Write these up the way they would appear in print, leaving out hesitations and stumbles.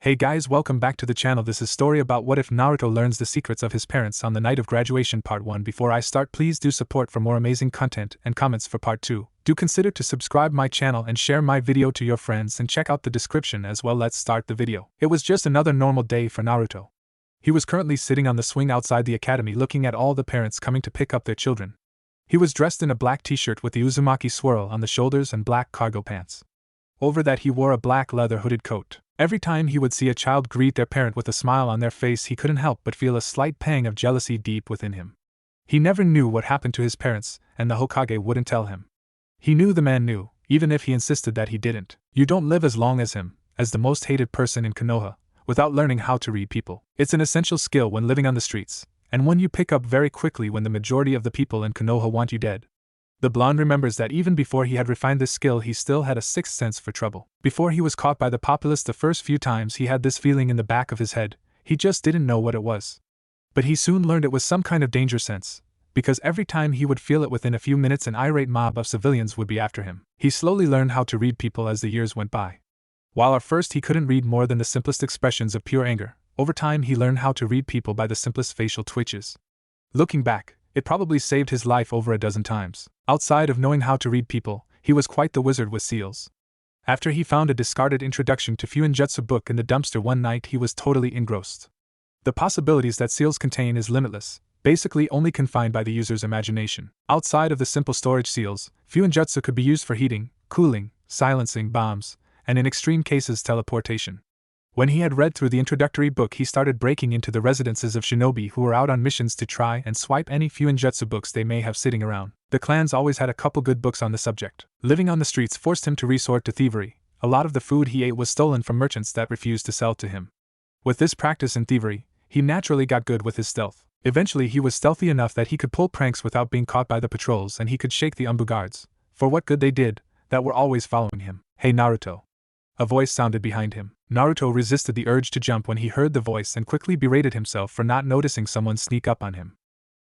Hey guys, welcome back to the channel. This is story about what if Naruto learns the secrets of his parents on the night of graduation part 1. Before I start, please do support for more amazing content and comments for part 2. Do consider to subscribe my channel and share my video to your friends and check out the description as well. Let's start the video. It was just another normal day for Naruto. He was currently sitting on the swing outside the academy looking at all the parents coming to pick up their children. He was dressed in a black t-shirt with the Uzumaki swirl on the shoulders and black cargo pants. Over that he wore a black leather hooded coat. Every time he would see a child greet their parent with a smile on their face, he couldn't help but feel a slight pang of jealousy deep within him. He never knew what happened to his parents, and the Hokage wouldn't tell him. He knew the man knew, even if he insisted that he didn't. You don't live as long as him, as the most hated person in Konoha, without learning how to read people. It's an essential skill when living on the streets, and one you pick up very quickly when the majority of the people in Konoha want you dead. The blonde remembers that even before he had refined this skill, he still had a sixth sense for trouble. Before he was caught by the populace the first few times, he had this feeling in the back of his head. He just didn't know what it was. But he soon learned it was some kind of danger sense, because every time he would feel it, within a few minutes an irate mob of civilians would be after him. He slowly learned how to read people as the years went by. While at first he couldn't read more than the simplest expressions of pure anger, over time he learned how to read people by the simplest facial twitches. Looking back, it probably saved his life over a dozen times. Outside of knowing how to read people, he was quite the wizard with seals. After he found a discarded introduction to Fuinjutsu book in the dumpster one night, he was totally engrossed. The possibilities that seals contain is limitless, basically only confined by the user's imagination. Outside of the simple storage seals, Fuinjutsu could be used for heating, cooling, silencing bombs, and in extreme cases teleportation. When he had read through the introductory book, he started breaking into the residences of shinobi who were out on missions to try and swipe any Fuinjutsu books they may have sitting around. The clans always had a couple good books on the subject. Living on the streets forced him to resort to thievery. A lot of the food he ate was stolen from merchants that refused to sell to him. With this practice in thievery, he naturally got good with his stealth. Eventually he was stealthy enough that he could pull pranks without being caught by the patrols, and he could shake the Umbu guards, for what good they did, that were always following him. "Hey Naruto." A voice sounded behind him. Naruto resisted the urge to jump when he heard the voice and quickly berated himself for not noticing someone sneak up on him.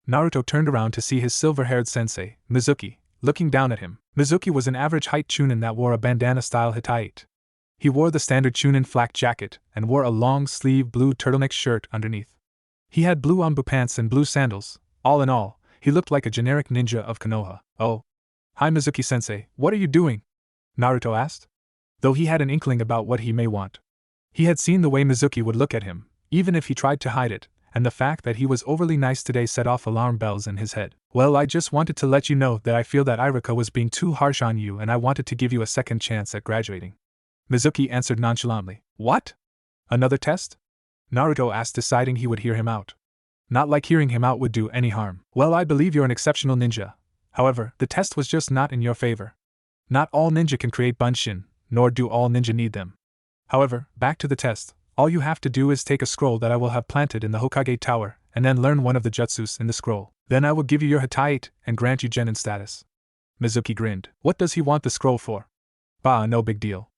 Naruto turned around to see his silver-haired sensei, Mizuki, looking down at him. Mizuki was an average-height chunin that wore a bandana-style hitai. He wore the standard chunin flak jacket and wore a long-sleeved blue turtleneck shirt underneath. He had blue Umbu pants and blue sandals. All in all, he looked like a generic ninja of Konoha. "Oh. Hi Mizuki-sensei, what are you doing?" Naruto asked. Though he had an inkling about what he may want. He had seen the way Mizuki would look at him, even if he tried to hide it, and the fact that he was overly nice today set off alarm bells in his head. "Well, I just wanted to let you know that I feel that Iruka was being too harsh on you, and I wanted to give you a second chance at graduating," Mizuki answered nonchalantly. "What? Another test?" Naruto asked, deciding he would hear him out. Not like hearing him out would do any harm. "Well, I believe you're an exceptional ninja. However, the test was just not in your favor. Not all ninja can create bunshin, nor do all ninja need them. However, back to the test. All you have to do is take a scroll that I will have planted in the Hokage Tower, and then learn one of the jutsus in the scroll. Then I will give you your hitai and grant you genin status." Mizuki grinned. What does he want the scroll for? Bah, no big deal.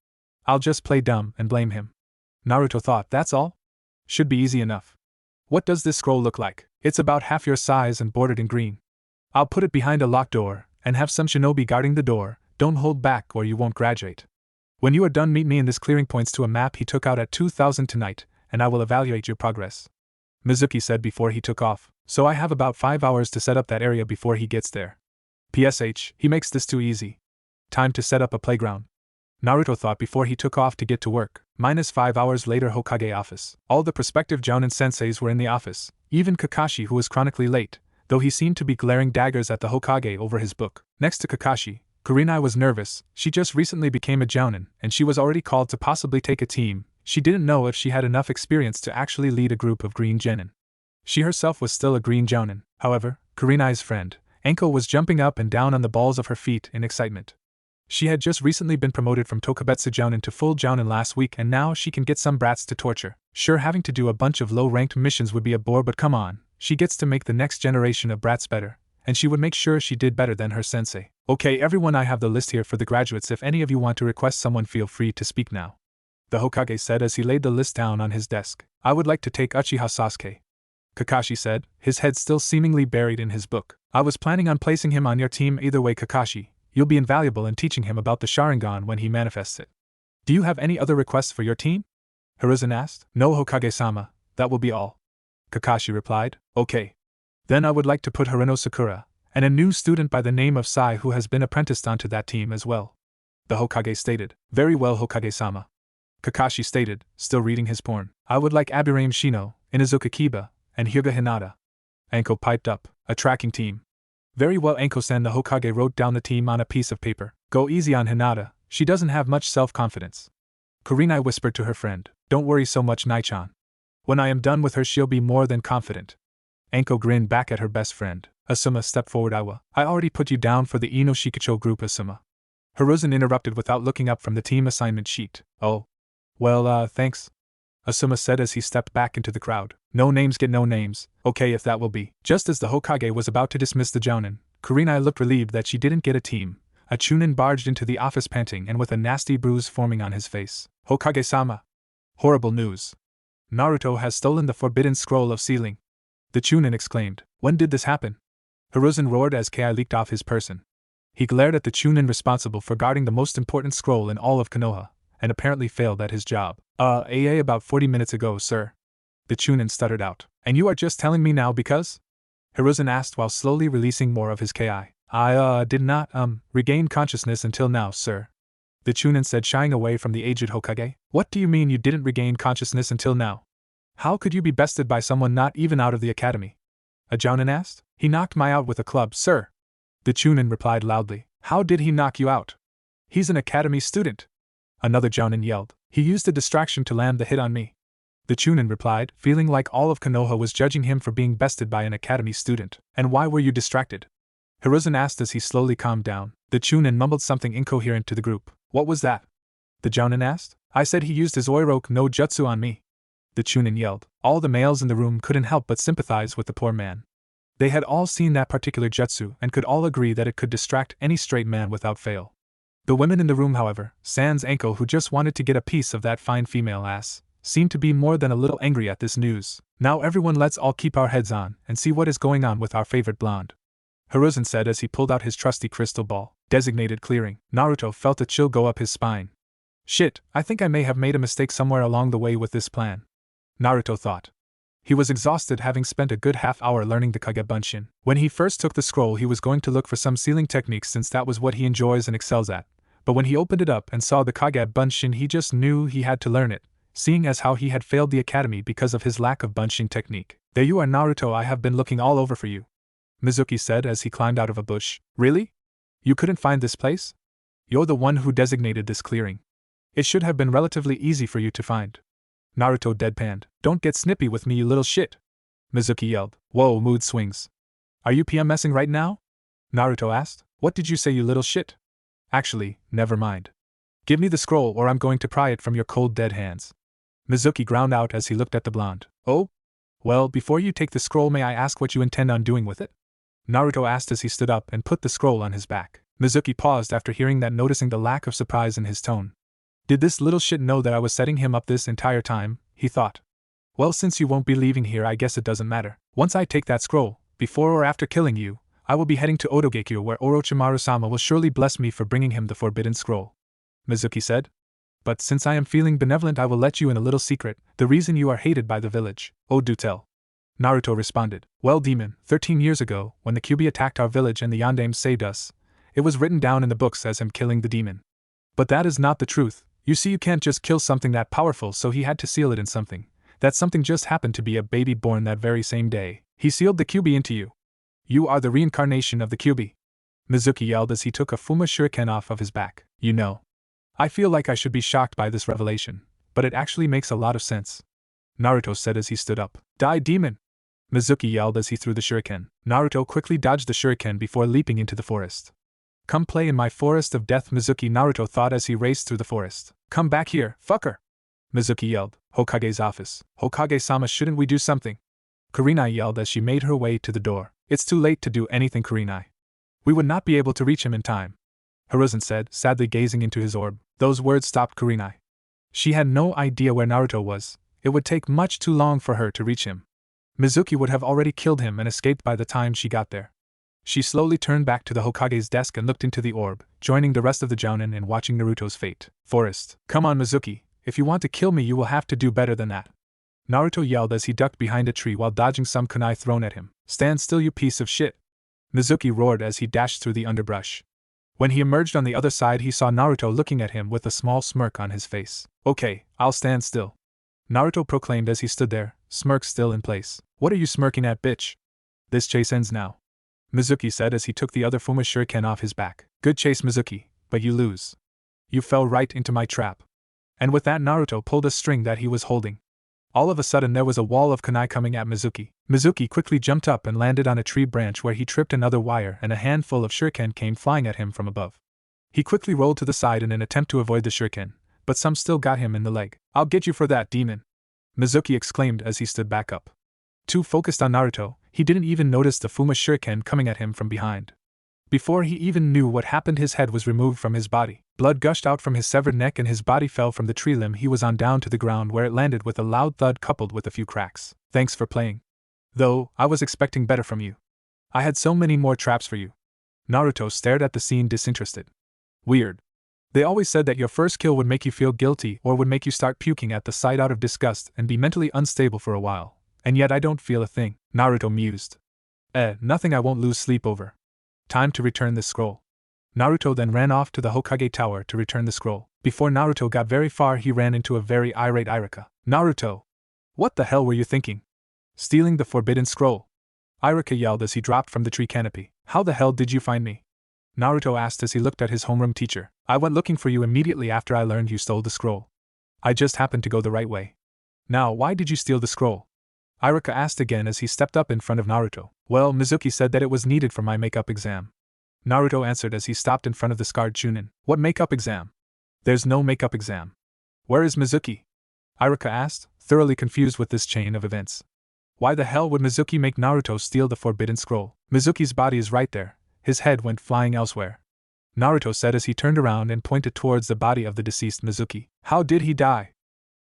I'll just play dumb and blame him. Naruto thought, that's all? Should be easy enough. What does this scroll look like? It's about half your size and bordered in green. I'll put it behind a locked door, and have some shinobi guarding the door. Don't hold back or you won't graduate. When you are done, meet me in this clearing. Points to a map he took out at 2000 tonight, and I will evaluate your progress. Mizuki said before he took off, so I have about 5 hours to set up that area before he gets there. PSH, he makes this too easy. Time to set up a playground. Naruto thought before he took off to get to work. -5 hours later, Hokage office. All the prospective Jounin senseis were in the office, even Kakashi, who was chronically late, though he seemed to be glaring daggers at the Hokage over his book. Next to Kakashi, Kurenai was nervous. She just recently became a Jounin, and she was already called to possibly take a team. She didn't know if she had enough experience to actually lead a group of green genin. She herself was still a green Jounin. However, Kurenai's friend, Enko, was jumping up and down on the balls of her feet in excitement. She had just recently been promoted from Tokubetsu Jounin to full Jounin last week, and now she can get some brats to torture. Sure, having to do a bunch of low-ranked missions would be a bore, but come on, she gets to make the next generation of brats better, and she would make sure she did better than her sensei. "Okay everyone, I have the list here for the graduates. If any of you want to request someone, feel free to speak now," the Hokage said as he laid the list down on his desk. "I would like to take Uchiha Sasuke," Kakashi said, his head still seemingly buried in his book. "I was planning on placing him on your team. Either way, Kakashi, you'll be invaluable in teaching him about the Sharingan when he manifests it. Do you have any other requests for your team?" Hiruzen asked. No, Hokage-sama, that will be all. Kakashi replied. Okay. Then I would like to put Harino Sakura, and a new student by the name of Sai who has been apprenticed onto that team as well. The Hokage stated. Very well, Hokage-sama. Kakashi stated, still reading his porn. I would like Abirame Shino, Inazuka Kiba, and Hyuga Hinata. Anko piped up. A tracking team. Very well, Anko-san. The Hokage wrote down the team on a piece of paper. Go easy on Hinata, she doesn't have much self-confidence. Kurenai whispered to her friend. Don't worry so much, Nai-chan. When I am done with her, she'll be more than confident. Anko grinned back at her best friend. Asuma stepped forward. I already put you down for the Ino Shikacho group, Asuma. Hiruzen interrupted without looking up from the team assignment sheet. Oh. Well, thanks. Asuma said as he stepped back into the crowd. No names get no names, okay if that will be. Just as the Hokage was about to dismiss the Jounin, Kurenai looked relieved that she didn't get a team. A Chunin barged into the office panting and with a nasty bruise forming on his face. Hokage-sama. Horrible news. Naruto has stolen the forbidden scroll of sealing. The Chunin exclaimed. When did this happen? Hiruzen roared as Ki leaked off his person. He glared at the Chunin responsible for guarding the most important scroll in all of Konoha, and apparently failed at his job. About 40 minutes ago, sir. The Chunin stuttered out. And you are just telling me now because? Hiruzen asked while slowly releasing more of his Ki. I did not, regain consciousness until now, sir. The Chunin said, shying away from the aged Hokage. What do you mean you didn't regain consciousness until now? How could you be bested by someone not even out of the academy? A Jounin asked. He knocked me out with a club, sir. The Chunin replied loudly. How did he knock you out? He's an academy student. Another Jounin yelled. He used a distraction to land the hit on me. The Chunin replied, feeling like all of Konoha was judging him for being bested by an academy student. And why were you distracted? Hiruzen asked as he slowly calmed down. The Chunin mumbled something incoherent to the group. What was that? The Jounin asked. I said he used his Oiroku no Jutsu on me. The Chunin yelled. All the males in the room couldn't help but sympathize with the poor man. They had all seen that particular jutsu and could all agree that it could distract any straight man without fail. The women in the room, however, sans Anko, who just wanted to get a piece of that fine female ass, seemed to be more than a little angry at this news. Now everyone, let's all keep our heads on and see what is going on with our favorite blonde. Hiruzen said as he pulled out his trusty crystal ball, designated clearing. Naruto felt a chill go up his spine. Shit, I think I may have made a mistake somewhere along the way with this plan. Naruto thought. He was exhausted, having spent a good half-hour learning the Kage Bunshin. When he first took the scroll, he was going to look for some sealing techniques since that was what he enjoys and excels at. But when he opened it up and saw the Kage Bunshin, he just knew he had to learn it, seeing as how he had failed the academy because of his lack of Bunshin technique. There you are, Naruto, I have been looking all over for you, Mizuki said as he climbed out of a bush. Really? You couldn't find this place? You're the one who designated this clearing. It should have been relatively easy for you to find. Naruto deadpanned. Don't get snippy with me, you little shit. Mizuki yelled. Whoa, mood swings. Are you PMSing right now? Naruto asked. What did you say, you little shit? Actually, never mind. Give me the scroll or I'm going to pry it from your cold dead hands. Mizuki ground out as he looked at the blonde. Oh? Well, before you take the scroll, may I ask what you intend on doing with it? Naruto asked as he stood up and put the scroll on his back. Mizuki paused after hearing that, noticing the lack of surprise in his tone. Did this little shit know that I was setting him up this entire time, he thought. Well, since you won't be leaving here, I guess it doesn't matter. Once I take that scroll, before or after killing you, I will be heading to Otogekyo where Orochimaru-sama will surely bless me for bringing him the forbidden scroll. Mizuki said. But since I am feeling benevolent, I will let you in a little secret, the reason you are hated by the village. Oh, do tell. Naruto responded. Well, demon, 13 years ago, when the Kyuubi attacked our village and the Yandames saved us, it was written down in the books as him killing the demon. But that is not the truth. You see, you can't just kill something that powerful, so he had to seal it in something. That something just happened to be a baby born that very same day. He sealed the Kyuubi into you. You are the reincarnation of the Kyuubi. Mizuki yelled as he took a Fuma shuriken off of his back. You know. I feel like I should be shocked by this revelation, but it actually makes a lot of sense. Naruto said as he stood up. Die, demon! Mizuki yelled as he threw the shuriken. Naruto quickly dodged the shuriken before leaping into the forest. Come play in my forest of death, Mizuki, Naruto thought as he raced through the forest. Come back here, fucker! Mizuki yelled. Hokage's office. Hokage-sama, shouldn't we do something? Kurenai yelled as she made her way to the door. It's too late to do anything, Kurenai. We would not be able to reach him in time. Hiruzen said, sadly gazing into his orb. Those words stopped Kurenai. She had no idea where Naruto was. It would take much too long for her to reach him. Mizuki would have already killed him and escaped by the time she got there. She slowly turned back to the Hokage's desk and looked into the orb, joining the rest of the Jounin in watching Naruto's fate. Forest. Come on, Mizuki, If you want to kill me, you will have to do better than that. Naruto yelled as he ducked behind a tree while dodging some kunai thrown at him. Stand still, you piece of shit! Mizuki roared as he dashed through the underbrush. When he emerged on the other side, he saw Naruto looking at him with a small smirk on his face. Okay, I'll stand still, Naruto proclaimed as he stood there, smirk still in place. What are you smirking at, bitch? This chase ends now, Mizuki said as he took the other Fuma shuriken off his back. Good chase, Mizuki, but you lose. You fell right into my trap. And with that, Naruto pulled a string that he was holding. All of a sudden there was a wall of kunai coming at Mizuki. Mizuki quickly jumped up and landed on a tree branch where he tripped another wire, and a handful of shuriken came flying at him from above. He quickly rolled to the side in an attempt to avoid the shuriken, but some still got him in the leg. I'll get you for that, demon! Mizuki exclaimed as he stood back up. Too focused on Naruto, he didn't even notice the Fuma shuriken coming at him from behind. Before he even knew what happened, his head was removed from his body. Blood gushed out from his severed neck and his body fell from the tree limb he was on down to the ground, where it landed with a loud thud coupled with a few cracks. Thanks for playing. Though, I was expecting better from you. I had so many more traps for you. Naruto stared at the scene disinterested. Weird. They always said that your first kill would make you feel guilty or would make you start puking at the sight out of disgust and be mentally unstable for a while. And yet I don't feel a thing, Naruto mused. Nothing I won't lose sleep over. Time to return this scroll. Naruto then ran off to the Hokage Tower to return the scroll. Before Naruto got very far, he ran into a very irate Iruka. Naruto! What the hell were you thinking? Stealing the forbidden scroll? Iruka yelled as he dropped from the tree canopy. How the hell did you find me? Naruto asked as he looked at his homeroom teacher. I went looking for you immediately after I learned you stole the scroll. I just happened to go the right way. Now, why did you steal the scroll? Iruka asked again as he stepped up in front of Naruto. Well, Mizuki said that it was needed for my makeup exam. Naruto answered as he stopped in front of the scarred Chunin. What makeup exam? There's no makeup exam. Where is Mizuki? Iruka asked, thoroughly confused with this chain of events. Why the hell would Mizuki make Naruto steal the forbidden scroll? Mizuki's body is right there. His head went flying elsewhere, Naruto said as he turned around and pointed towards the body of the deceased Mizuki. How did he die?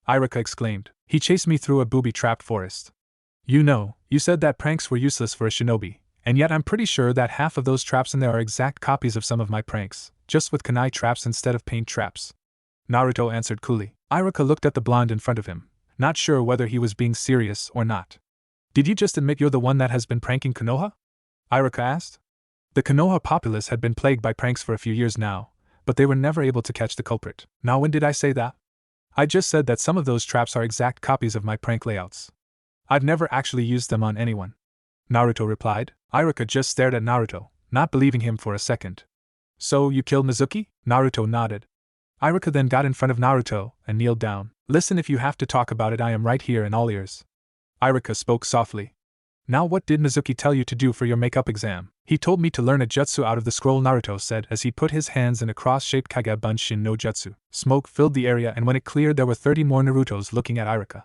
Iruka exclaimed. He chased me through a booby-trapped forest. You said that pranks were useless for a shinobi, and yet I'm pretty sure that half of those traps in there are exact copies of some of my pranks, just with kunai traps instead of paint traps. Naruto answered coolly. Iruka looked at the blonde in front of him, not sure whether he was being serious or not. Did you just admit you're the one that has been pranking Konoha? Iruka asked. The Konoha populace had been plagued by pranks for a few years now, but they were never able to catch the culprit. Now, when did I say that? I just said that some of those traps are exact copies of my prank layouts. I've never actually used them on anyone, Naruto replied. Iruka just stared at Naruto, not believing him for a second. So, you killed Mizuki? Naruto nodded. Iruka then got in front of Naruto and kneeled down. Listen, if you have to talk about it, I am right here and all ears. Iruka spoke softly. Now, what did Mizuki tell you to do for your makeup exam? He told me to learn a jutsu out of the scroll, Naruto said as he put his hands in a cross-shaped Kage Bunshin no jutsu. Smoke filled the area, and when it cleared there were 30 more Narutos looking at Iruka.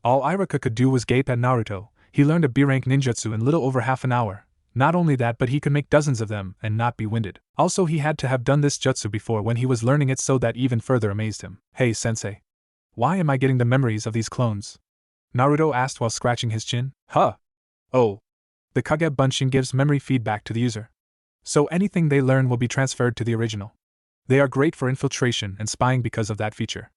All Iruka could do was gape at Naruto. He learned a B-rank ninjutsu in little over half an hour. Not only that, but he could make dozens of them and not be winded. Also, he had to have done this jutsu before when he was learning it, so that even further amazed him. Hey, sensei. Why am I getting the memories of these clones? Naruto asked while scratching his chin. Huh. Oh. The Kage Bunshin gives memory feedback to the user. So anything they learn will be transferred to the original. They are great for infiltration and spying because of that feature.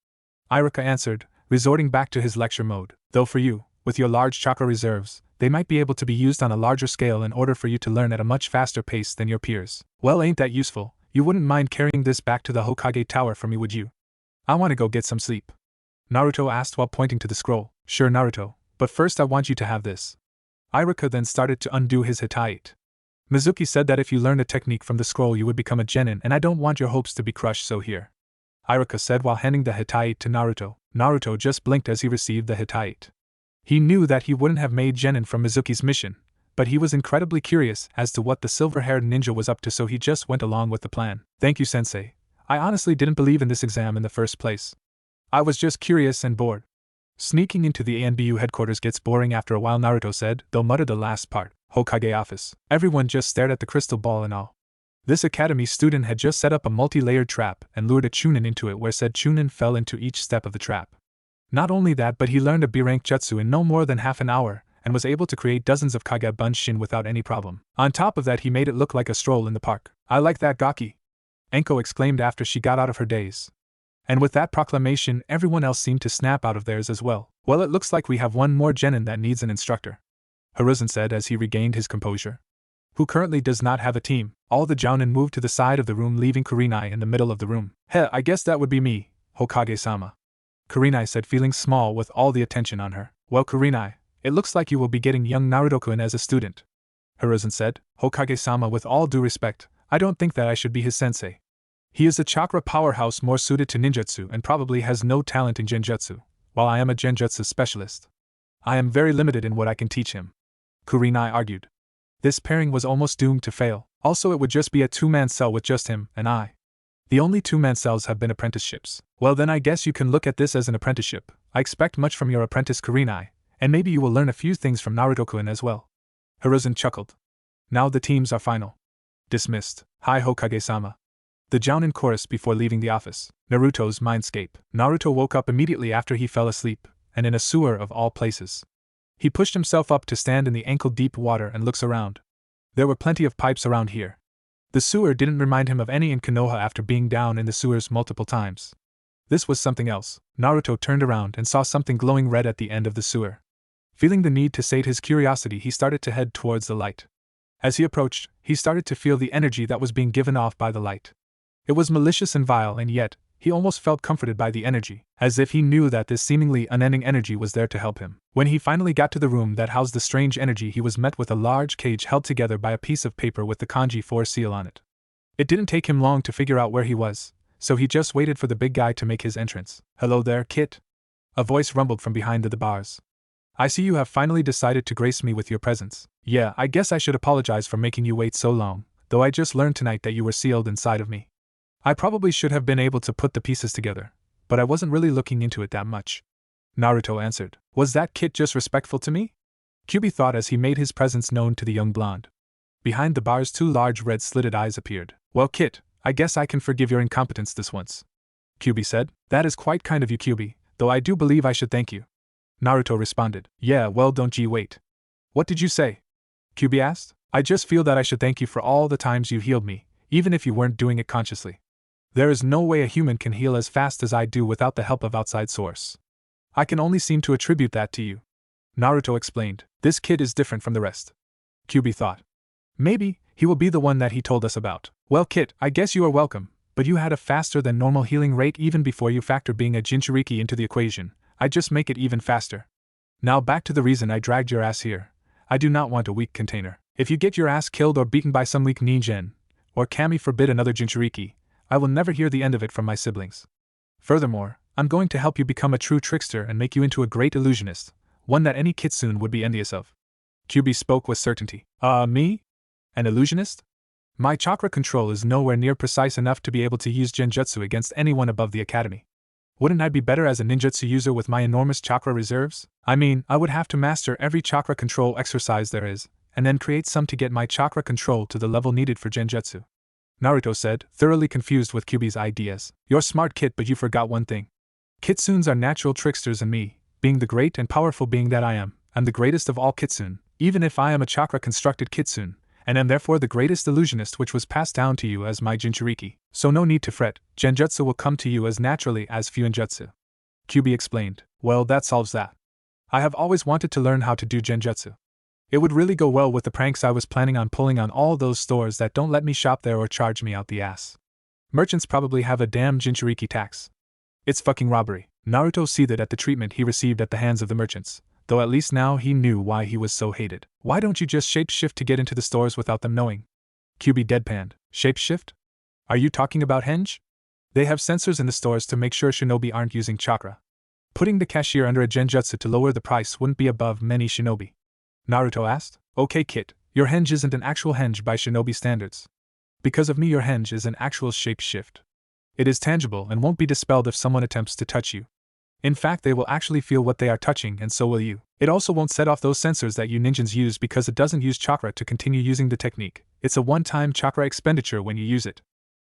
Iruka answered, resorting back to his lecture mode. Though for you, with your large chakra reserves, they might be able to be used on a larger scale in order for you to learn at a much faster pace than your peers. Well, ain't that useful? You wouldn't mind carrying this back to the Hokage Tower for me, would you? I want to go get some sleep, Naruto asked while pointing to the scroll. Sure, Naruto, but first I want you to have this. Iruka then started to undo his hitite. Mizuki said that if you learned a technique from the scroll you would become a genin, and I don't want your hopes to be crushed, so here. Iruka said while handing the hitite to Naruto. Naruto just blinked as he received the hitite. He knew that he wouldn't have made genin from Mizuki's mission, but he was incredibly curious as to what the silver-haired ninja was up to, so he just went along with the plan. Thank you, sensei. I honestly didn't believe in this exam in the first place. I was just curious and bored. Sneaking into the ANBU headquarters gets boring after a while, Naruto said, though muttered the last part. Hokage office. Everyone just stared at the crystal ball and all. This academy student had just set up a multi-layered trap and lured a Chunin into it, where said Chunin fell into each step of the trap. Not only that, but he learned a B-rank jutsu in no more than half an hour, and was able to create dozens of Kage Bunshin without any problem. On top of that, he made it look like a stroll in the park. I like that, Gaki! Enko exclaimed after she got out of her daze. And with that proclamation, everyone else seemed to snap out of theirs as well. Well, it looks like we have one more genin that needs an instructor, Hiruzen said as he regained his composure. Who currently does not have a team. All the jounin moved to the side of the room, leaving Kurenai in the middle of the room. Heh, I guess that would be me, Hokage-sama, Kurenai said, feeling small with all the attention on her. Well, Kurenai, it looks like you will be getting young Naruto-kun as a student, Hiruzen said. Hokage-sama, with all due respect, I don't think that I should be his sensei. He is a chakra powerhouse more suited to ninjutsu and probably has no talent in genjutsu, while I am a genjutsu specialist. I am very limited in what I can teach him, Kurenai argued. This pairing was almost doomed to fail. Also, it would just be a two-man cell with just him and I. The only two-man cells have been apprenticeships. Well, then I guess you can look at this as an apprenticeship. I expect much from your apprentice Kurenai, and maybe you will learn a few things from Naruto-kun as well. Hiruzen chuckled. Now the teams are final. Dismissed. Hi Hokage-sama. The jounin chorus before leaving the office. Naruto's mindscape. Naruto woke up immediately after he fell asleep, and in a sewer of all places. He pushed himself up to stand in the ankle-deep water and looks around. There were plenty of pipes around here. The sewer didn't remind him of any in Konoha after being down in the sewers multiple times. This was something else. Naruto turned around and saw something glowing red at the end of the sewer. Feeling the need to sate his curiosity, he started to head towards the light. As he approached, he started to feel the energy that was being given off by the light. It was malicious and vile, and yet, he almost felt comforted by the energy, as if he knew that this seemingly unending energy was there to help him. When he finally got to the room that housed the strange energy, he was met with a large cage held together by a piece of paper with the kanji 4 seal on it. It didn't take him long to figure out where he was, so he just waited for the big guy to make his entrance. Hello there, Kit. A voice rumbled from behind the bars. I see you have finally decided to grace me with your presence. Yeah, I guess I should apologize for making you wait so long, though I just learned tonight that you were sealed inside of me. I probably should have been able to put the pieces together, but I wasn't really looking into it that much. Naruto answered. Was that Kit just respectful to me? Kyuubi thought as he made his presence known to the young blonde. Behind the bars, 2 large red slitted eyes appeared. Well, Kit, I guess I can forgive your incompetence this once, Kyuubi said. That is quite kind of you, Kyuubi, though I do believe I should thank you. Naruto responded. Yeah, well, don't ye wait. What did you say? Kyuubi asked. I just feel that I should thank you for all the times you healed me, even if you weren't doing it consciously. There is no way a human can heal as fast as I do without the help of outside source. I can only seem to attribute that to you. Naruto explained. This kid is different from the rest, Kyuubi thought. Maybe he will be the one that he told us about. Well, Kit, I guess you are welcome, but you had a faster than normal healing rate even before you factored being a Jinchuriki into the equation. I'd just make it even faster. Now back to the reason I dragged your ass here. I do not want a weak container. If you get your ass killed or beaten by some weak ninjen, or kami forbid another Jinchuriki, I will never hear the end of it from my siblings. Furthermore, I'm going to help you become a true trickster and make you into a great illusionist, one that any kitsune would be envious of. Kyuubi spoke with certainty. Me? An illusionist? My chakra control is nowhere near precise enough to be able to use genjutsu against anyone above the academy. Wouldn't I be better as a ninjutsu user with my enormous chakra reserves? I mean, I would have to master every chakra control exercise there is, and then create some to get my chakra control to the level needed for genjutsu. Naruto said, thoroughly confused with Kyuubi's ideas. You're smart, Kit, but you forgot one thing. Kitsunes are natural tricksters, and me, being the great and powerful being that I am the greatest of all kitsune, even if I am a chakra-constructed kitsune, and am therefore the greatest illusionist, which was passed down to you as my Jinchuriki. So no need to fret, genjutsu will come to you as naturally as fuinjutsu. Kyuubi explained. Well, that solves that. I have always wanted to learn how to do genjutsu. It would really go well with the pranks I was planning on pulling on all those stores that don't let me shop there or charge me out the ass. Merchants probably have a damn Jinchuriki tax. It's fucking robbery. Naruto seethed at the treatment he received at the hands of the merchants, though at least now he knew why he was so hated. Why don't you just shapeshift to get into the stores without them knowing? Kyuubi deadpanned. Shapeshift? Are you talking about henge? They have sensors in the stores to make sure shinobi aren't using chakra. Putting the cashier under a genjutsu to lower the price wouldn't be above many shinobi. Naruto asked. Okay, Kit, your henge isn't an actual henge by shinobi standards. Because of me, your henge is an actual shapeshift. It is tangible and won't be dispelled if someone attempts to touch you. In fact, they will actually feel what they are touching, and so will you. It also won't set off those sensors that you ninjas use because it doesn't use chakra to continue using the technique. It's a one-time chakra expenditure when you use it.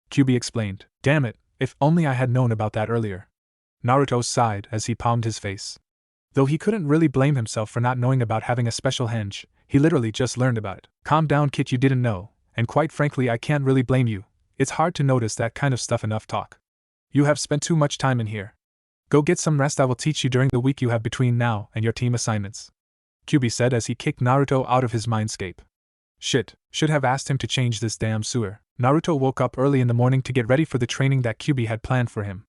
Kyuubi explained. Damn it, if only I had known about that earlier. Naruto sighed as he palmed his face. Though he couldn't really blame himself for not knowing about having a special henge, he literally just learned about it. Calm down, Kit, you didn't know, and quite frankly I can't really blame you. It's hard to notice that kind of stuff enough talk. You have spent too much time in here. Go get some rest. I will teach you during the week you have between now and your team assignments. Kyubi said as he kicked Naruto out of his mindscape. Shit, should have asked him to change this damn sewer. Naruto woke up early in the morning to get ready for the training that Kyubi had planned for him.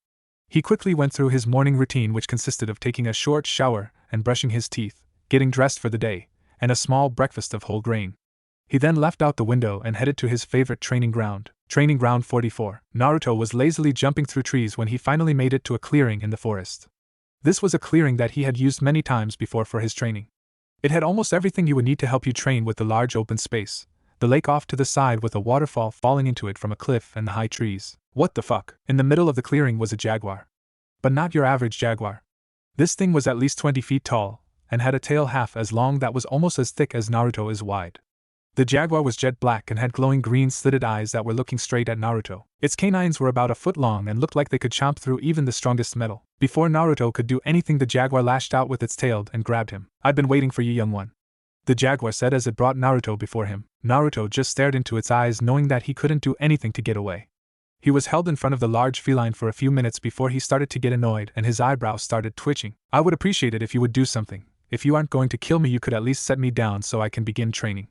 He quickly went through his morning routine, which consisted of taking a short shower and brushing his teeth, getting dressed for the day, and a small breakfast of whole grain. He then left out the window and headed to his favorite training ground, Training Ground 44. Naruto was lazily jumping through trees when he finally made it to a clearing in the forest. This was a clearing that he had used many times before for his training. It had almost everything you would need to help you train, with the large open space, the lake off to the side with a waterfall falling into it from a cliff, and the high trees. What the fuck? In the middle of the clearing was a jaguar. But not your average jaguar. This thing was at least 20 feet tall, and had a tail half as long that was almost as thick as Naruto is wide. The jaguar was jet black and had glowing green slitted eyes that were looking straight at Naruto. Its canines were about a foot long and looked like they could chomp through even the strongest metal. Before Naruto could do anything, the jaguar lashed out with its tail and grabbed him. I've been waiting for you, young one. The jaguar said as it brought Naruto before him. Naruto just stared into its eyes, knowing that he couldn't do anything to get away. He was held in front of the large feline for a few minutes before he started to get annoyed and his eyebrows started twitching. I would appreciate it if you would do something. If you aren't going to kill me, you could at least set me down so I can begin training.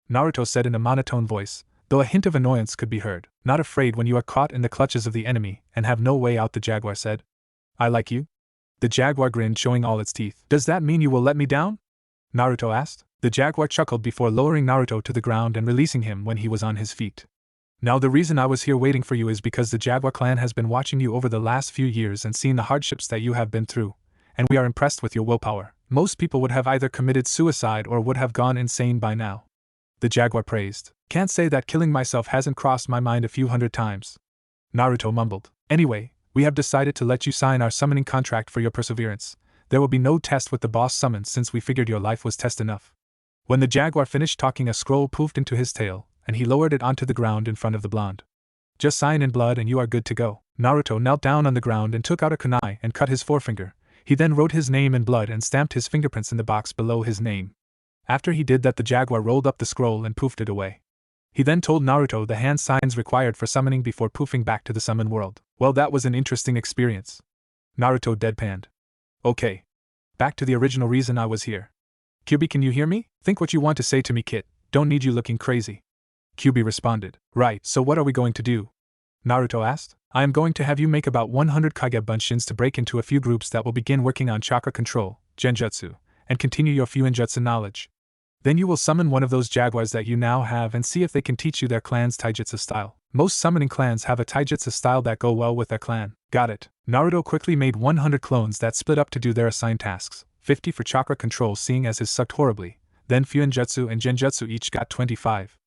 Naruto said in a monotone voice, though a hint of annoyance could be heard. Not afraid when you are caught in the clutches of the enemy and have no way out, the jaguar said. I like you? The jaguar grinned, showing all its teeth. Does that mean you will let me down? Naruto asked. The jaguar chuckled before lowering Naruto to the ground and releasing him when he was on his feet. Now the reason I was here waiting for you is because the Jaguar clan has been watching you over the last few years and seen the hardships that you have been through, and we are impressed with your willpower. Most people would have either committed suicide or would have gone insane by now. The Jaguar praised. Can't say that killing myself hasn't crossed my mind a few hundred times. Naruto mumbled. Anyway, we have decided to let you sign our summoning contract for your perseverance. There will be no test with the boss summons since we figured your life was test enough. When the Jaguar finished talking, a scroll poofed into his tail, and he lowered it onto the ground in front of the blonde. Just sign in blood and you are good to go. Naruto knelt down on the ground and took out a kunai and cut his forefinger. He then wrote his name in blood and stamped his fingerprints in the box below his name. After he did that, the Jaguar rolled up the scroll and poofed it away. He then told Naruto the hand signs required for summoning before poofing back to the summon world. Well, that was an interesting experience. Naruto deadpanned. Okay. Back to the original reason I was here. Kyubi, can you hear me? Think what you want to say to me, kid. Don't need you looking crazy. Kyubi responded. Right, so what are we going to do? Naruto asked. I am going to have you make about 100 Kage Bunshins to break into a few groups that will begin working on chakra control, genjutsu, and continue your Fuinjutsu knowledge. Then you will summon one of those jaguars that you now have and see if they can teach you their clan's taijutsu style. Most summoning clans have a taijutsu style that go well with their clan. Got it. Naruto quickly made 100 clones that split up to do their assigned tasks, 50 for chakra control, seeing as his sucked horribly, then Fuinjutsu and genjutsu each got 25.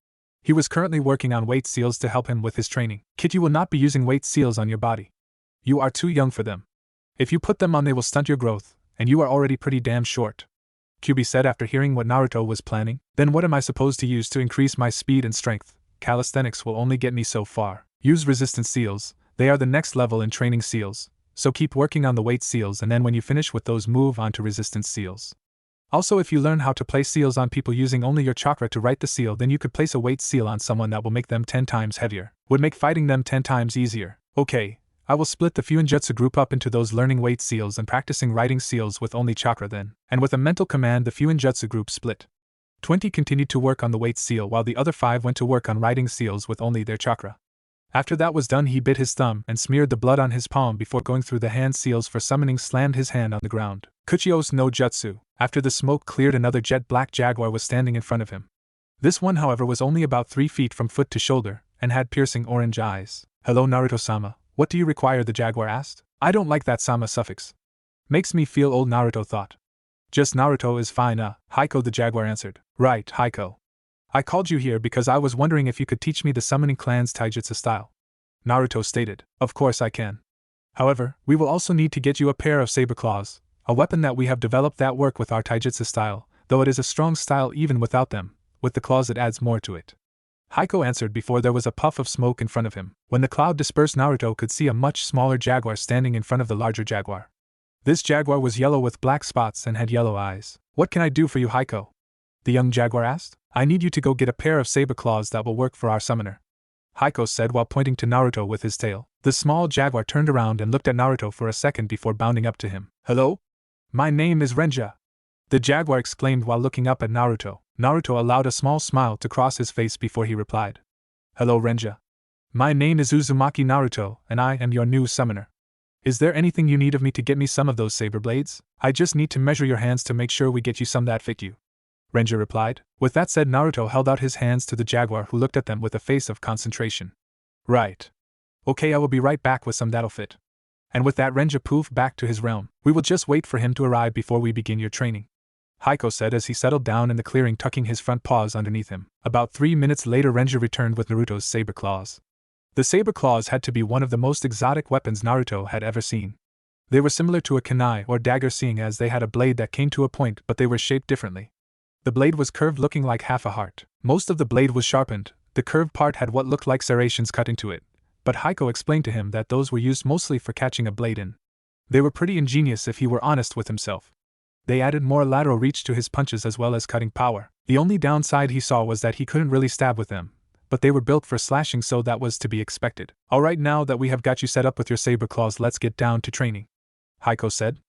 He was currently working on weight seals to help him with his training. Kid, you will not be using weight seals on your body. You are too young for them. If you put them on, they will stunt your growth, and you are already pretty damn short. Kyubi said after hearing what Naruto was planning. Then what am I supposed to use to increase my speed and strength? Calisthenics will only get me so far. Use resistance seals, they are the next level in training seals, so keep working on the weight seals and then when you finish with those, move on to resistance seals. Also, if you learn how to place seals on people using only your chakra to write the seal, then you could place a weight seal on someone that will make them 10 times heavier. Would make fighting them 10 times easier. Okay, I will split the Fuinjutsu group up into those learning weight seals and practicing writing seals with only chakra then. And with a mental command, the Fuinjutsu group split. 20 continued to work on the weight seal while the other 5 went to work on writing seals with only their chakra. After that was done, he bit his thumb and smeared the blood on his palm before going through the hand seals for summoning, slammed his hand on the ground. Kuchios no Jutsu. After the smoke cleared, another jet black jaguar was standing in front of him. This one, however, was only about 3 feet from foot to shoulder and had piercing orange eyes. Hello, Naruto-sama. What do you require? The jaguar asked. I don't like that sama suffix. Makes me feel old, Naruto thought. Just Naruto is fine, Haiko, the jaguar answered. Right, Haiko. I called you here because I was wondering if you could teach me the summoning clan's taijutsu style. Naruto stated. Of course I can. However, we will also need to get you a pair of saber claws, a weapon that we have developed that work with our taijutsu style, though it is a strong style even without them. With the claws it adds more to it. Haiko answered before there was a puff of smoke in front of him. When the cloud dispersed, Naruto could see a much smaller jaguar standing in front of the larger jaguar. This jaguar was yellow with black spots and had yellow eyes. What can I do for you, Haiko? The young jaguar asked. I need you to go get a pair of saber claws that will work for our summoner. Haiko said while pointing to Naruto with his tail. The small jaguar turned around and looked at Naruto for a second before bounding up to him. Hello? My name is Renja. The jaguar exclaimed while looking up at Naruto. Naruto allowed a small smile to cross his face before he replied. Hello, Renja. My name is Uzumaki Naruto, and I am your new summoner. Is there anything you need of me to get me some of those saber blades? I just need to measure your hands to make sure we get you some that fit you. Renja replied. With that said, Naruto held out his hands to the jaguar, who looked at them with a face of concentration. Right. Okay, I will be right back with some that'll fit. And with that, Renja poofed back to his realm. We will just wait for him to arrive before we begin your training, Heiko said as he settled down in the clearing, tucking his front paws underneath him. About 3 minutes later, Renja returned with Naruto's saber claws. The saber claws had to be one of the most exotic weapons Naruto had ever seen. They were similar to a kunai or dagger, seeing as they had a blade that came to a point, but they were shaped differently. The blade was curved, looking like half a heart. Most of the blade was sharpened. The curved part had what looked like serrations cut into it, but Heiko explained to him that those were used mostly for catching a blade in. They were pretty ingenious if he were honest with himself. They added more lateral reach to his punches as well as cutting power. The only downside he saw was that he couldn't really stab with them, but they were built for slashing, so that was to be expected. Alright, now that we have got you set up with your saber claws, let's get down to training, Heiko said.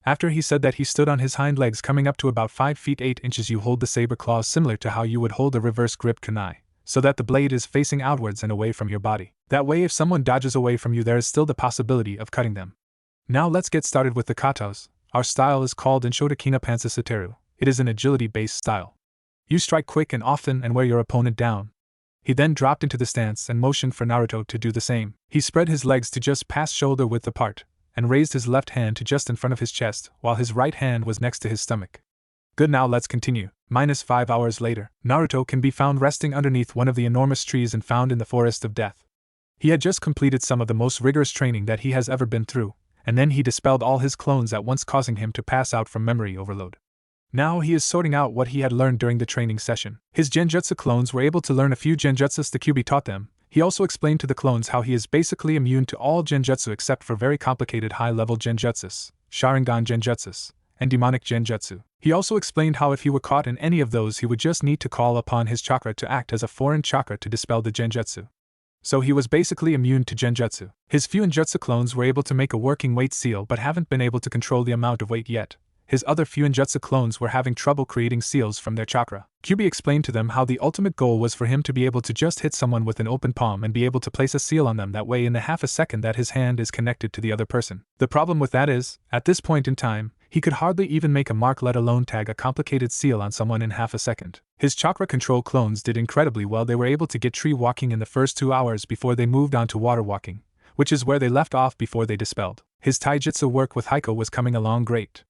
After he said that, he stood on his hind legs coming up to about 5 feet 8 inches. You hold the saber claws similar to how you would hold a reverse grip kunai, so that the blade is facing outwards and away from your body. That way, if someone dodges away from you, there is still the possibility of cutting them. Now let's get started with the katos. Our style is called Inshotakina Pansa Sateru. It is an agility-based style. You strike quick and often and wear your opponent down. He then dropped into the stance and motioned for Naruto to do the same. He spread his legs to just past shoulder width apart, and raised his left hand to just in front of his chest, while his right hand was next to his stomach. Good, now let's continue. -5 hours later, Naruto can be found resting underneath one of the enormous trees and found in the Forest of Death. He had just completed some of the most rigorous training that he has ever been through, and then he dispelled all his clones at once, causing him to pass out from memory overload. Now he is sorting out what he had learned during the training session. His genjutsu clones were able to learn a few genjutsus the Kyuubi taught them. He also explained to the clones how he is basically immune to all genjutsu except for very complicated high-level genjutsus, Sharingan genjutsus, and demonic genjutsu. He also explained how if he were caught in any of those, he would just need to call upon his chakra to act as a foreign chakra to dispel the genjutsu. So he was basically immune to genjutsu. His few ninjutsu clones were able to make a working weight seal but haven't been able to control the amount of weight yet. His other few ninjutsu clones were having trouble creating seals from their chakra. Kyuubi explained to them how the ultimate goal was for him to be able to just hit someone with an open palm and be able to place a seal on them that way in the half a second that his hand is connected to the other person. The problem with that is, at this point in time, he could hardly even make a mark, let alone tag a complicated seal on someone in half a second. His chakra control clones did incredibly well. They were able to get tree walking in the first 2 hours before they moved on to water walking, which is where they left off before they dispelled. His taijutsu work with Heiko was coming along great.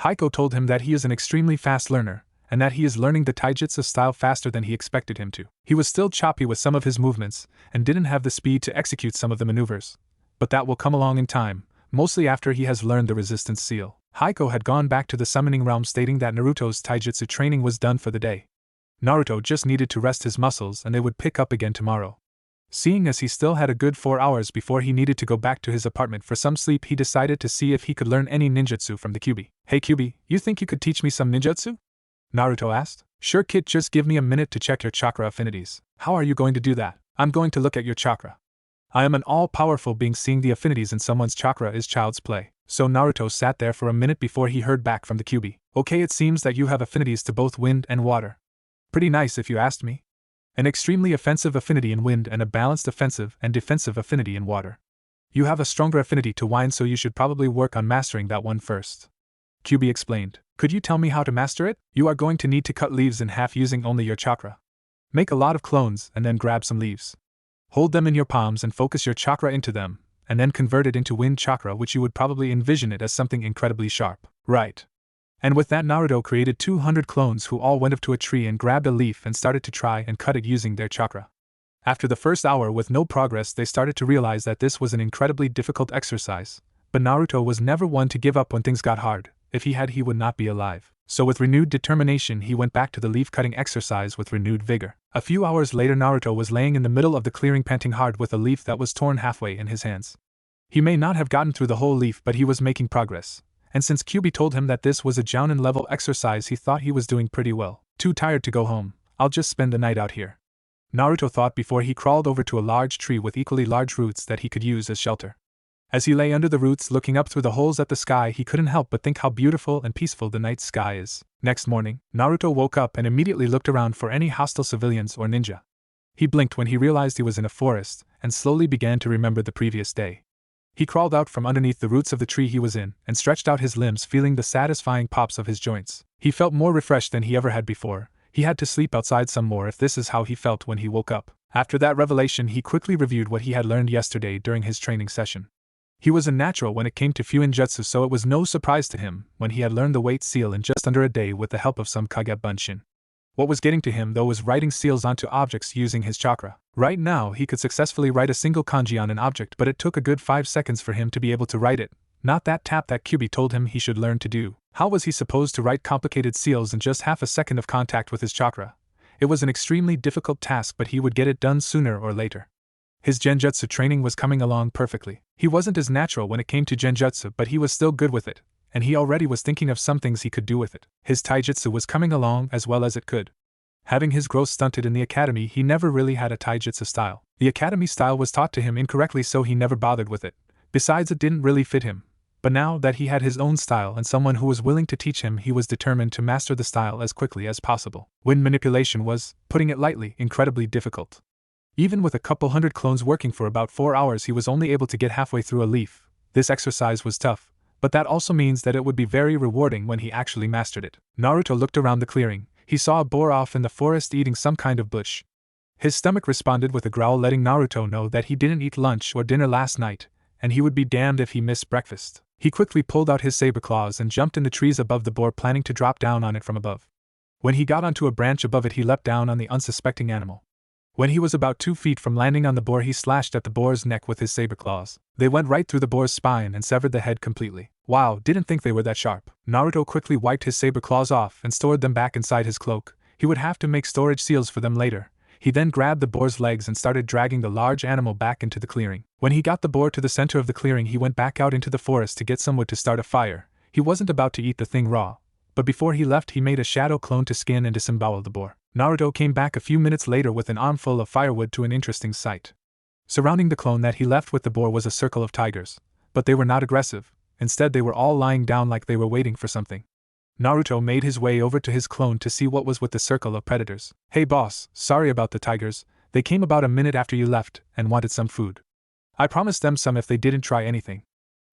Heiko told him that he is an extremely fast learner, and that he is learning the taijutsu style faster than he expected him to. He was still choppy with some of his movements, and didn't have the speed to execute some of the maneuvers, but that will come along in time, mostly after he has learned the resistance seal. Heiko had gone back to the summoning realm, stating that Naruto's taijutsu training was done for the day. Naruto just needed to rest his muscles and they would pick up again tomorrow. Seeing as he still had a good 4 hours before he needed to go back to his apartment for some sleep, he decided to see if he could learn any ninjutsu from the Kyuubi. Hey Kyuubi, you think you could teach me some ninjutsu? Naruto asked. Sure kid, just give me a minute to check your chakra affinities. How are you going to do that? I'm going to look at your chakra. I am an all-powerful being. Seeing the affinities in someone's chakra is child's play. So Naruto sat there for a minute before he heard back from the Kyuubi. Okay, it seems that you have affinities to both wind and water. Pretty nice if you asked me. An extremely offensive affinity in wind and a balanced offensive and defensive affinity in water. You have a stronger affinity to wine, so you should probably work on mastering that one first. Kyuubi explained. Could you tell me how to master it? You are going to need to cut leaves in half using only your chakra. Make a lot of clones and then grab some leaves. Hold them in your palms and focus your chakra into them, and then convert it into wind chakra, which you would probably envision it as something incredibly sharp. Right. And with that, Naruto created 200 clones who all went up to a tree and grabbed a leaf and started to try and cut it using their chakra. After the first hour with no progress, they started to realize that this was an incredibly difficult exercise, but Naruto was never one to give up when things got hard. If he had, he would not be alive. So with renewed determination, he went back to the leaf-cutting exercise with renewed vigor. A few hours later, Naruto was laying in the middle of the clearing, panting hard with a leaf that was torn halfway in his hands. He may not have gotten through the whole leaf, but he was making progress. And since Kyuubi told him that this was a jounin-level exercise, he thought he was doing pretty well. Too tired to go home. I'll just spend the night out here. Naruto thought before he crawled over to a large tree with equally large roots that he could use as shelter. As he lay under the roots looking up through the holes at the sky, he couldn't help but think how beautiful and peaceful the night sky is. Next morning, Naruto woke up and immediately looked around for any hostile civilians or ninja. He blinked when he realized he was in a forest, and slowly began to remember the previous day. He crawled out from underneath the roots of the tree he was in, and stretched out his limbs, feeling the satisfying pops of his joints. He felt more refreshed than he ever had before. He had to sleep outside some more if this is how he felt when he woke up. After that revelation, he quickly reviewed what he had learned yesterday during his training session. He was a natural when it came to Fuinjutsu, so it was no surprise to him when he had learned the weight seal in just under a day with the help of some Kage Bunshin. What was getting to him though was writing seals onto objects using his chakra. Right now he could successfully write a single kanji on an object, but it took a good 5 seconds for him to be able to write it, not that tap that Kyubi told him he should learn to do. How was he supposed to write complicated seals in just half a second of contact with his chakra? It was an extremely difficult task, but he would get it done sooner or later. His genjutsu training was coming along perfectly. He wasn't as natural when it came to genjutsu, but he was still good with it, and he already was thinking of some things he could do with it. His taijutsu was coming along as well as it could. Having his growth stunted in the academy, he never really had a taijutsu style. The academy style was taught to him incorrectly, so he never bothered with it. Besides, it didn't really fit him. But now that he had his own style and someone who was willing to teach him, he was determined to master the style as quickly as possible. Wind manipulation was, putting it lightly, incredibly difficult. Even with a couple hundred clones working for about 4 hours, he was only able to get halfway through a leaf. This exercise was tough, but that also means that it would be very rewarding when he actually mastered it. Naruto looked around the clearing. He saw a boar off in the forest eating some kind of bush. His stomach responded with a growl, letting Naruto know that he didn't eat lunch or dinner last night, and he would be damned if he missed breakfast. He quickly pulled out his saber claws and jumped in the trees above the boar, planning to drop down on it from above. When he got onto a branch above it, he leapt down on the unsuspecting animal. When he was about 2 feet from landing on the boar, he slashed at the boar's neck with his saber claws. They went right through the boar's spine and severed the head completely. Wow, didn't think they were that sharp. Naruto quickly wiped his saber claws off and stored them back inside his cloak. He would have to make storage seals for them later. He then grabbed the boar's legs and started dragging the large animal back into the clearing. When he got the boar to the center of the clearing, he went back out into the forest to get some wood to start a fire. He wasn't about to eat the thing raw, but before he left, he made a shadow clone to skin and disembowel the boar. Naruto came back a few minutes later with an armful of firewood to an interesting sight. Surrounding the clone that he left with the boar was a circle of tigers, but they were not aggressive. Instead, they were all lying down like they were waiting for something. Naruto made his way over to his clone to see what was with the circle of predators. "Hey boss, sorry about the tigers. They came about a minute after you left and wanted some food. I promised them some if they didn't try anything,"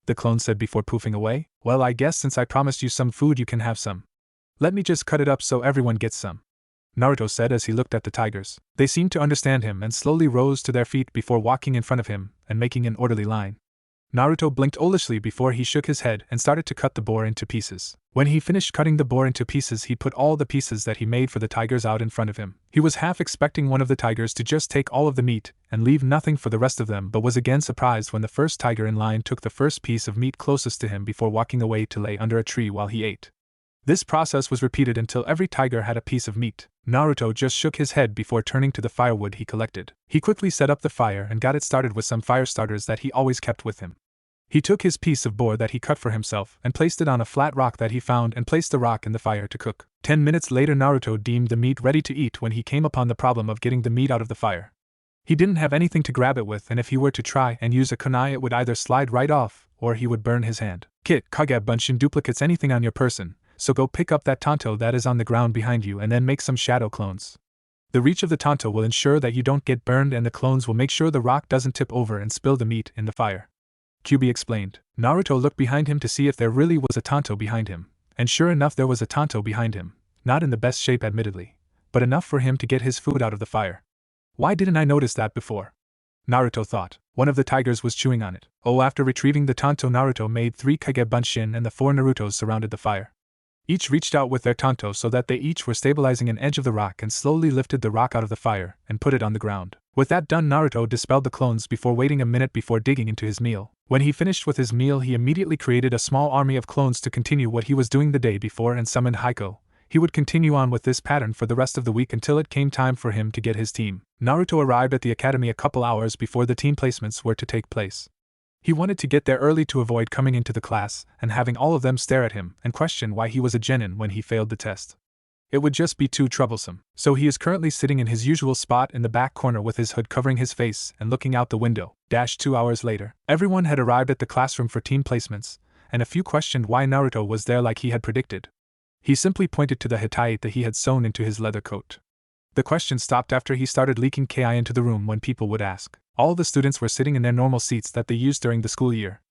the clone said before poofing away. "Well, I guess since I promised you some food, you can have some. Let me just cut it up so everyone gets some," Naruto said as he looked at the tigers. They seemed to understand him and slowly rose to their feet before walking in front of him and making an orderly line. Naruto blinked owlishly before he shook his head and started to cut the boar into pieces. When he finished cutting the boar into pieces, he put all the pieces that he made for the tigers out in front of him. He was half expecting one of the tigers to just take all of the meat and leave nothing for the rest of them, but was again surprised when the first tiger in line took the first piece of meat closest to him before walking away to lay under a tree while he ate. This process was repeated until every tiger had a piece of meat. Naruto just shook his head before turning to the firewood he collected. He quickly set up the fire and got it started with some fire starters that he always kept with him. He took his piece of boar that he cut for himself and placed it on a flat rock that he found and placed the rock in the fire to cook. 10 minutes later, Naruto deemed the meat ready to eat when he came upon the problem of getting the meat out of the fire. He didn't have anything to grab it with, and if he were to try and use a kunai, it would either slide right off or he would burn his hand. "Kit, Kage Bunshin duplicates anything on your person, so go pick up that tanto that is on the ground behind you and then make some shadow clones. The reach of the tanto will ensure that you don't get burned, and the clones will make sure the rock doesn't tip over and spill the meat in the fire," Kyubi explained. Naruto looked behind him to see if there really was a tanto behind him, and sure enough there was a tanto behind him, not in the best shape admittedly, but enough for him to get his food out of the fire. Why didn't I notice that before? Naruto thought. One of the tigers was chewing on it. After retrieving the tanto, Naruto made 3 Kage Bunshin and the 4 Narutos surrounded the fire. Each reached out with their tanto so that they each were stabilizing an edge of the rock and slowly lifted the rock out of the fire and put it on the ground. With that done, Naruto dispelled the clones before waiting a minute before digging into his meal. When he finished with his meal, he immediately created a small army of clones to continue what he was doing the day before and summoned Heiko. He would continue on with this pattern for the rest of the week until it came time for him to get his team. Naruto arrived at the academy a couple hours before the team placements were to take place. He wanted to get there early to avoid coming into the class and having all of them stare at him and question why he was a genin when he failed the test. It would just be too troublesome. So he is currently sitting in his usual spot in the back corner with his hood covering his face and looking out the window. 2 hours later, everyone had arrived at the classroom for team placements, and a few questioned why Naruto was there like he had predicted. He simply pointed to the hitai that he had sewn into his leather coat. The question stopped after he started leaking ki into the room when people would ask. All the students were sitting in their normal seats that they used during the school year.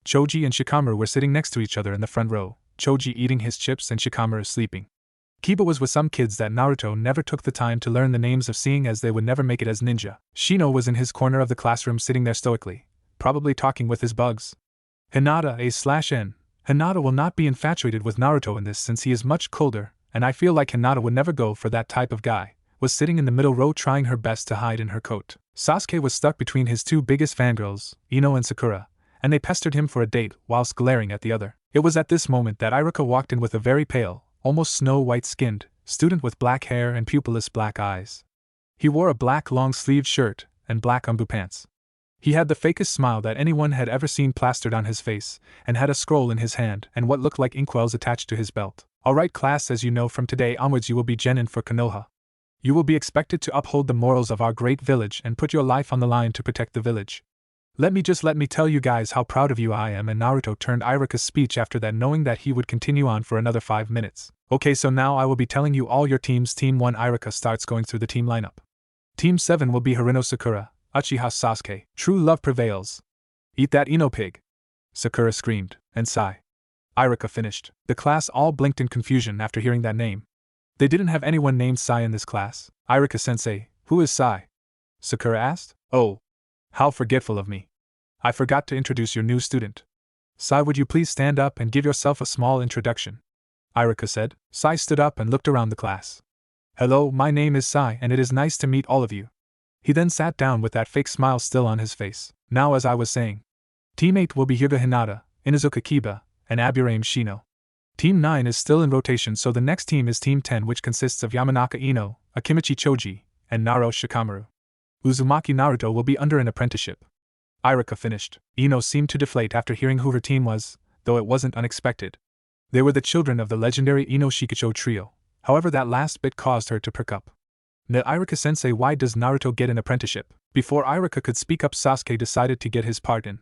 Choji and Shikamaru were sitting next to each other in the front row, Choji eating his chips and Shikamaru sleeping. Kiba was with some kids that Naruto never took the time to learn the names of, seeing as they would never make it as ninja. Shino was in his corner of the classroom sitting there stoically, probably talking with his bugs. Hinata A/N. Hinata will not be infatuated with Naruto in this since he is much colder, and I feel like Hinata would never go for that type of guy, was sitting in the middle row trying her best to hide in her coat. Sasuke was stuck between his two biggest fangirls, Ino and Sakura, and they pestered him for a date whilst glaring at the other. It was at this moment that Iruka walked in with a very pale, almost snow-white-skinned, student with black hair and pupilless black eyes. He wore a black long-sleeved shirt and black umbu pants. He had the fakest smile that anyone had ever seen plastered on his face, and had a scroll in his hand and what looked like inkwells attached to his belt. Alright class, as you know, from today onwards you will be genin for Konoha. You will be expected to uphold the morals of our great village and put your life on the line to protect the village. Let me tell you guys how proud of you I am. And Naruto turned Iruka's speech after that, knowing that he would continue on for another 5 minutes. Okay, so now I will be telling you all your teams. Team 1 Iruka starts going through the team lineup. Team 7 will be Harino Sakura, Uchiha Sasuke. True love prevails. Eat that Ino pig! Sakura screamed, and Sai. Iruka finished. The class all blinked in confusion after hearing that name. They didn't have anyone named Sai in this class. Iruka-sensei, who is Sai? Sakura asked. Oh. How forgetful of me. I forgot to introduce your new student. Sai, would you please stand up and give yourself a small introduction? Iruka said. Sai stood up and looked around the class. Hello, my name is Sai and it is nice to meet all of you. He then sat down with that fake smile still on his face. Now, as I was saying, Team 8 will be Hyuga Hinata, Inuzuka Kiba, and Aburame Shino. Team 9 is still in rotation, so the next team is Team 10, which consists of Yamanaka Ino, Akimichi Choji, and Naro Shikamaru. Uzumaki Naruto will be under an apprenticeship. Iruka finished. Ino seemed to deflate after hearing who her team was, though it wasn't unexpected. They were the children of the legendary Ino Shikicho trio. However, that last bit caused her to perk up. Ne Iruka-sensei, why does Naruto get an apprenticeship? Before Iruka could speak up, Sasuke decided to get his part in.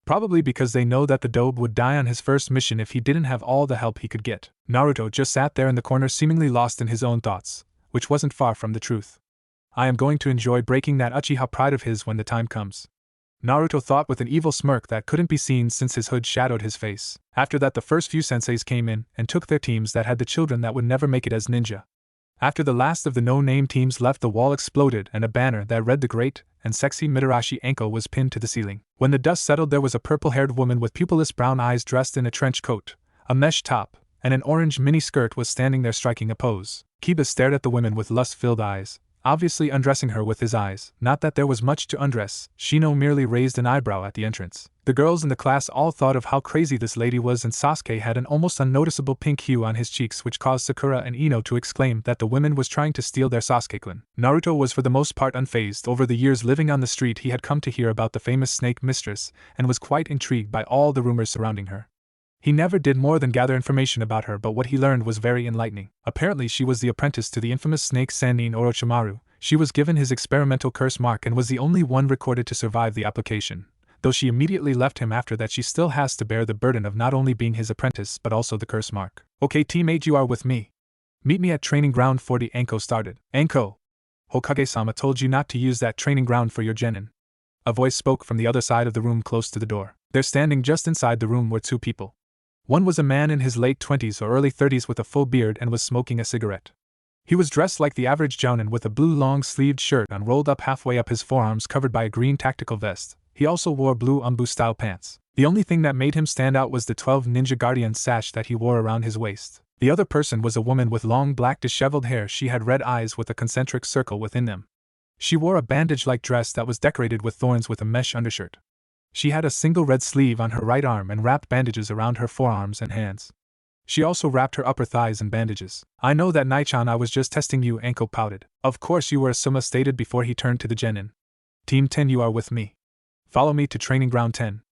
Probably because they know that the dobe would die on his first mission if he didn't have all the help he could get. Naruto just sat there in the corner seemingly lost in his own thoughts, which wasn't far from the truth. I am going to enjoy breaking that Uchiha pride of his when the time comes. Naruto thought with an evil smirk that couldn't be seen since his hood shadowed his face. After that, the first few senseis came in and took their teams that had the children that would never make it as ninja. After the last of the no-name teams left, the wall exploded and a banner that read "The Great and Sexy Mitarashi Ankle" was pinned to the ceiling. When the dust settled, there was a purple-haired woman with pupilless brown eyes dressed in a trench coat, a mesh top, and an orange mini-skirt was standing there striking a pose. Kiba stared at the women with lust-filled eyes, obviously undressing her with his eyes. Not that there was much to undress. Shino merely raised an eyebrow at the entrance. The girls in the class all thought of how crazy this lady was, and Sasuke had an almost unnoticeable pink hue on his cheeks, which caused Sakura and Ino to exclaim that the woman was trying to steal their Sasuke-kun. Naruto was for the most part unfazed. Over the years living on the street, he had come to hear about the famous snake mistress, and was quite intrigued by all the rumors surrounding her. He never did more than gather information about her, but what he learned was very enlightening. Apparently she was the apprentice to the infamous snake Sannin Orochimaru. She was given his experimental curse mark and was the only one recorded to survive the application. Though she immediately left him after that, she still has to bear the burden of not only being his apprentice but also the curse mark. Okay, teammate, you are with me. Meet me at training ground 40. Anko started. Anko! Hokage-sama told you not to use that training ground for your genin. A voice spoke from the other side of the room close to the door. There, standing just inside the room, were two people. One was a man in his late 20s or early 30s with a full beard and was smoking a cigarette. He was dressed like the average jounin with a blue long-sleeved shirt on rolled up halfway up his forearms covered by a green tactical vest. He also wore blue umbu-style pants. The only thing that made him stand out was the 12 Ninja Guardian sash that he wore around his waist. The other person was a woman with long black disheveled hair. She had red eyes with a concentric circle within them. She wore a bandage-like dress that was decorated with thorns with a mesh undershirt. She had a single red sleeve on her right arm and wrapped bandages around her forearms and hands. She also wrapped her upper thighs in bandages. I know that, Nai-chan, I was just testing you, Anko pouted. Of course you were, Asuma stated before he turned to the genin. Team 10, you are with me. Follow me to training ground 10.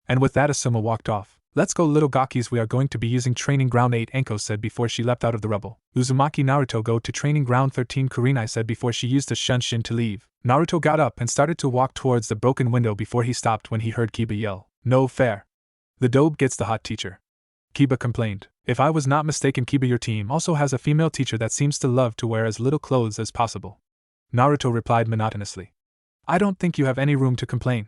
And with that, Asuma walked off, Let's go, little Gakis, we are going to be using Training Ground 8, Enko said before she leapt out of the rubble. Uzumaki Naruto, go to Training Ground 13, Kurenai said before she used a shunshin to leave. Naruto got up and started to walk towards the broken window before he stopped when he heard Kiba yell, "No fair. The dobe gets the hot teacher." Kiba complained, "If I was not mistaken, Kiba, your team also has a female teacher that seems to love to wear as little clothes as possible." Naruto replied monotonously, "I don't think you have any room to complain."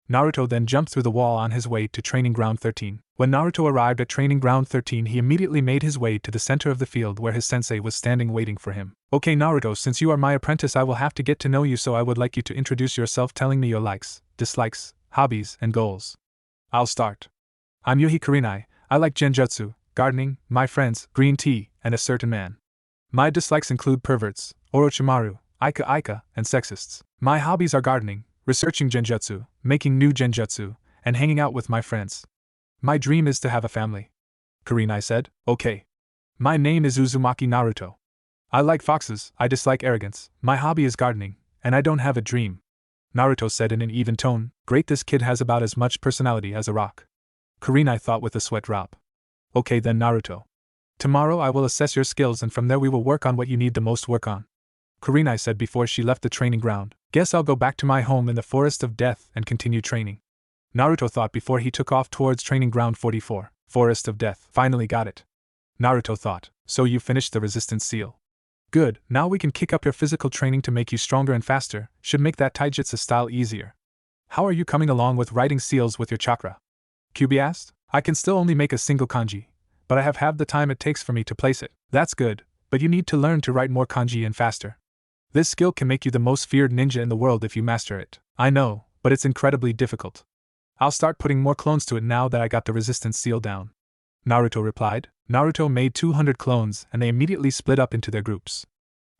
Naruto then jumped through the wall on his way to Training Ground 13. When Naruto arrived at Training Ground 13, he immediately made his way to the center of the field where his sensei was standing waiting for him. "Okay, Naruto, since you are my apprentice, I will have to get to know you, so I would like you to introduce yourself, telling me your likes, dislikes, hobbies, and goals." "I'll start. I'm Yuhi Kurenai. I like genjutsu, gardening, my friends, green tea, and a certain man. My dislikes include perverts, orochimaru, ika, and sexists. My hobbies are gardening, researching genjutsu, making new genjutsu, and hanging out with my friends. My dream is to have a family." Kurenai said, "Okay. My name is Uzumaki Naruto. I like foxes, I dislike arrogance, my hobby is gardening, and I don't have a dream." Naruto said in an even tone, "Great, this kid has about as much personality as a rock." Kurenai thought with a sweat drop. "Okay then, Naruto. Tomorrow I will assess your skills and from there we will work on what you need the most work on," Kurenai said before she left the training ground. "Guess I'll go back to my home in the Forest of Death and continue training," Naruto thought before he took off towards Training Ground 44. Forest of Death. Finally got it. Naruto thought. "So you finished the resistance seal. Good, now we can kick up your physical training to make you stronger and faster, should make that taijutsu style easier. How are you coming along with writing seals with your chakra?" Kyubi asked. "I can still only make a single kanji, but I have half the time it takes for me to place it." "That's good, but you need to learn to write more kanji and faster. This skill can make you the most feared ninja in the world if you master it." "I know, but it's incredibly difficult. I'll start putting more clones to it now that I got the resistance seal down," Naruto replied. Naruto made 200 clones and they immediately split up into their groups.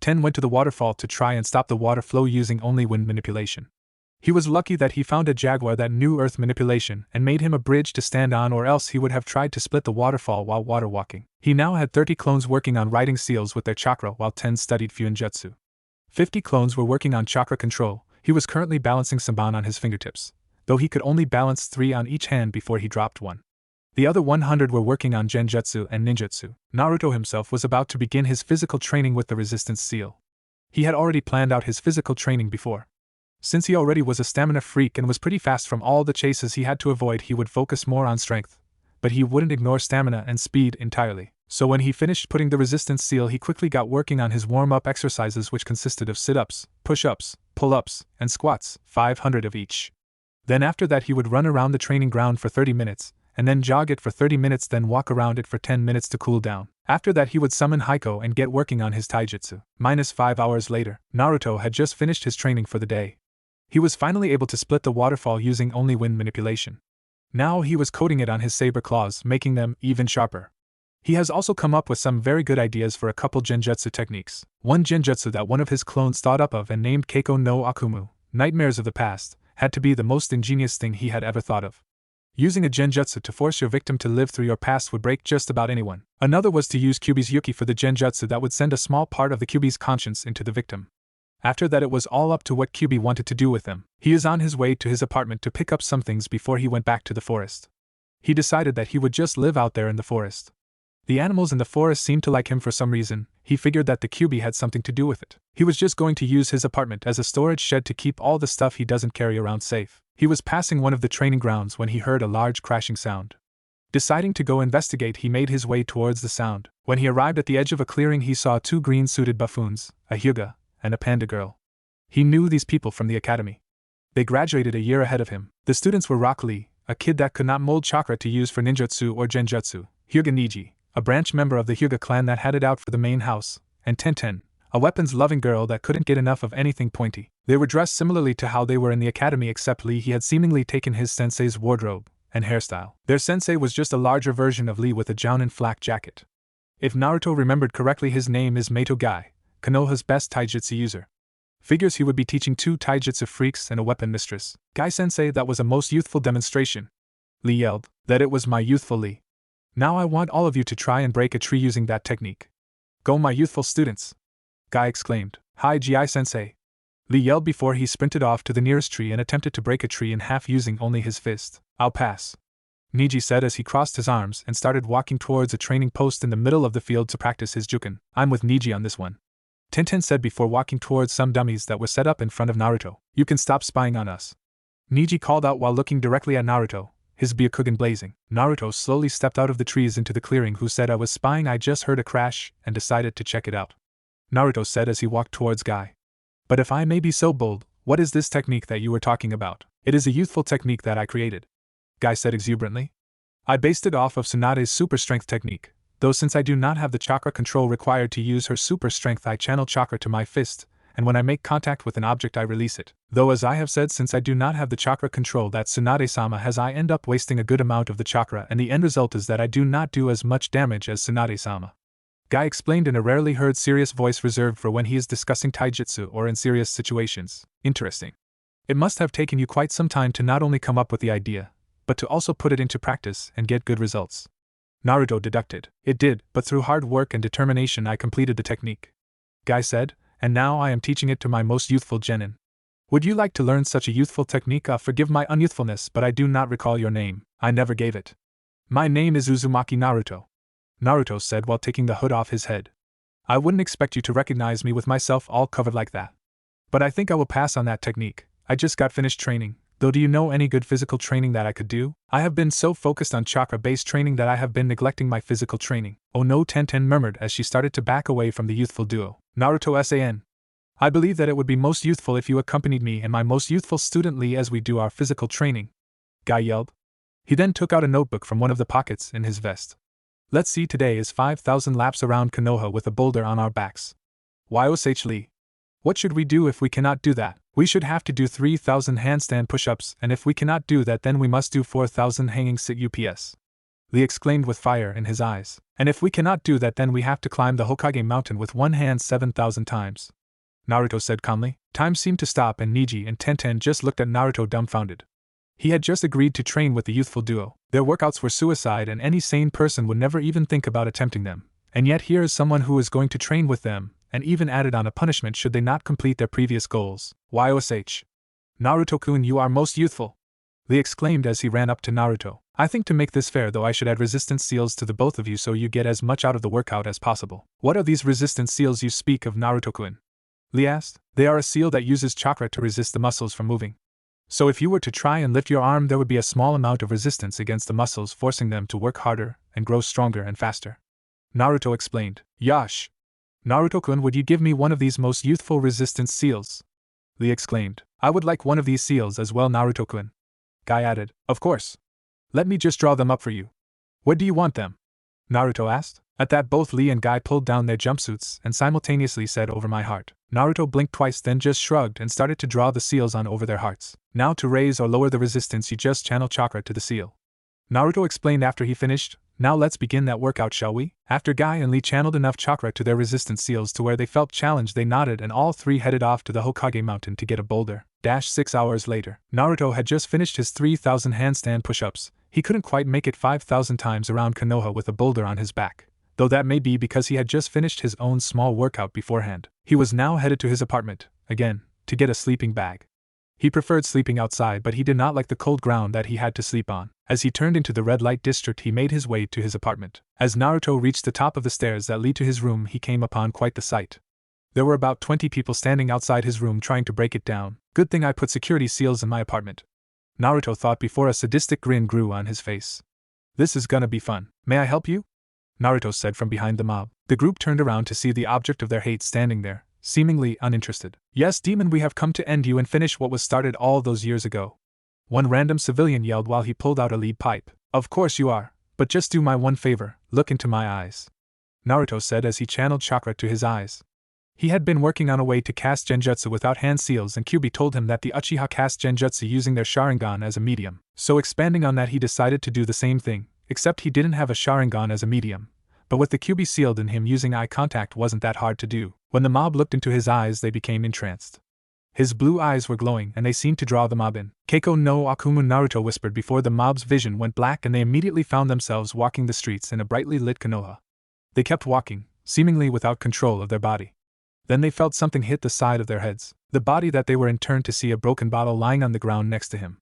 10 went to the waterfall to try and stop the water flow using only wind manipulation. He was lucky that he found a jaguar that knew earth manipulation and made him a bridge to stand on, or else he would have tried to split the waterfall while water walking. He now had 30 clones working on writing seals with their chakra while 10 studied Fuinjutsu. 50 clones were working on chakra control. He was currently balancing Saban on his fingertips, though he could only balance 3 on each hand before he dropped one. The other 100 were working on genjutsu and ninjutsu. Naruto himself was about to begin his physical training with the resistance seal. He had already planned out his physical training before. Since he already was a stamina freak and was pretty fast from all the chases he had to avoid, he would focus more on strength, but he wouldn't ignore stamina and speed entirely. So when he finished putting the resistance seal, he quickly got working on his warm-up exercises, which consisted of sit-ups, push-ups, pull-ups, and squats, 500 of each. Then after that he would run around the training ground for 30 minutes, and then jog it for 30 minutes, then walk around it for 10 minutes to cool down. After that he would summon Heiko and get working on his taijutsu. -5 hours later, Naruto had just finished his training for the day. He was finally able to split the waterfall using only wind manipulation. Now he was coating it on his saber claws, making them even sharper. He has also come up with some very good ideas for a couple genjutsu techniques. One genjutsu that one of his clones thought up of and named Keiko no Akumu, Nightmares of the Past, had to be the most ingenious thing he had ever thought of. Using a genjutsu to force your victim to live through your past would break just about anyone. Another was to use Kyubi's Yuki for the genjutsu that would send a small part of the Kyubi's conscience into the victim. After that it was all up to what Kyubi wanted to do with them. He is on his way to his apartment to pick up some things before he went back to the forest. He decided that he would just live out there in the forest. The animals in the forest seemed to like him for some reason. He figured that the Kyubi had something to do with it. He was just going to use his apartment as a storage shed to keep all the stuff he doesn't carry around safe. He was passing one of the training grounds when he heard a large crashing sound. Deciding to go investigate, he made his way towards the sound. When he arrived at the edge of a clearing, he saw 2 green-suited buffoons, a hyuga, and a panda girl. He knew these people from the academy. They graduated a year ahead of him. The students were Rock Lee, a kid that could not mold chakra to use for ninjutsu or genjutsu, Hyuga Niji, a branch member of the Hyuga clan that had it out for the main house, and Tenten, a weapons-loving girl that couldn't get enough of anything pointy. They were dressed similarly to how they were in the academy, except Lee, he had seemingly taken his sensei's wardrobe and hairstyle. Their sensei was just a larger version of Lee with a jounin flak jacket. If Naruto remembered correctly, his name is Meito Gai, Konoha's best taijutsu user. Figures he would be teaching 2 taijutsu freaks and a weapon mistress. Gai sensei, that was a most youthful demonstration. Lee yelled. That it was my youthful Lee. Now I want all of you to try and break a tree using that technique. Go, my youthful students! Gai exclaimed. Hi, Gi sensei! Lee yelled before he sprinted off to the nearest tree and attempted to break a tree in half using only his fist. I'll pass. Niji said as he crossed his arms and started walking towards a training post in the middle of the field to practice his juken. I'm with Niji on this one, Tenten said before walking towards some dummies that were set up in front of Naruto. You can stop spying on us, Niji called out while looking directly at Naruto, his Byakugan blazing. Naruto slowly stepped out of the trees into the clearing. Who said I was spying? I just heard a crash and decided to check it out, Naruto said as he walked towards Guy. But if I may be so bold, what is this technique that you were talking about? It is a youthful technique that I created, Guy said exuberantly. I based it off of Tsunade's super strength technique, though since I do not have the chakra control required to use her super strength, I channel chakra to my fist, and when I make contact with an object I release it. Though as I have said, since I do not have the chakra control that Tsunade-sama has, I end up wasting a good amount of the chakra, and the end result is that I do not do as much damage as Tsunade-sama, Guy explained in a rarely heard serious voice reserved for when he is discussing taijutsu or in serious situations. Interesting. It must have taken you quite some time to not only come up with the idea, but to also put it into practice and get good results, Naruto deducted. It did, but through hard work and determination I completed the technique, Guy said, and now I am teaching it to my most youthful genin. Would you like to learn such a youthful technique? Forgive my unyouthfulness, but I do not recall your name. I never gave it. My name is Uzumaki Naruto, Naruto said while taking the hood off his head. I wouldn't expect you to recognize me with myself all covered like that. But I think I will pass on that technique. I just got finished training. Though, do you know any good physical training that I could do? I have been so focused on chakra-based training that I have been neglecting my physical training. Oh no, Tenten murmured as she started to back away from the youthful duo. Naruto-san. I believe that it would be most youthful if you accompanied me and my most youthful student Lee as we do our physical training, Guy yelled. He then took out a notebook from one of the pockets in his vest. Let's see, today is 5,000 laps around Konoha with a boulder on our backs. Yosh Lee. What should we do if we cannot do that? We should have to do 3,000 handstand push-ups, and if we cannot do that then we must do 4,000 hanging sit-ups. Lee exclaimed with fire in his eyes. And if we cannot do that then we have to climb the Hokage mountain with one hand 7,000 times, Naruto said calmly. Time seemed to stop and Niji and Tenten just looked at Naruto dumbfounded. He had just agreed to train with the youthful duo. Their workouts were suicide and any sane person would never even think about attempting them. And yet here is someone who is going to train with them, and even added on a punishment should they not complete their previous goals. Yosh. Naruto-kun, you are most youthful, Lee exclaimed as he ran up to Naruto. I think to make this fair though I should add resistance seals to the both of you so you get as much out of the workout as possible. What are these resistance seals you speak of, Naruto-kun? Lee asked. They are a seal that uses chakra to resist the muscles from moving. So if you were to try and lift your arm there would be a small amount of resistance against the muscles, forcing them to work harder and grow stronger and faster, Naruto explained. Yosh. Naruto-kun, would you give me one of these most youthful resistance seals? Lee exclaimed. I would like one of these seals as well, Naruto-kun, Guy added. Of course. Let me just draw them up for you. Where do you want them? Naruto asked. At that both Lee and Guy pulled down their jumpsuits and simultaneously said, over my heart. Naruto blinked twice then just shrugged and started to draw the seals on over their hearts. Now to raise or lower the resistance you just channel chakra to the seal, Naruto explained after he finished. Now let's begin that workout, shall we? After Guy and Lee channeled enough chakra to their resistance seals to where they felt challenged, they nodded and all three headed off to the Hokage mountain to get a boulder. 6 hours later, Naruto had just finished his 3,000 handstand push-ups. He couldn't quite make it 5,000 times around Konoha with a boulder on his back, though that may be because he had just finished his own small workout beforehand. He was now headed to his apartment, again, to get a sleeping bag. He preferred sleeping outside, but he did not like the cold ground that he had to sleep on. As he turned into the red light district he made his way to his apartment. As Naruto reached the top of the stairs that lead to his room he came upon quite the sight. There were about 20 people standing outside his room trying to break it down. Good thing I put security seals in my apartment, Naruto thought before a sadistic grin grew on his face. This is gonna be fun. May I help you? Naruto said from behind the mob. The group turned around to see the object of their hate standing there, seemingly uninterested. Yes, demon, we have come to end you and finish what was started all those years ago, one random civilian yelled while he pulled out a lead pipe. Of course you are, but just do my one favor, look into my eyes, Naruto said as he channeled chakra to his eyes. He had been working on a way to cast genjutsu without hand seals, and Kyuubi told him that the Uchiha cast genjutsu using their Sharingan as a medium. So expanding on that he decided to do the same thing, except he didn't have a Sharingan as a medium. But with the Kyuubi sealed in him, using eye contact wasn't that hard to do. When the mob looked into his eyes they became entranced. His blue eyes were glowing and they seemed to draw the mob in. Keiko no Akumu, Naruto whispered before the mob's vision went black and they immediately found themselves walking the streets in a brightly lit Konoha. They kept walking, seemingly without control of their body. Then they felt something hit the side of their heads. The body that they were in turned to see a broken bottle lying on the ground next to him.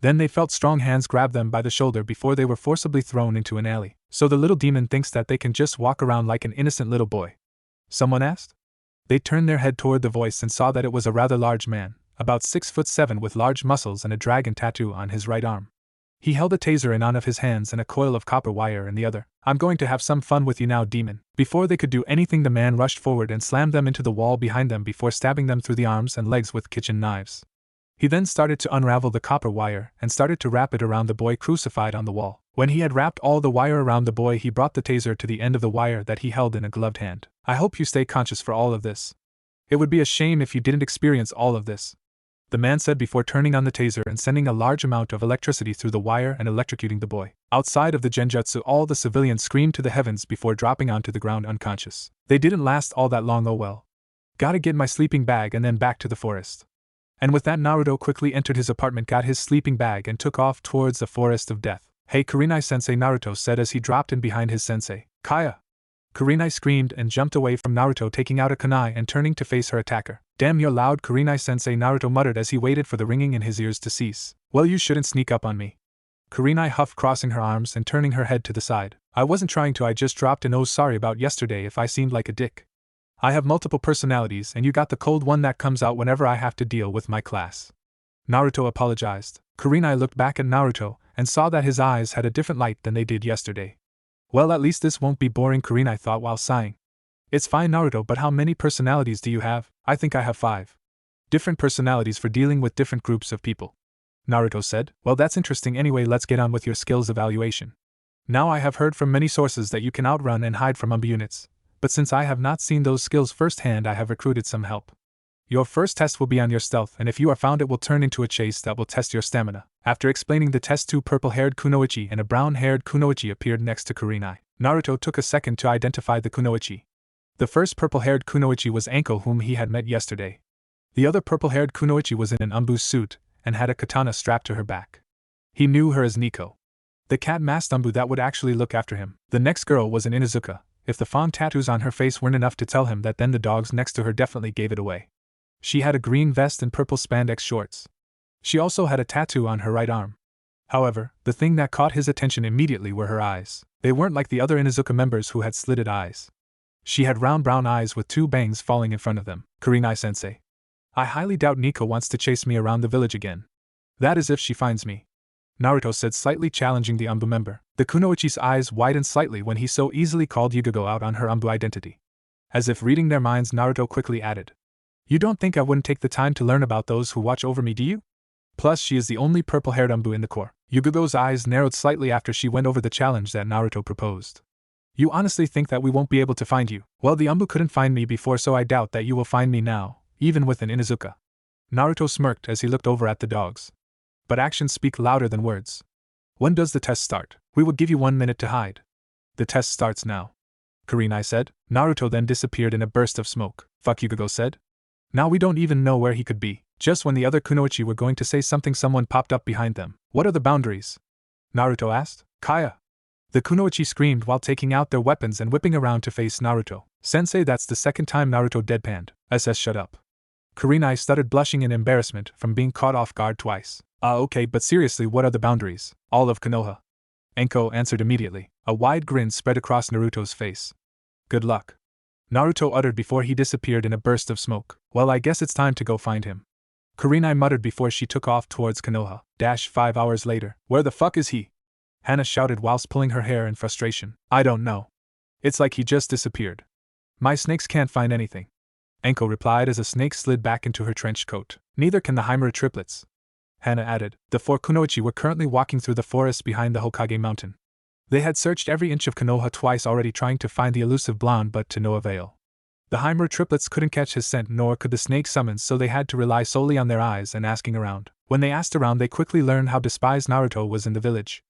Then they felt strong hands grab them by the shoulder before they were forcibly thrown into an alley. So the little demon thinks that they can just walk around like an innocent little boy? Someone asked. They turned their head toward the voice and saw that it was a rather large man, about 6'7" with large muscles and a dragon tattoo on his right arm. He held a taser in one of his hands and a coil of copper wire in the other. "I'm going to have some fun with you now, demon." Before they could do anything, the man rushed forward and slammed them into the wall behind them before stabbing them through the arms and legs with kitchen knives. He then started to unravel the copper wire and started to wrap it around the boy crucified on the wall. When he had wrapped all the wire around the boy, he brought the taser to the end of the wire that he held in a gloved hand. "I hope you stay conscious for all of this. It would be a shame if you didn't experience all of this," the man said before turning on the taser and sending a large amount of electricity through the wire and electrocuting the boy. Outside of the genjutsu, all the civilians screamed to the heavens before dropping onto the ground unconscious. They didn't last all that long. "Oh well. Gotta get my sleeping bag and then back to the forest." And with that, Naruto quickly entered his apartment, got his sleeping bag, and took off towards the forest of death. "Hey Kurenai-sensei," Naruto said as he dropped in behind his sensei. "Kaya!" Kurenai screamed and jumped away from Naruto, taking out a kunai and turning to face her attacker. "Damn, you're loud, Kurenai-sensei," Naruto muttered as he waited for the ringing in his ears to cease. "Well, you shouldn't sneak up on me." Kurenai huffed, crossing her arms and turning her head to the side. "I wasn't trying to, I just dropped in. Oh, sorry about yesterday if I seemed like a dick. I have multiple personalities and you got the cold one that comes out whenever I have to deal with my class." Naruto apologized. Kurenai looked back at Naruto and saw that his eyes had a different light than they did yesterday. "Well, at least this won't be boring," Kurenai thought while sighing. "It's fine, Naruto, but how many personalities do you have?" "I think I have 5. Different personalities for dealing with different groups of people," Naruto said. "Well, that's interesting. Anyway, let's get on with your skills evaluation. Now, I have heard from many sources that you can outrun and hide from units, but since I have not seen those skills firsthand, I have recruited some help. Your first test will be on your stealth, and if you are found, it will turn into a chase that will test your stamina." After explaining the test, 2 purple-haired kunoichi and a brown-haired kunoichi appeared next to Kurenai. Naruto took a second to identify the kunoichi. The first purple-haired kunoichi was Anko, whom he had met yesterday. The other purple-haired kunoichi was in an umbu suit and had a katana strapped to her back. He knew her as Nico, the cat-masked umbu that would actually look after him. The next girl was an Inuzuka. If the fawn tattoos on her face weren't enough to tell him that, then the dogs next to her definitely gave it away. She had a green vest and purple spandex shorts. She also had a tattoo on her right arm. However, the thing that caught his attention immediately were her eyes. They weren't like the other Inuzuka members who had slitted eyes. She had round brown eyes with 2 bangs falling in front of them. "Kurenai-sensei, I highly doubt Nico wants to chase me around the village again. That is if she finds me," Naruto said, slightly challenging the umbu member. The kunoichi's eyes widened slightly when he so easily called Yugogo out on her umbu identity. As if reading their minds, Naruto quickly added, "You don't think I wouldn't take the time to learn about those who watch over me, do you? Plus, she is the only purple-haired umbu in the corps." Yugogo's eyes narrowed slightly after she went over the challenge that Naruto proposed. "You honestly think that we won't be able to find you?" "Well, the umbu couldn't find me before, so I doubt that you will find me now, even with an Inuzuka." Naruto smirked as he looked over at the dogs. But actions speak louder than words. "When does the test start?" "We will give you 1 minute to hide." "The test starts now," Kurenai said. Naruto then disappeared in a burst of smoke. "Fuck," Yugogo said. "Now we don't even know where he could be." Just when the other kunoichi were going to say something, someone popped up behind them. "What are the boundaries?" Naruto asked. "Kaya!" the kunoichi screamed while taking out their weapons and whipping around to face Naruto. "Sensei, that's the second time," Naruto deadpanned. "SS, shut up." Kurenai stuttered, blushing in embarrassment from being caught off guard twice. Okay, but seriously, what are the boundaries?" "All of Konoha," Enko answered immediately. A wide grin spread across Naruto's face. "Good luck," Naruto uttered before he disappeared in a burst of smoke. "Well, I guess it's time to go find him," Kurenai muttered before she took off towards Konoha. 5 hours later. "Where the fuck is he?" Hana shouted whilst pulling her hair in frustration. "I don't know. It's like he just disappeared. My snakes can't find anything," Enko replied as a snake slid back into her trench coat. "Neither can the Himura triplets," Hana added. The 4 kunoichi were currently walking through the forest behind the Hokage mountain. They had searched every inch of Konoha twice already, trying to find the elusive blonde, but to no avail. The Himura triplets couldn't catch his scent, nor could the snake summons, so they had to rely solely on their eyes and asking around. When they asked around, they quickly learned how despised Naruto was in the village.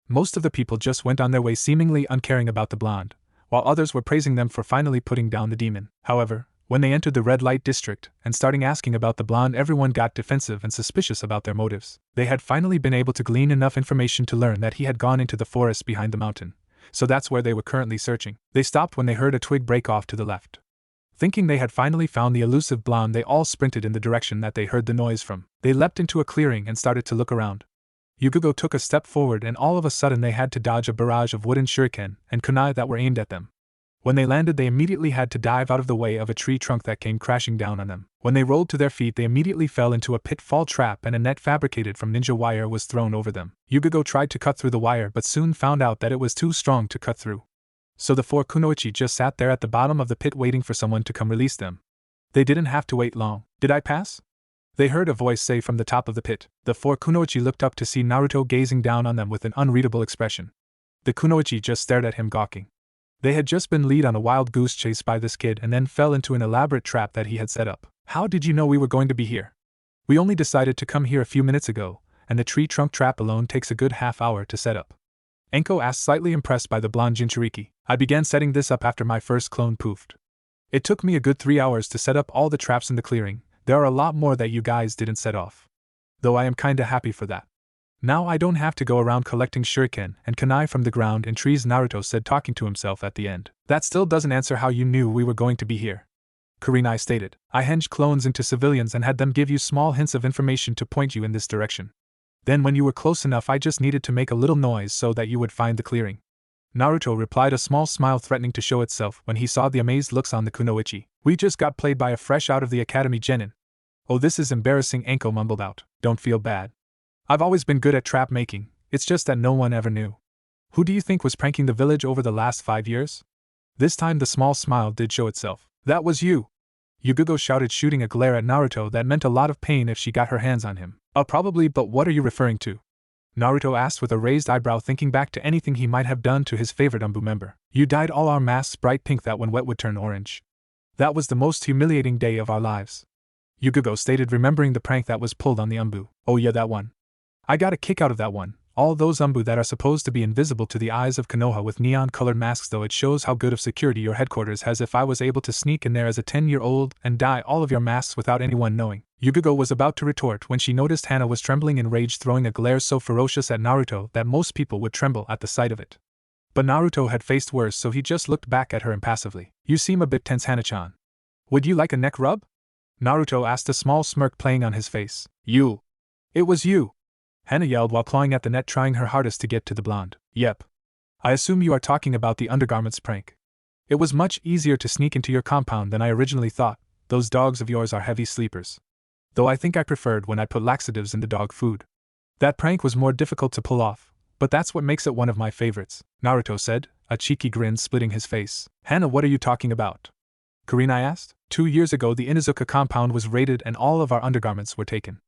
Most of the people just went on their way, seemingly uncaring about the blonde, while others were praising them for finally putting down the demon. However, when they entered the red light district and starting asking about the blonde, everyone got defensive and suspicious about their motives. They had finally been able to glean enough information to learn that he had gone into the forest behind the mountain, so that's where they were currently searching. They stopped when they heard a twig break off to the left. Thinking they had finally found the elusive blonde, they all sprinted in the direction that they heard the noise from. They leapt into a clearing and started to look around. Yugugo took a step forward and all of a sudden they had to dodge a barrage of wooden shuriken and kunai that were aimed at them. When they landed they immediately had to dive out of the way of a tree trunk that came crashing down on them. When they rolled to their feet they immediately fell into a pitfall trap and a net fabricated from ninja wire was thrown over them. Yugugo tried to cut through the wire but soon found out that it was too strong to cut through. So the 4 kunoichi just sat there at the bottom of the pit waiting for someone to come release them. They didn't have to wait long. Did I pass? They heard a voice say from the top of the pit. The 4 kunoichi looked up to see Naruto gazing down on them with an unreadable expression. The kunoichi just stared at him gawking. They had just been led on a wild goose chase by this kid and then fell into an elaborate trap that he had set up. How did you know we were going to be here? We only decided to come here a few minutes ago, and the tree trunk trap alone takes a good half hour to set up. Enko asked, slightly impressed by the blonde Jinchuriki. I began setting this up after my first clone poofed. It took me a good 3 hours to set up all the traps in the clearing. There are a lot more that you guys didn't set off. Though I am kinda happy for that. Now I don't have to go around collecting shuriken and kunai from the ground and trees, Naruto said, talking to himself at the end. That still doesn't answer how you knew we were going to be here. Kurenai stated. I hinged clones into civilians and had them give you small hints of information to point you in this direction. Then when you were close enough I just needed to make a little noise so that you would find the clearing. Naruto replied, a small smile threatening to show itself when he saw the amazed looks on the kunoichi. We just got played by a fresh out of the academy genin. Oh, this is embarrassing, Enko mumbled out. Don't feel bad. I've always been good at trap making, it's just that no one ever knew. Who do you think was pranking the village over the last 5 years? This time the small smile did show itself. That was you! Yugugo shouted, shooting a glare at Naruto that meant a lot of pain if she got her hands on him. Probably, but what are you referring to? Naruto asked with a raised eyebrow, thinking back to anything he might have done to his favorite Umbu member. You dyed all our masks bright pink that when wet would turn orange. That was the most humiliating day of our lives. Yugugo stated, remembering the prank that was pulled on the Umbu. Oh yeah, that one. I got a kick out of that one. All those Umbu that are supposed to be invisible to the eyes of Konoha with neon-colored masks, though it shows how good of security your headquarters has if I was able to sneak in there as a 10-year-old and dye all of your masks without anyone knowing. Yugugo was about to retort when she noticed Hana was trembling in rage, throwing a glare so ferocious at Naruto that most people would tremble at the sight of it. But Naruto had faced worse, so he just looked back at her impassively. You seem a bit tense, Hana-chan. Would you like a neck rub? Naruto asked, a small smirk playing on his face. You! It was you! Hana yelled while clawing at the net, trying her hardest to get to the blonde. Yep. I assume you are talking about the undergarments prank. It was much easier to sneak into your compound than I originally thought. Those dogs of yours are heavy sleepers. Though I think I preferred when I put laxatives in the dog food. That prank was more difficult to pull off, but that's what makes it one of my favorites, Naruto said, a cheeky grin splitting his face. Hana, what are you talking about? Kurenai asked. 2 years ago the Inuzuka compound was raided and all of our undergarments were taken.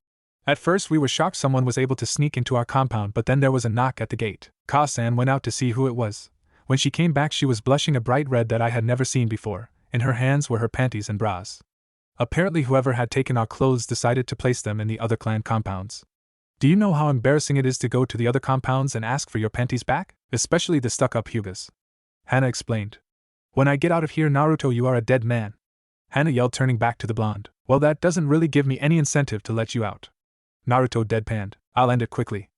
At first we were shocked someone was able to sneak into our compound, but then there was a knock at the gate. Ka-san went out to see who it was. When she came back she was blushing a bright red that I had never seen before. In her hands were her panties and bras. Apparently whoever had taken our clothes decided to place them in the other clan compounds. Do you know how embarrassing it is to go to the other compounds and ask for your panties back? Especially the stuck-up Hyugas. Hana explained. When I get out of here, Naruto, you are a dead man. Hana yelled, turning back to the blonde. Well, that doesn't really give me any incentive to let you out. Naruto deadpanned. I'll end it quickly.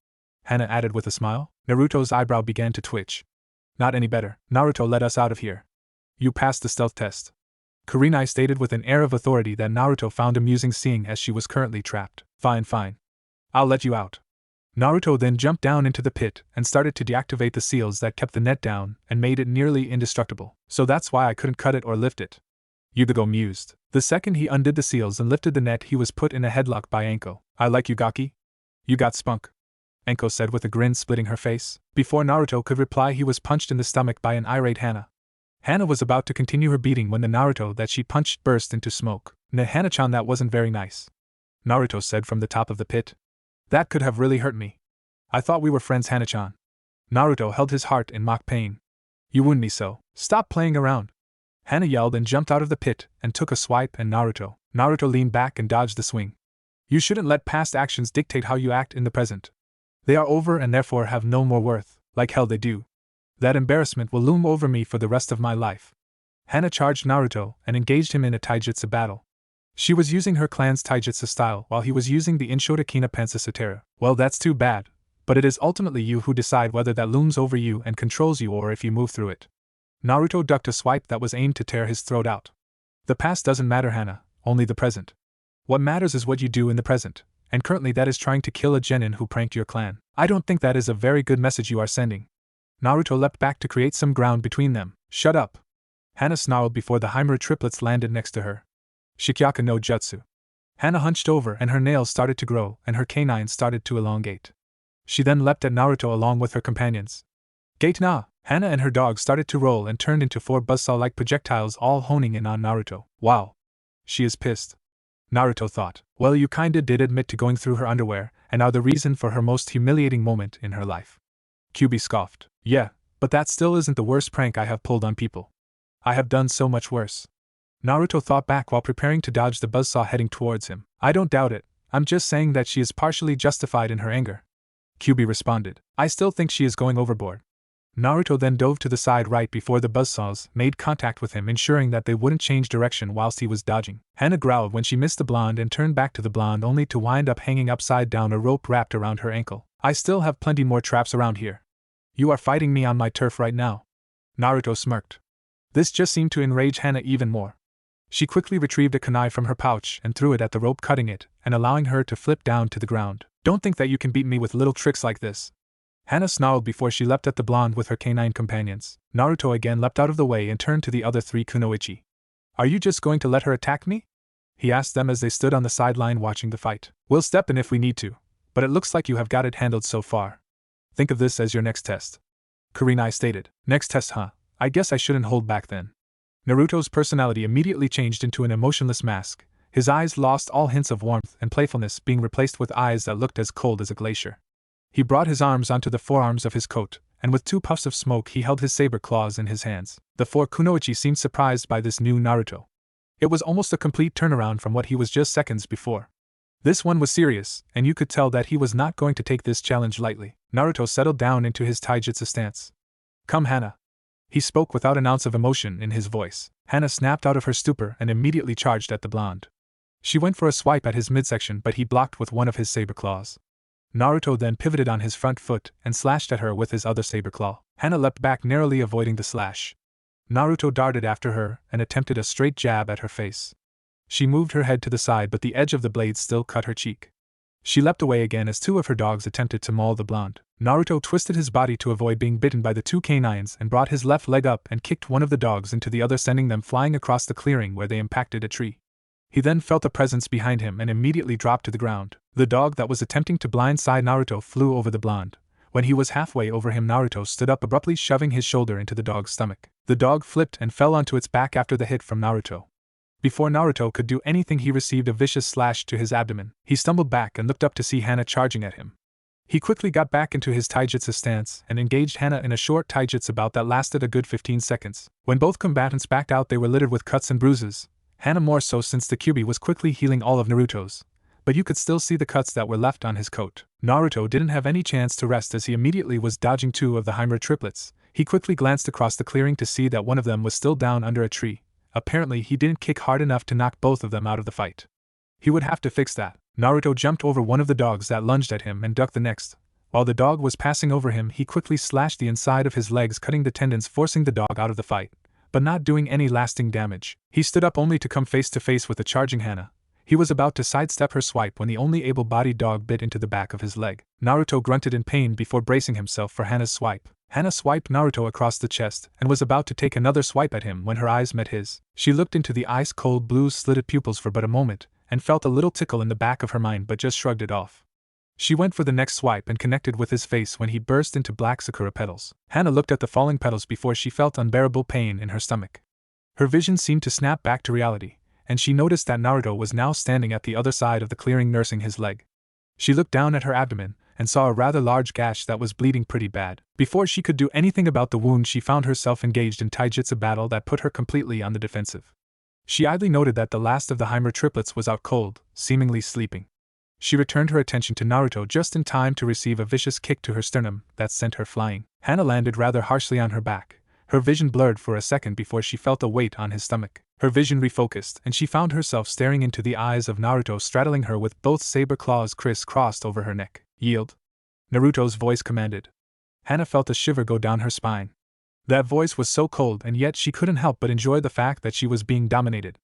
Hana added with a smile. Naruto's eyebrow began to twitch. Not any better. Naruto, let us out of here. You passed the stealth test. Kurenai stated with an air of authority that Naruto found amusing, seeing as she was currently trapped. Fine, fine. I'll let you out. Naruto then jumped down into the pit and started to deactivate the seals that kept the net down and made it nearly indestructible. So that's why I couldn't cut it or lift it. Yugugo mused. The second he undid the seals and lifted the net, he was put in a headlock by Enko. I like you, Gaki. You got spunk. Enko said with a grin splitting her face. Before Naruto could reply, he was punched in the stomach by an irate Hana. Hana was about to continue her beating when the Naruto that she punched burst into smoke. Hana-chan, that wasn't very nice. Naruto said from the top of the pit. That could have really hurt me. I thought we were friends, Hana-chan. Naruto held his heart in mock pain. You wound me so. Stop playing around. Hana yelled and jumped out of the pit and took a swipe at Naruto. Naruto leaned back and dodged the swing. You shouldn't let past actions dictate how you act in the present. They are over and therefore have no more worth. Like hell they do. That embarrassment will loom over me for the rest of my life. Hana charged Naruto and engaged him in a taijutsu battle. She was using her clan's taijutsu style while he was using the Inshotakina Pansasutera. Well, that's too bad, but it is ultimately you who decide whether that looms over you and controls you or if you move through it. Naruto ducked a swipe that was aimed to tear his throat out. The past doesn't matter, Hana, only the present. What matters is what you do in the present. and currently that is trying to kill a genin who pranked your clan. I don't think that is a very good message you are sending. Naruto leapt back to create some ground between them. Shut up! Hana snarled before the Himura triplets landed next to her. Shikyaku no Jutsu. Hana hunched over and her nails started to grow and her canines started to elongate. She then leapt at Naruto along with her companions. Gate na! Hana and her dog started to roll and turned into 4 buzzsaw-like projectiles, all honing in on Naruto. Wow! She is pissed. Naruto thought. Well, you kinda did admit to going through her underwear, and are the reason for her most humiliating moment in her life. Kyuubi scoffed. Yeah, but that still isn't the worst prank I have pulled on people. I have done so much worse. Naruto thought back while preparing to dodge the buzzsaw heading towards him. I don't doubt it, I'm just saying that she is partially justified in her anger. Kyuubi responded. I still think she is going overboard. Naruto then dove to the side right before the buzzsaws made contact with him, ensuring that they wouldn't change direction whilst he was dodging. Hana growled when she missed the blonde and turned back to the blonde only to wind up hanging upside down, a rope wrapped around her ankle. I still have plenty more traps around here. You are fighting me on my turf right now. Naruto smirked. This just seemed to enrage Hana even more. She quickly retrieved a kunai from her pouch and threw it at the rope, cutting it and allowing her to flip down to the ground. Don't think that you can beat me with little tricks like this. Hana snarled before she leapt at the blonde with her canine companions. Naruto again leapt out of the way and turned to the other 3 kunoichi. Are you just going to let her attack me? He asked them as they stood on the sideline watching the fight. We'll step in if we need to, but it looks like you have got it handled so far. Think of this as your next test. Kurenai stated. Next test, huh? I guess I shouldn't hold back then. Naruto's personality immediately changed into an emotionless mask. His eyes lost all hints of warmth and playfulness, being replaced with eyes that looked as cold as a glacier. He brought his arms onto the forearms of his coat, and with 2 puffs of smoke he held his saber claws in his hands. The 4 kunoichi seemed surprised by this new Naruto. It was almost a complete turnaround from what he was just seconds before. This one was serious, and you could tell that he was not going to take this challenge lightly. Naruto settled down into his taijutsu stance. Come, Hana. He spoke without an ounce of emotion in his voice. Hana snapped out of her stupor and immediately charged at the blonde. She went for a swipe at his midsection, but he blocked with one of his saber claws. Naruto then pivoted on his front foot and slashed at her with his other saber claw. Hana leapt back, narrowly avoiding the slash. Naruto darted after her and attempted a straight jab at her face. She moved her head to the side, but the edge of the blade still cut her cheek. She leapt away again as 2 of her dogs attempted to maul the blonde. Naruto twisted his body to avoid being bitten by the 2 canines and brought his left leg up and kicked one of the dogs into the other, sending them flying across the clearing where they impacted a tree. He then felt a presence behind him and immediately dropped to the ground. The dog that was attempting to blindside Naruto flew over the blonde. When he was halfway over him, Naruto stood up abruptly, shoving his shoulder into the dog's stomach. The dog flipped and fell onto its back after the hit from Naruto. Before Naruto could do anything, he received a vicious slash to his abdomen. He stumbled back and looked up to see Hana charging at him. He quickly got back into his taijutsu stance and engaged Hana in a short taijutsu bout that lasted a good 15 seconds. When both combatants backed out, they were littered with cuts and bruises. Hana more so, since the Kyuubi was quickly healing all of Naruto's, but you could still see the cuts that were left on his coat. Naruto didn't have any chance to rest as he immediately was dodging 2 of the Himura triplets. He quickly glanced across the clearing to see that one of them was still down under a tree. Apparently he didn't kick hard enough to knock both of them out of the fight. He would have to fix that. Naruto jumped over one of the dogs that lunged at him and ducked the next. While the dog was passing over him, he quickly slashed the inside of his legs, cutting the tendons, forcing the dog out of the fight, but not doing any lasting damage. He stood up only to come face to face with the charging Hana. He was about to sidestep her swipe when the only able-bodied dog bit into the back of his leg. Naruto grunted in pain before bracing himself for Hana's swipe. Hana swiped Naruto across the chest and was about to take another swipe at him when her eyes met his. She looked into the ice-cold blue slitted pupils for but a moment and felt a little tickle in the back of her mind, but just shrugged it off. She went for the next swipe and connected with his face when he burst into black sakura petals. Hana looked at the falling petals before she felt unbearable pain in her stomach. Her vision seemed to snap back to reality, and she noticed that Naruto was now standing at the other side of the clearing, nursing his leg. She looked down at her abdomen and saw a rather large gash that was bleeding pretty bad. Before she could do anything about the wound, she found herself engaged in taijutsu battle that put her completely on the defensive. She idly noted that the last of the Himura triplets was out cold, seemingly sleeping. She returned her attention to Naruto just in time to receive a vicious kick to her sternum that sent her flying. Hana landed rather harshly on her back. Her vision blurred for a second before she felt a weight on his stomach. Her vision refocused, and she found herself staring into the eyes of Naruto, straddling her with both saber claws criss-crossed over her neck. Yield! Naruto's voice commanded. Hana felt a shiver go down her spine. That voice was so cold, and yet she couldn't help but enjoy the fact that she was being dominated.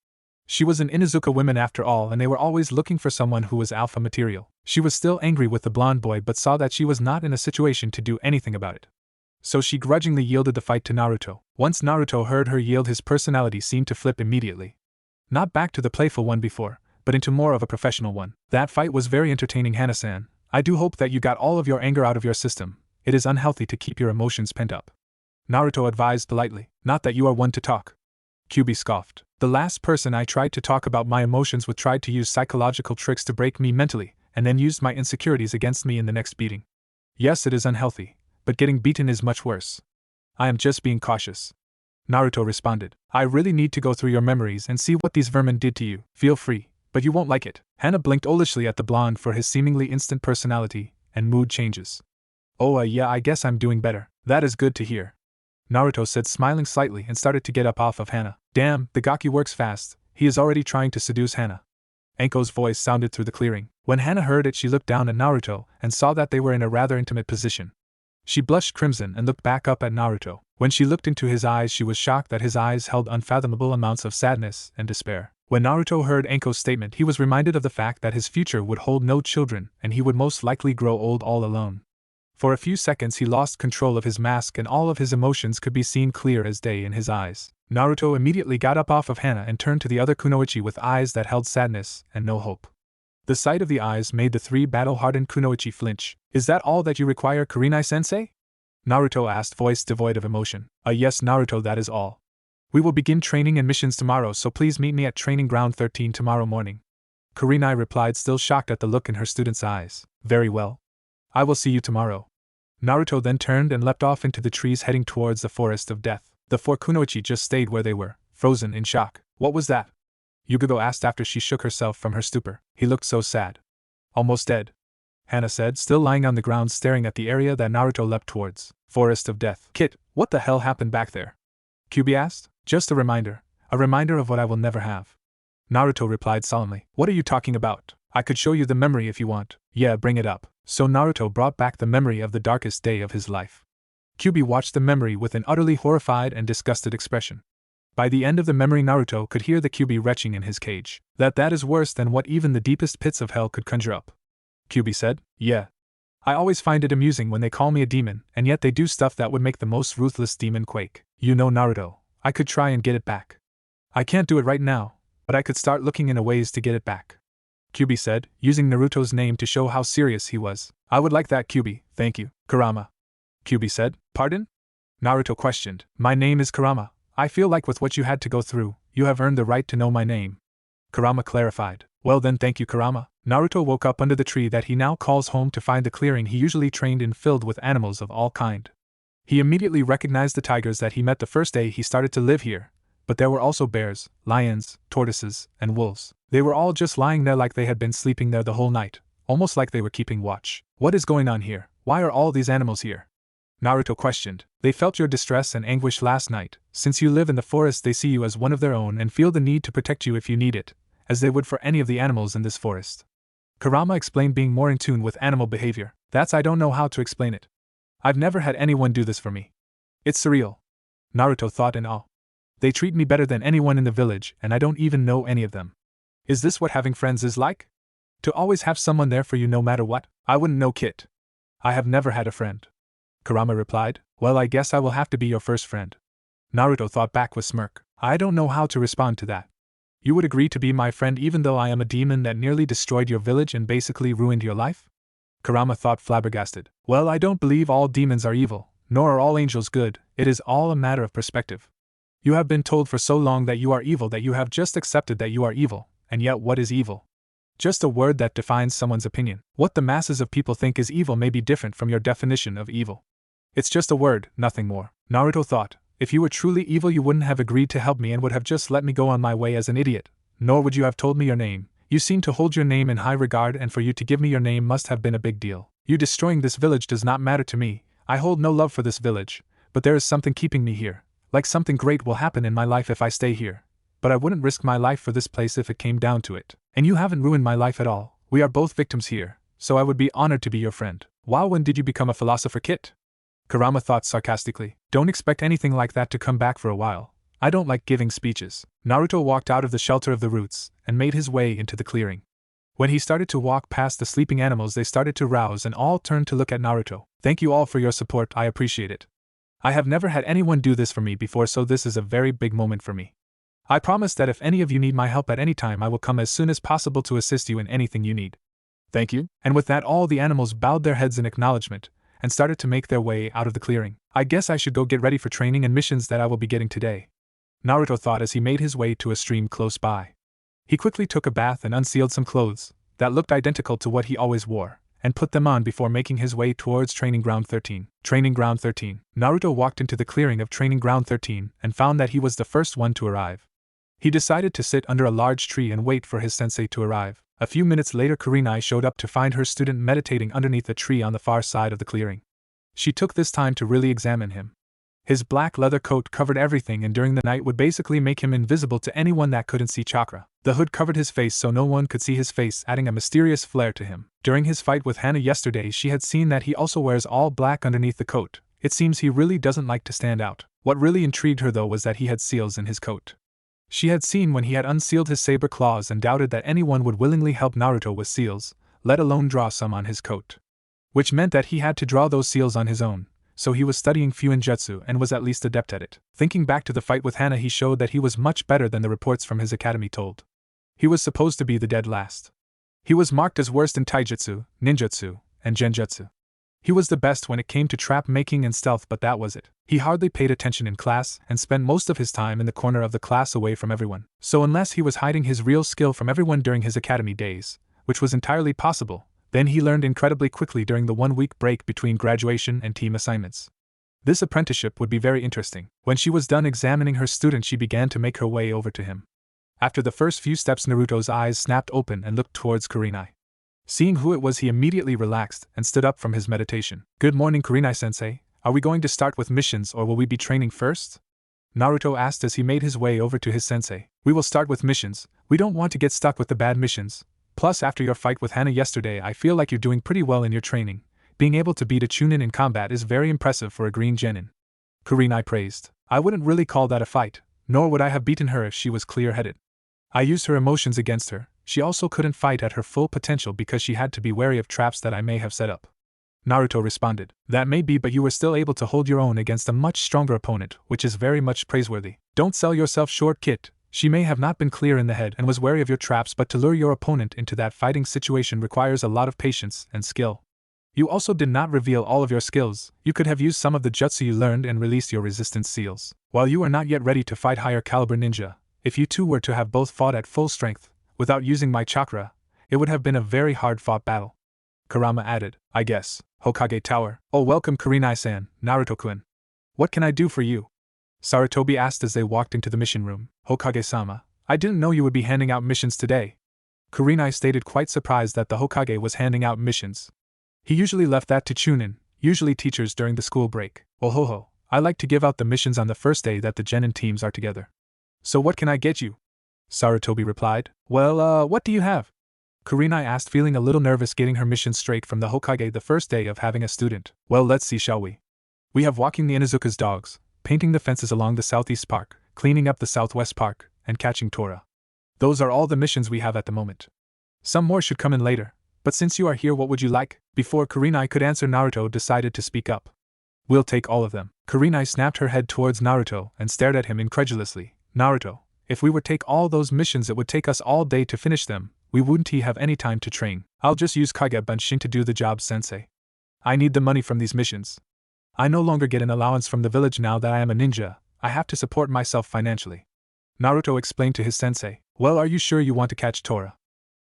She was an Inuzuka woman after all, and they were always looking for someone who was alpha material. She was still angry with the blonde boy but saw that she was not in a situation to do anything about it. So she grudgingly yielded the fight to Naruto. Once Naruto heard her yield, his personality seemed to flip immediately. Not back to the playful one before, but into more of a professional one. That fight was very entertaining, Hana-san. I do hope that you got all of your anger out of your system. It is unhealthy to keep your emotions pent up. Naruto advised politely. Not that you are one to talk. Kyubi scoffed. The last person I tried to talk about my emotions with tried to use psychological tricks to break me mentally, and then used my insecurities against me in the next beating. Yes, it is unhealthy, but getting beaten is much worse. I am just being cautious. Naruto responded. I really need to go through your memories and see what these vermin did to you. Feel free, but you won't like it. Hana blinked olishly at the blonde for his seemingly instant personality and mood changes. Oh yeah, I guess I'm doing better. That is good to hear. Naruto said, smiling slightly, and started to get up off of Hana. Damn, the Gaki works fast. He is already trying to seduce Hana. Anko's voice sounded through the clearing. When Hana heard it, she looked down at Naruto and saw that they were in a rather intimate position. She blushed crimson and looked back up at Naruto. When she looked into his eyes, she was shocked that his eyes held unfathomable amounts of sadness and despair. When Naruto heard Anko's statement, he was reminded of the fact that his future would hold no children and he would most likely grow old all alone. For a few seconds he lost control of his mask and all of his emotions could be seen clear as day in his eyes. Naruto immediately got up off of Hana and turned to the other kunoichi with eyes that held sadness and no hope. The sight of the eyes made the three battle-hardened kunoichi flinch. Is that all that you require, Kurenai-sensei? Naruto asked, voice devoid of emotion. Yes, Naruto, that is all. We will begin training and missions tomorrow, so please meet me at Training Ground 13 tomorrow morning. Kurenai replied, still shocked at the look in her student's eyes. Very well. I will see you tomorrow. Naruto then turned and leapt off into the trees, heading towards the forest of death. The four kunoichi just stayed where they were, frozen in shock. What was that? Yugigo asked after she shook herself from her stupor. He looked so sad. Almost dead, Hana said, still lying on the ground staring at the area that Naruto leapt towards. Forest of death. Kit, what the hell happened back there? Kyubi asked. Just a reminder of what I will never have. Naruto replied solemnly. What are you talking about? I could show you the memory if you want. Yeah, bring it up. So Naruto brought back the memory of the darkest day of his life. Kyubi watched the memory with an utterly horrified and disgusted expression. By the end of the memory, Naruto could hear the Kyubi retching in his cage. That is worse than what even the deepest pits of hell could conjure up. Kyubi said. Yeah. I always find it amusing when they call me a demon, and yet they do stuff that would make the most ruthless demon quake. You know, Naruto, I could try and get it back. I can't do it right now, but I could start looking into ways to get it back. Kyubi said, using Naruto's name to show how serious he was. I would like that, Kyubi, thank you. Kurama. Kyubi said. Pardon? Naruto questioned. My name is Kurama. I feel like with what you had to go through, you have earned the right to know my name. Kurama clarified. Well then, thank you, Kurama. Naruto woke up under the tree that he now calls home to find the clearing he usually trained in filled with animals of all kind. He immediately recognized the tigers that he met the first day he started to live here, but there were also bears, lions, tortoises, and wolves. They were all just lying there like they had been sleeping there the whole night, almost like they were keeping watch. What is going on here? Why are all these animals here? Naruto questioned. They felt your distress and anguish last night. Since you live in the forest, they see you as one of their own and feel the need to protect you if you need it, as they would for any of the animals in this forest. Kurama explained, being more in tune with animal behavior. I don't know how to explain it. I've never had anyone do this for me. It's surreal. Naruto thought in awe. They treat me better than anyone in the village, and I don't even know any of them. Is this what having friends is like? To always have someone there for you no matter what? I wouldn't know, Kit. I have never had a friend. Kurama replied. Well, I guess I will have to be your first friend. Naruto thought back with smirk. I don't know how to respond to that. You would agree to be my friend even though I am a demon that nearly destroyed your village and basically ruined your life? Kurama thought, flabbergasted. Well, I don't believe all demons are evil, nor are all angels good. It is all a matter of perspective. You have been told for so long that you are evil that you have just accepted that you are evil, and yet what is evil? Just a word that defines someone's opinion. What the masses of people think is evil may be different from your definition of evil. It's just a word, nothing more. Naruto thought. If you were truly evil, you wouldn't have agreed to help me and would have just let me go on my way as an idiot, nor would you have told me your name. You seem to hold your name in high regard, and for you to give me your name must have been a big deal. You destroying this village does not matter to me. I hold no love for this village, but there is something keeping me here. Like something great will happen in my life if I stay here. But I wouldn't risk my life for this place if it came down to it. And you haven't ruined my life at all. We are both victims here, so I would be honored to be your friend. Wow, when did you become a philosopher, Kit? Kurama thought sarcastically. Don't expect anything like that to come back for a while. I don't like giving speeches. Naruto walked out of the shelter of the roots and made his way into the clearing. When he started to walk past the sleeping animals, they started to rouse and all turned to look at Naruto. Thank you all for your support, I appreciate it. I have never had anyone do this for me before, so this is a very big moment for me. I promise that if any of you need my help at any time, I will come as soon as possible to assist you in anything you need. Thank you. And with that, all the animals bowed their heads in acknowledgement and started to make their way out of the clearing. I guess I should go get ready for training and missions that I will be getting today, Naruto thought as he made his way to a stream close by. He quickly took a bath and unsealed some clothes that looked identical to what he always wore, and put them on before making his way towards Training Ground 13. Training Ground 13. Naruto walked into the clearing of Training Ground 13 and found that he was the first one to arrive. He decided to sit under a large tree and wait for his sensei to arrive. A few minutes later, Kurenai showed up to find her student meditating underneath a tree on the far side of the clearing. She took this time to really examine him. His black leather coat covered everything and during the night would basically make him invisible to anyone that couldn't see chakra. The hood covered his face so no one could see his face, adding a mysterious flair to him. During his fight with Hana yesterday, she had seen that he also wears all black underneath the coat. It seems he really doesn't like to stand out. What really intrigued her though was that he had seals in his coat. She had seen when he had unsealed his saber claws and doubted that anyone would willingly help Naruto with seals, let alone draw some on his coat. Which meant that he had to draw those seals on his own. So he was studying Fuinjutsu and was at least adept at it. Thinking back to the fight with Hana, he showed that he was much better than the reports from his academy told. He was supposed to be the dead last. He was marked as worst in taijutsu, ninjutsu, and genjutsu. He was the best when it came to trap making and stealth, but that was it. He hardly paid attention in class and spent most of his time in the corner of the class away from everyone. So unless he was hiding his real skill from everyone during his academy days, which was entirely possible, then he learned incredibly quickly during the 1-week break between graduation and team assignments. This apprenticeship would be very interesting. When she was done examining her student, she began to make her way over to him. After the first few steps, Naruto's eyes snapped open and looked towards Kurenai. Seeing who it was, he immediately relaxed and stood up from his meditation. Good morning, Kurenai-sensei. Are we going to start with missions or will we be training first? Naruto asked as he made his way over to his sensei. We will start with missions. We don't want to get stuck with the bad missions. Plus, after your fight with Hana yesterday, I feel like you're doing pretty well in your training. Being able to beat a Chunin in combat is very impressive for a green genin. Kurenai praised. I wouldn't really call that a fight, nor would I have beaten her if she was clear-headed. I used her emotions against her. She also couldn't fight at her full potential because she had to be wary of traps that I may have set up. Naruto responded. That may be, but you were still able to hold your own against a much stronger opponent, which is very much praiseworthy. Don't sell yourself short, kid. She may have not been clear in the head and was wary of your traps, but to lure your opponent into that fighting situation requires a lot of patience and skill. You also did not reveal all of your skills. You could have used some of the jutsu you learned and released your resistance seals. While you are not yet ready to fight higher caliber ninja, if you two were to have both fought at full strength, without using my chakra, it would have been a very hard-fought battle. Kurama added, I guess. Hokage Tower. Oh, welcome Kurenai-san, Naruto-kun. What can I do for you? Sarutobi asked as they walked into the mission room. Hokage-sama, I didn't know you would be handing out missions today. Kurenai stated, quite surprised that the Hokage was handing out missions. He usually left that to Chunin, usually teachers during the school break. Oh ho ho, I like to give out the missions on the first day that the genin teams are together. So what can I get you? Sarutobi replied. Well, what do you have? Kurenai asked, feeling a little nervous getting her mission straight from the Hokage the first day of having a student. Well, let's see, shall we? We have walking the Inuzuka's dogs, painting the fences along the southeast park, cleaning up the southwest park, and catching Tora. Those are all the missions we have at the moment. Some more should come in later, but since you are here, what would you like? Before Kurenai could answer, Naruto decided to speak up. We'll take all of them. Kurenai snapped her head towards Naruto and stared at him incredulously. Naruto, if we would take all those missions, it would take us all day to finish them. We wouldn't have any time to train. I'll just use Kage Bunshin to do the job, sensei. I need the money from these missions. I no longer get an allowance from the village now that I am a ninja. I have to support myself financially. Naruto explained to his sensei. Well, are you sure you want to catch Tora?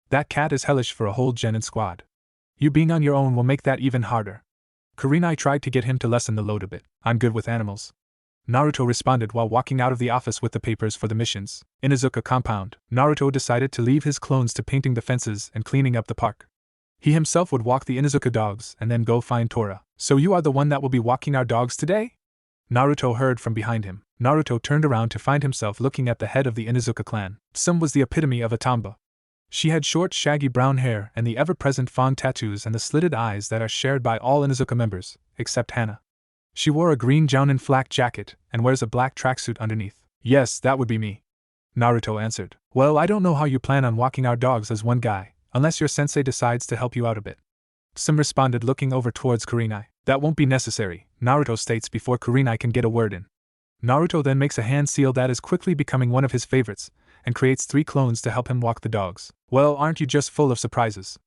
That cat is hellish for a whole genin squad. You being on your own will make that even harder. Kurenai tried to get him to lessen the load a bit. I'm good with animals. Naruto responded while walking out of the office with the papers for the missions. In Inuzuka compound, Naruto decided to leave his clones to painting the fences and cleaning up the park. He himself would walk the Inuzuka dogs and then go find Tora. So you are the one that will be walking our dogs today? Naruto heard from behind him. Naruto turned around to find himself looking at the head of the Inuzuka clan. Tsum was the epitome of a tomboy. She had short, shaggy brown hair and the ever-present fawn tattoos and the slitted eyes that are shared by all Inuzuka members, except Hana. She wore a green Jounin flak jacket and wears a black tracksuit underneath. Yes, that would be me. Naruto answered. Well, I don't know how you plan on walking our dogs as one guy, unless your sensei decides to help you out a bit. Sim responded, looking over towards Kurenai. That won't be necessary, Naruto states before Kurenai can get a word in. Naruto then makes a hand seal that is quickly becoming one of his favorites, and creates 3 clones to help him walk the dogs. Well, aren't you just full of surprises?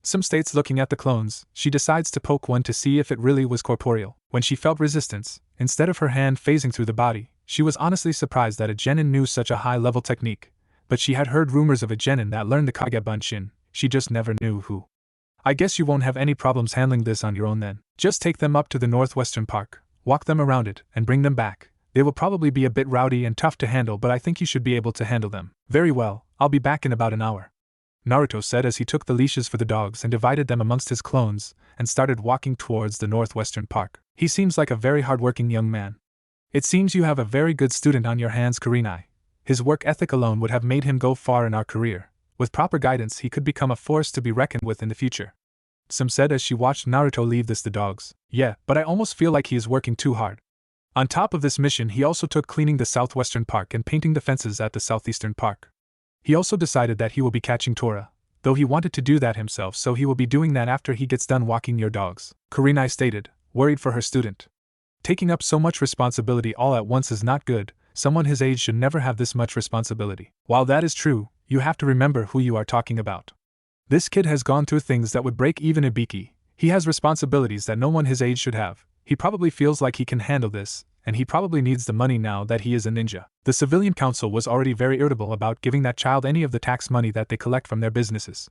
Sim states, looking at the clones. She decides to poke one to see if it really was corporeal. When she felt resistance, instead of her hand phasing through the body, she was honestly surprised that a genin knew such a high-level technique. But she had heard rumors of a genin that learned the Kage Bunshin, she just never knew who. I guess you won't have any problems handling this on your own then. Just take them up to the northwestern park, walk them around it, and bring them back. They will probably be a bit rowdy and tough to handle, but I think you should be able to handle them. Very well, I'll be back in about an hour, Naruto said as he took the leashes for the dogs and divided them amongst his clones, and started walking towards the northwestern park. He seems like a very hard-working young man. It seems you have a very good student on your hands, Kurenai. His work ethic alone would have made him go far in our career. With proper guidance, he could become a force to be reckoned with in the future. Sim said as she watched Naruto leave the dogs. Yeah, but I almost feel like he is working too hard. On top of this mission, he also took cleaning the southwestern park and painting the fences at the southeastern park. He also decided that he will be catching Tora, though he wanted to do that himself, so he will be doing that after he gets done walking your dogs, Kurenai stated, worried for her student. Taking up so much responsibility all at once is not good. Someone his age should never have this much responsibility. While that is true, you have to remember who you are talking about. This kid has gone through things that would break even Ibiki. He has responsibilities that no one his age should have. He probably feels like he can handle this, and he probably needs the money now that he is a ninja. The civilian council was already very irritable about giving that child any of the tax money that they collect from their businesses.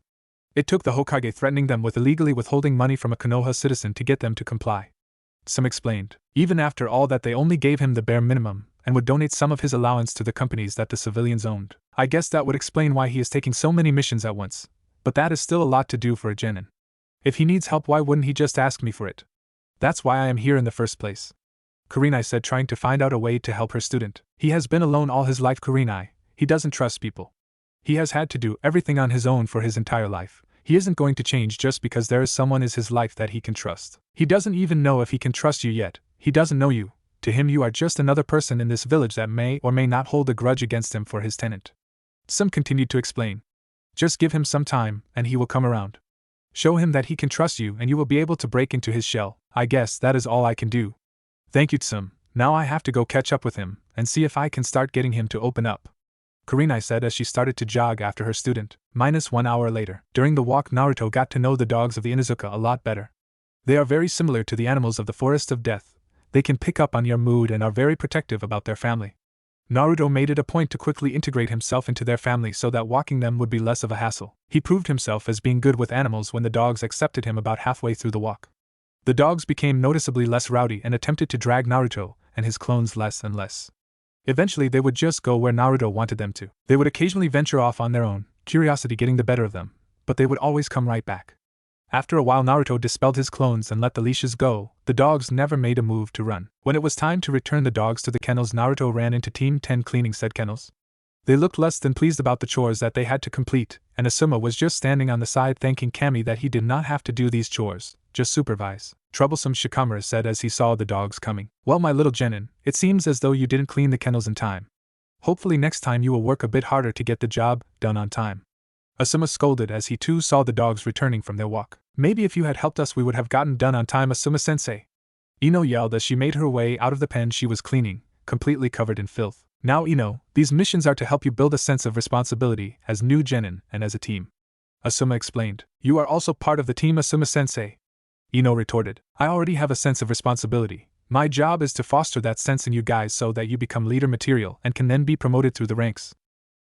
It took the Hokage threatening them with illegally withholding money from a Konoha citizen to get them to comply. Sim explained. Even after all that, they only gave him the bare minimum, and would donate some of his allowance to the companies that the civilians owned. I guess that would explain why he is taking so many missions at once. But that is still a lot to do for a genin. If he needs help, why wouldn't he just ask me for it? That's why I am here in the first place, Kurenai said, trying to find out a way to help her student. He has been alone all his life, Kurenai. He doesn't trust people. He has had to do everything on his own for his entire life. He isn't going to change just because there is someone in his life that he can trust. He doesn't even know if he can trust you yet. He doesn't know you. To him, you are just another person in this village that may or may not hold a grudge against him for his tenant. Sim continued to explain. Just give him some time, and he will come around. Show him that he can trust you, and you will be able to break into his shell. I guess that is all I can do. Thank you, Sim. Now I have to go catch up with him, and see if I can start getting him to open up, Kurenai said as she started to jog after her student. -1 hour later. During the walk, Naruto got to know the dogs of the Inuzuka a lot better. They are very similar to the animals of the Forest of Death. They can pick up on your mood and are very protective about their family. Naruto made it a point to quickly integrate himself into their family so that walking them would be less of a hassle. He proved himself as being good with animals when the dogs accepted him about halfway through the walk. The dogs became noticeably less rowdy and attempted to drag Naruto and his clones less and less. Eventually they would just go where Naruto wanted them to. They would occasionally venture off on their own, curiosity getting the better of them, but they would always come right back. After a while, Naruto dispelled his clones and let the leashes go. The dogs never made a move to run. When it was time to return the dogs to the kennels, Naruto ran into Team 10 cleaning said kennels. They looked less than pleased about the chores that they had to complete, and Asuma was just standing on the side thanking Kami that he did not have to do these chores, just supervise. Troublesome, Shikamaru said as he saw the dogs coming. Well, my little genin, it seems as though you didn't clean the kennels in time. Hopefully next time you will work a bit harder to get the job done on time. Asuma scolded as he too saw the dogs returning from their walk. Maybe if you had helped us we would have gotten done on time, Asuma-sensei. Ino yelled as she made her way out of the pen she was cleaning, completely covered in filth. Now Ino, these missions are to help you build a sense of responsibility as new genin and as a team, Asuma explained. You are also part of the team, Asuma-sensei, Ino retorted. I already have a sense of responsibility. My job is to foster that sense in you guys so that you become leader material and can then be promoted through the ranks,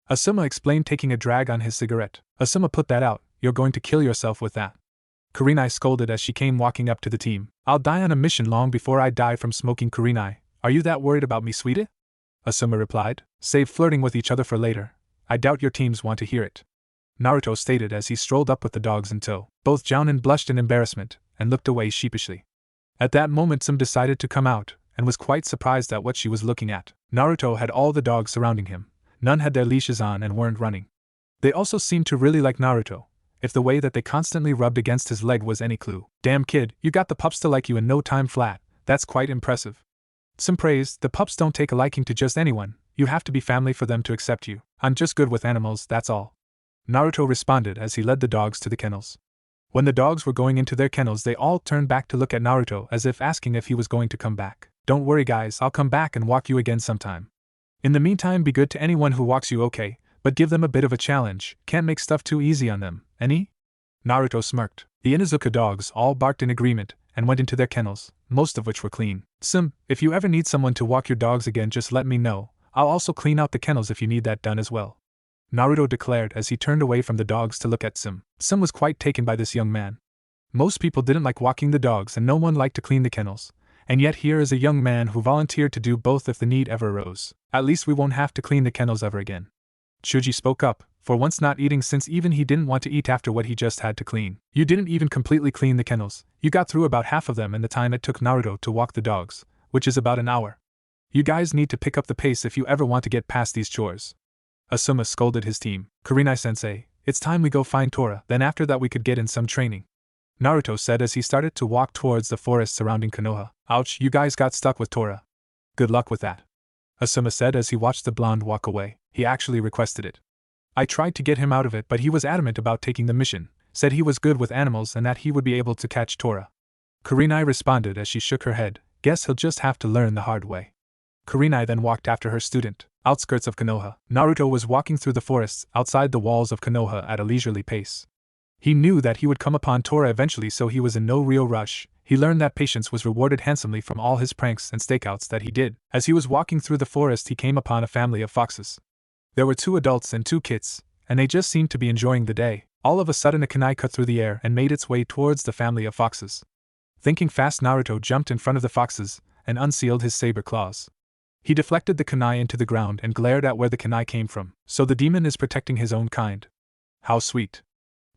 Asuma explained, taking a drag on his cigarette. Asuma, put that out, you're going to kill yourself with that, Kurenai scolded as she came walking up to the team. I'll die on a mission long before I die from smoking, Kurenai. Are you that worried about me, sweetie? Asuma replied. Save flirting with each other for later. I doubt your teams want to hear it, Naruto stated as he strolled up with the dogs in tow. Both Jounin blushed in embarrassment and looked away sheepishly. At that moment Sim decided to come out and was quite surprised at what she was looking at. Naruto had all the dogs surrounding him. None had their leashes on and weren't running. They also seemed to really like Naruto, if the way that they constantly rubbed against his leg was any clue. Damn kid, you got the pups to like you in no time flat. That's quite impressive, Sim praised. The pups don't take a liking to just anyone. You have to be family for them to accept you. I'm just good with animals, that's all. Naruto responded as he led the dogs to the kennels. When the dogs were going into their kennels, they all turned back to look at Naruto as if asking if he was going to come back. Don't worry guys, I'll come back and walk you again sometime. In the meantime, be good to anyone who walks you, okay, but give them a bit of a challenge. Can't make stuff too easy on them, any? Naruto smirked. The Inuzuka dogs all barked in agreement and went into their kennels, most of which were clean. If you ever need someone to walk your dogs again, just let me know. I'll also clean out the kennels if you need that done as well, Naruto declared as he turned away from the dogs to look at Sim. Sim was quite taken by this young man. Most people didn't like walking the dogs and no one liked to clean the kennels, and yet here is a young man who volunteered to do both if the need ever arose. At least we won't have to clean the kennels ever again. Chuji spoke up, for once not eating since even he didn't want to eat after what he just had to clean. You didn't even completely clean the kennels, you got through about half of them in the time it took Naruto to walk the dogs, which is about an hour. You guys need to pick up the pace if you ever want to get past these chores. Asuma scolded his team. Kurenai-sensei, it's time we go find Tora, then after that we could get in some training, Naruto said as he started to walk towards the forest surrounding Konoha. Ouch, you guys got stuck with Tora. Good luck with that, Asuma said as he watched the blonde walk away. He actually requested it. I tried to get him out of it, but he was adamant about taking the mission, said he was good with animals and that he would be able to catch Tora. Kurenai responded as she shook her head. Guess he'll just have to learn the hard way. Kurenai then walked after her student. Outskirts of Konoha. Naruto was walking through the forests outside the walls of Konoha at a leisurely pace. He knew that he would come upon Tora eventually, so he was in no real rush. He learned that patience was rewarded handsomely from all his pranks and stakeouts that he did. As he was walking through the forest, he came upon a family of foxes. There were 2 adults and 2 kids, and they just seemed to be enjoying the day. All of a sudden a kunai cut through the air and made its way towards the family of foxes. Thinking fast, Naruto jumped in front of the foxes and unsealed his saber claws. He deflected the kunai into the ground and glared at where the kunai came from. So the demon is protecting his own kind. How sweet.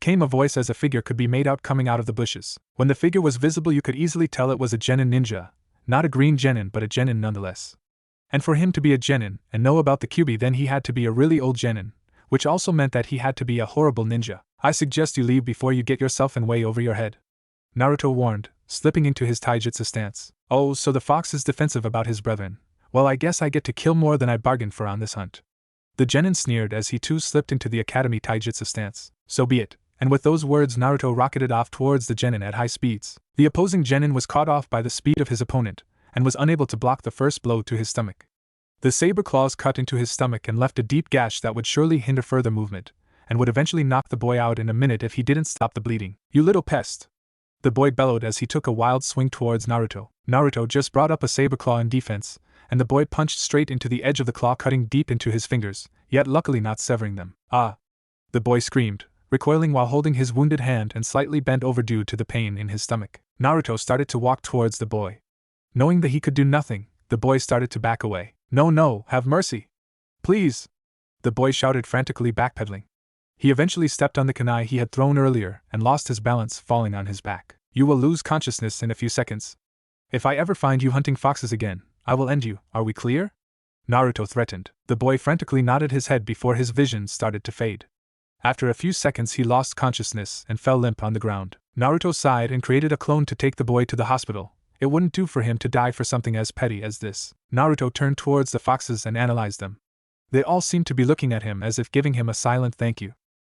Came a voice as a figure could be made out coming out of the bushes. When the figure was visible, you could easily tell it was a genin ninja. Not a green genin, but a genin nonetheless. And for him to be a genin and know about the Kyuubi, then he had to be a really old genin, which also meant that he had to be a horrible ninja. I suggest you leave before you get yourself in way over your head, Naruto warned, slipping into his taijutsu stance. Oh, so the fox is defensive about his brethren. Well, I guess I get to kill more than I bargained for on this hunt. The genin sneered as he too slipped into the academy taijutsu stance. So be it. And with those words, Naruto rocketed off towards the genin at high speeds. The opposing genin was caught off by the speed of his opponent, and was unable to block the first blow to his stomach. The saber claws cut into his stomach and left a deep gash that would surely hinder further movement, and would eventually knock the boy out in a minute if he didn't stop the bleeding. You little pest! The boy bellowed as he took a wild swing towards Naruto. Naruto just brought up a saber claw in defense, and the boy punched straight into the edge of the claw, cutting deep into his fingers, yet luckily not severing them. Ah! The boy screamed, recoiling while holding his wounded hand and slightly bent over due to the pain in his stomach. Naruto started to walk towards the boy. Knowing that he could do nothing, the boy started to back away. No, have mercy! Please! The boy shouted frantically, backpedaling. He eventually stepped on the kunai he had thrown earlier and lost his balance, falling on his back. You will lose consciousness in a few seconds. If I ever find you hunting foxes again, I will end you, are we clear? Naruto threatened. The boy frantically nodded his head before his vision started to fade. After a few seconds he lost consciousness and fell limp on the ground. Naruto sighed and created a clone to take the boy to the hospital. It wouldn't do for him to die for something as petty as this. Naruto turned towards the foxes and analyzed them. They all seemed to be looking at him as if giving him a silent thank you.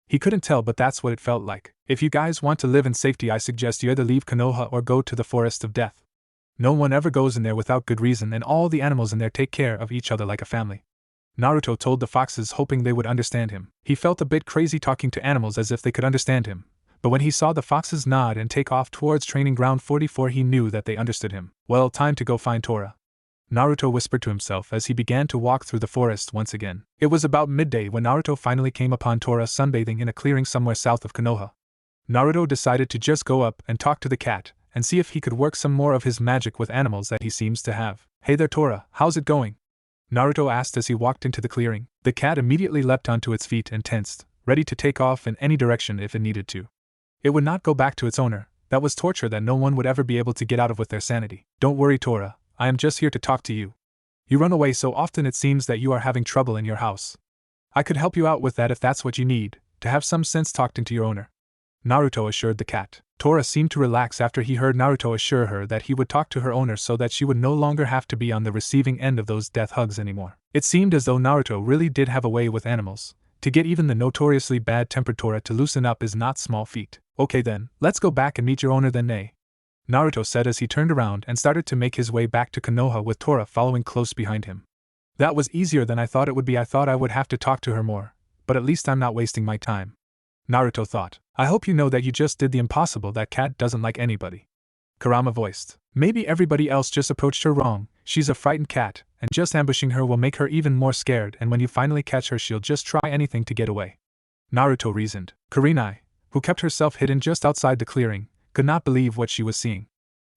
He couldn't tell, but that's what it felt like. If you guys want to live in safety, I suggest you either leave Konoha or go to the Forest of Death. No one ever goes in there without good reason, and all the animals in there take care of each other like a family. Naruto told the foxes, hoping they would understand him. He felt a bit crazy talking to animals as if they could understand him, but when he saw the foxes nod and take off towards Training Ground 44, he knew that they understood him. Well, time to go find Tora, Naruto whispered to himself as he began to walk through the forest once again. It was about midday when Naruto finally came upon Tora sunbathing in a clearing somewhere south of Konoha. Naruto decided to just go up and talk to the cat, and see if he could work some more of his magic with animals that he seems to have. Hey there Tora, how's it going? Naruto asked as he walked into the clearing. The cat immediately leapt onto its feet and tensed, ready to take off in any direction if it needed to. It would not go back to its owner. That was torture that no one would ever be able to get out of with their sanity. Don't worry Tora, I am just here to talk to you. You run away so often it seems that you are having trouble in your house. I could help you out with that if that's what you need, to have some sense talking to your owner, Naruto assured the cat. Tora seemed to relax after he heard Naruto assure her that he would talk to her owner so that she would no longer have to be on the receiving end of those death hugs anymore. It seemed as though Naruto really did have a way with animals. To get even the notoriously bad-tempered Tora to loosen up is not small feat. Okay then, let's go back and meet your owner then, nay. Naruto said as he turned around and started to make his way back to Konoha with Tora following close behind him. That was easier than I thought it would be. I thought I would have to talk to her more, but at least I'm not wasting my time. Naruto thought. I hope you know that you just did the impossible. That cat doesn't like anybody. Kurama voiced. Maybe everybody else just approached her wrong. She's a frightened cat, and just ambushing her will make her even more scared, and when you finally catch her she'll just try anything to get away. Naruto reasoned. Kurenai, who kept herself hidden just outside the clearing, could not believe what she was seeing.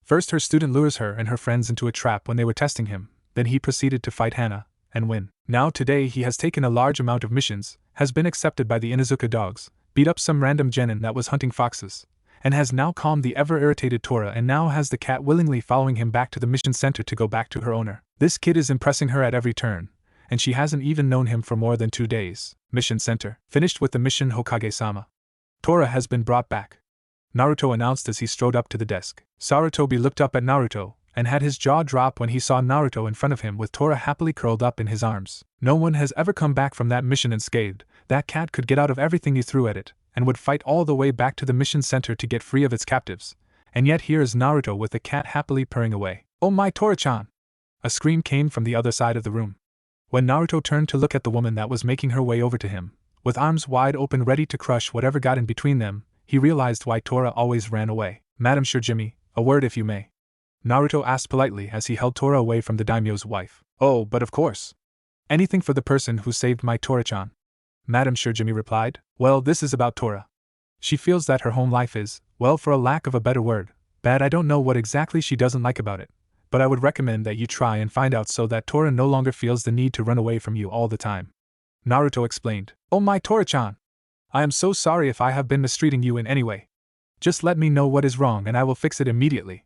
First her student lures her and her friends into a trap when they were testing him, then he proceeded to fight Hana, and win. Now today he has taken a large amount of missions, has been accepted by the Inuzuka dogs, beat up some random genin that was hunting foxes, and has now calmed the ever-irritated Tora, and now has the cat willingly following him back to the mission center to go back to her owner. This kid is impressing her at every turn, and she hasn't even known him for more than 2 days. Mission center. Finished with the mission, Hokage-sama. Tora has been brought back, Naruto announced as he strode up to the desk. Sarutobi looked up at Naruto, and had his jaw drop when he saw Naruto in front of him with Tora happily curled up in his arms. No one has ever come back from that mission unscathed. That cat could get out of everything you threw at it, and would fight all the way back to the mission center to get free of its captives. And yet here is Naruto with the cat happily purring away. Oh my Tora-chan! A scream came from the other side of the room. When Naruto turned to look at the woman that was making her way over to him, with arms wide open ready to crush whatever got in between them, he realized why Tora always ran away. Madam Shirjimi, a word if you may. Naruto asked politely as he held Tora away from the daimyo's wife. Oh, but of course. Anything for the person who saved my Tora-chan. Madam Shirjimi replied. Well, this is about Tora. She feels that her home life is, well, for a lack of a better word, bad. I don't know what exactly she doesn't like about it, but I would recommend that you try and find out so that Tora no longer feels the need to run away from you all the time. Naruto explained. Oh my Tora-chan! I am so sorry if I have been mistreating you in any way. Just let me know what is wrong and I will fix it immediately.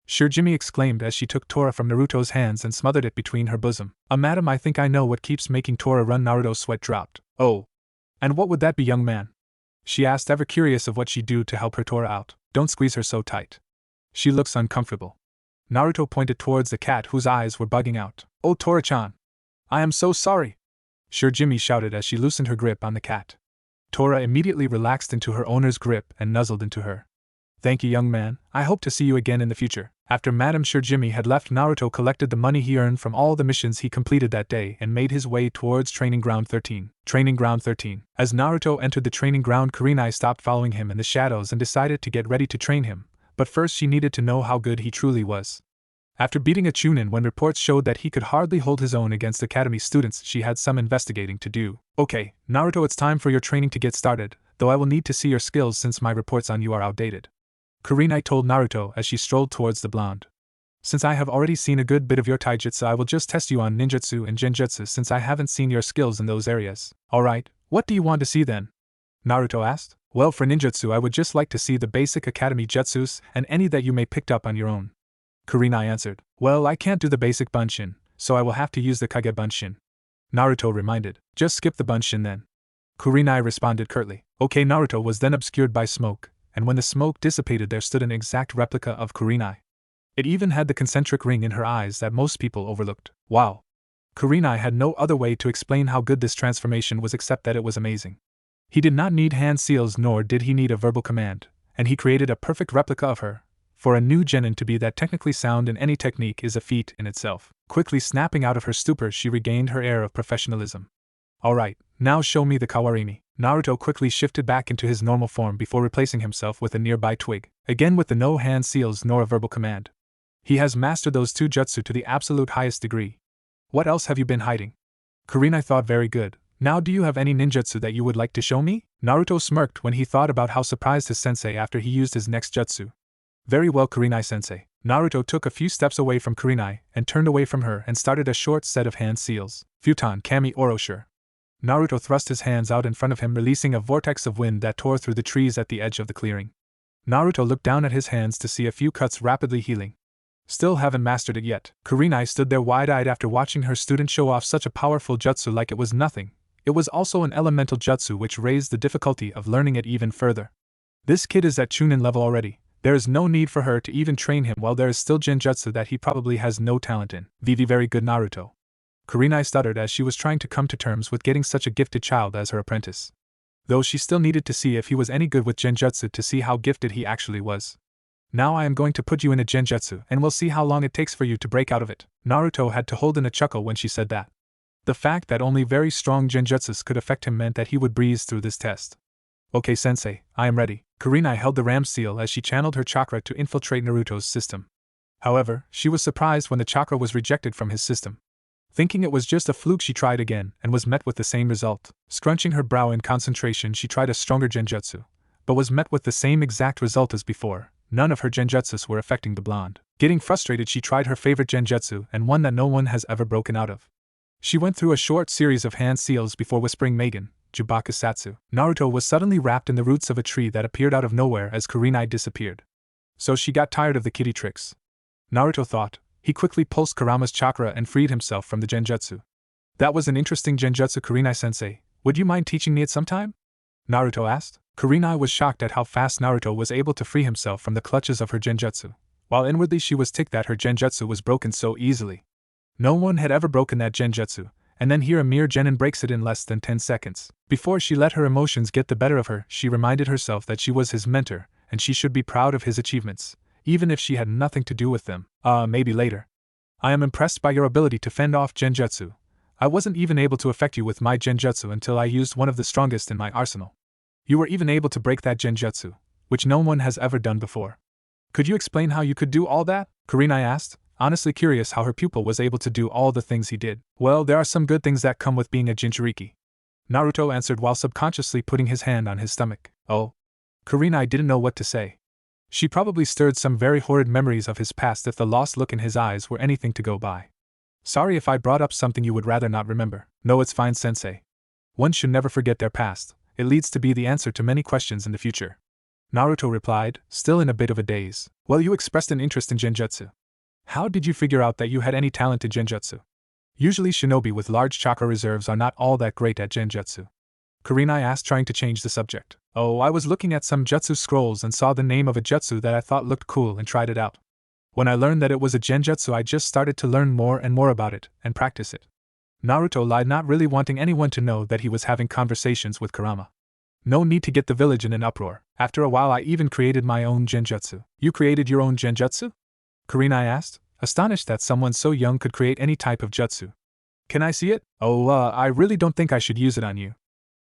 Shirjimi exclaimed as she took Tora from Naruto's hands and smothered it between her bosom. Madam, I think I know what keeps making Tora run. Naruto's sweat dropped. Oh. And what would that be, young man? She asked, ever curious of what she'd do to help her Tora out. Don't squeeze her so tight. She looks uncomfortable. Naruto pointed towards the cat whose eyes were bugging out. Oh Tora-chan! I am so sorry! Shirjimi shouted as she loosened her grip on the cat. Tora immediately relaxed into her owner's grip and nuzzled into her. Thank you, young man. I hope to see you again in the future. After Madame Shirjimi had left, Naruto collected the money he earned from all the missions he completed that day and made his way towards Training Ground 13. Training Ground 13. As Naruto entered the training ground, Kurenai stopped following him in the shadows and decided to get ready to train him, but first she needed to know how good he truly was. After beating a Chunin when reports showed that he could hardly hold his own against academy students, she had some investigating to do. Okay, Naruto, it's time for your training to get started, though I will need to see your skills since my reports on you are outdated. Kurenai told Naruto as she strolled towards the blonde. Since I have already seen a good bit of your taijutsu, I will just test you on ninjutsu and genjutsu since I haven't seen your skills in those areas. Alright, what do you want to see then? Naruto asked. Well, for ninjutsu I would just like to see the basic academy jutsus and any that you may picked up on your own. Kurenai answered. Well, I can't do the basic bunshin, so I will have to use the kage bunshin. Naruto reminded. Just skip the bunshin then. Kurenai responded curtly. Okay. Naruto was then obscured by smoke, and when the smoke dissipated there stood an exact replica of Kurenai. It even had the concentric ring in her eyes that most people overlooked. Wow. Kurenai had no other way to explain how good this transformation was except that it was amazing. He did not need hand seals nor did he need a verbal command, and he created a perfect replica of her. For a new genin to be that technically sound in any technique is a feat in itself. Quickly snapping out of her stupor, she regained her air of professionalism. Alright, now show me the kawarimi. Naruto quickly shifted back into his normal form before replacing himself with a nearby twig, again with the no hand seals nor a verbal command. He has mastered those two jutsu to the absolute highest degree. What else have you been hiding? Kurenai thought. Very good. Now do you have any ninjutsu that you would like to show me? Naruto smirked when he thought about how surprised his sensei after he used his next jutsu. Very well, Kurenai-sensei. Naruto took a few steps away from Kurenai and turned away from her and started a short set of hand seals. Futon Kami Oroshur. Naruto thrust his hands out in front of him, releasing a vortex of wind that tore through the trees at the edge of the clearing. Naruto looked down at his hands to see a few cuts rapidly healing. Still haven't mastered it yet. Kurenai stood there wide-eyed after watching her student show off such a powerful jutsu like it was nothing. It was also an elemental jutsu which raised the difficulty of learning it even further. This kid is at Chunin level already. There is no need for her to even train him while there is still genjutsu that he probably has no talent in. Very good, Naruto. Kurenai stuttered as she was trying to come to terms with getting such a gifted child as her apprentice. Though she still needed to see if he was any good with genjutsu to see how gifted he actually was. Now I am going to put you in a genjutsu and we'll see how long it takes for you to break out of it. Naruto had to hold in a chuckle when she said that. The fact that only very strong genjutsus could affect him meant that he would breeze through this test. Okay sensei, I am ready. Kurenai held the ram seal as she channeled her chakra to infiltrate Naruto's system. However, she was surprised when the chakra was rejected from his system. Thinking it was just a fluke, she tried again and was met with the same result. Scrunching her brow in concentration, she tried a stronger genjutsu, but was met with the same exact result as before. None of her genjutsus were affecting the blonde. Getting frustrated, she tried her favorite genjutsu and one that no one has ever broken out of. She went through a short series of hand seals before whispering Magen, Jubakusatsu. Naruto was suddenly wrapped in the roots of a tree that appeared out of nowhere as Kurenai disappeared. So she got tired of the kitty tricks. Naruto thought. He quickly pulsed Kurama's chakra and freed himself from the genjutsu. That was an interesting genjutsu, Kurenai-sensei. Would you mind teaching me it sometime? Naruto asked. Kurenai was shocked at how fast Naruto was able to free himself from the clutches of her genjutsu, while inwardly she was ticked that her genjutsu was broken so easily. No one had ever broken that genjutsu, and then here a mere genin breaks it in less than 10 seconds. Before she let her emotions get the better of her, she reminded herself that she was his mentor, and she should be proud of his achievements, even if she had nothing to do with them. Maybe later. I am impressed by your ability to fend off genjutsu. I wasn't even able to affect you with my genjutsu until I used one of the strongest in my arsenal. You were even able to break that genjutsu, which no one has ever done before. Could you explain how you could do all that? Kurenai asked, honestly curious how her pupil was able to do all the things he did. Well, there are some good things that come with being a Jinchuriki, Naruto answered while subconsciously putting his hand on his stomach. Oh. Kurenai didn't know what to say. She probably stirred some very horrid memories of his past if the lost look in his eyes were anything to go by. Sorry if I brought up something you would rather not remember. No, it's fine, sensei. One should never forget their past. It leads to be the answer to many questions in the future. Naruto replied, still in a bit of a daze. Well, you expressed an interest in genjutsu. How did you figure out that you had any talent in genjutsu? Usually shinobi with large chakra reserves are not all that great at genjutsu. Kurenai asked, trying to change the subject. Oh, I was looking at some jutsu scrolls and saw the name of a jutsu that I thought looked cool and tried it out. When I learned that it was a genjutsu, I just started to learn more and more about it and practice it. Naruto lied, not really wanting anyone to know that he was having conversations with Kurama. No need to get the village in an uproar. After a while I even created my own genjutsu. You created your own genjutsu? Kurenai asked, astonished that someone so young could create any type of jutsu. Can I see it? Oh, I really don't think I should use it on you.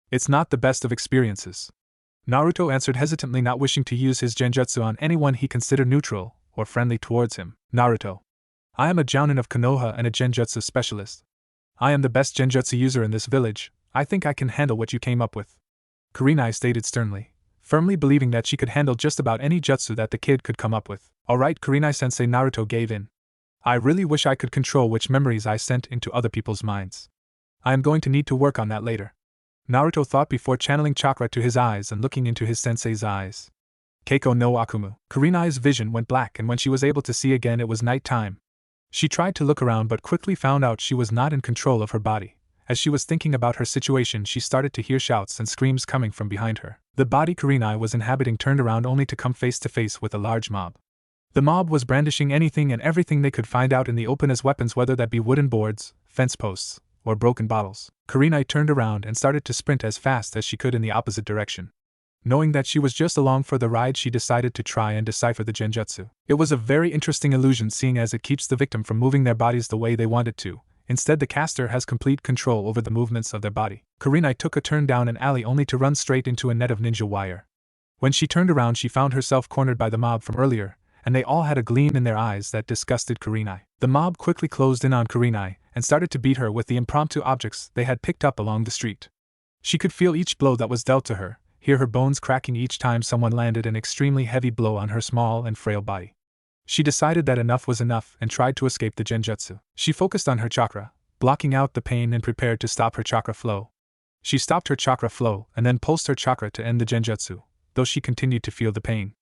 It's not the best of experiences. Naruto answered hesitantly, not wishing to use his genjutsu on anyone he considered neutral or friendly towards him. Naruto. I am a jounin of Konoha and a genjutsu specialist. I am the best genjutsu user in this village. I think I can handle what you came up with. Kurenai stated sternly, firmly believing that she could handle just about any jutsu that the kid could come up with. Alright, Kurenai-sensei. Naruto gave in. I really wish I could control which memories I sent into other people's minds. I am going to need to work on that later. Naruto thought before channeling chakra to his eyes and looking into his sensei's eyes. Keiko no Akumu. Kurenai's vision went black, and when she was able to see again, it was night time. She tried to look around but quickly found out she was not in control of her body. As she was thinking about her situation, she started to hear shouts and screams coming from behind her. The body Kurenai was inhabiting turned around only to come face to face with a large mob. The mob was brandishing anything and everything they could find out in the open as weapons, whether that be wooden boards, fence posts, or broken bottles. Kurenai turned around and started to sprint as fast as she could in the opposite direction. Knowing that she was just along for the ride, she decided to try and decipher the genjutsu. It was a very interesting illusion, seeing as it keeps the victim from moving their bodies the way they want it to. Instead, the caster has complete control over the movements of their body. Kurenai took a turn down an alley only to run straight into a net of ninja wire. When she turned around, she found herself cornered by the mob from earlier, and they all had a gleam in their eyes that disgusted Kurenai. The mob quickly closed in on Kurenai and started to beat her with the impromptu objects they had picked up along the street. She could feel each blow that was dealt to her, hear her bones cracking each time someone landed an extremely heavy blow on her small and frail body. She decided that enough was enough and tried to escape the genjutsu. She focused on her chakra, blocking out the pain, and prepared to stop her chakra flow. She stopped her chakra flow and then pulsed her chakra to end the genjutsu, though she continued to feel the pain.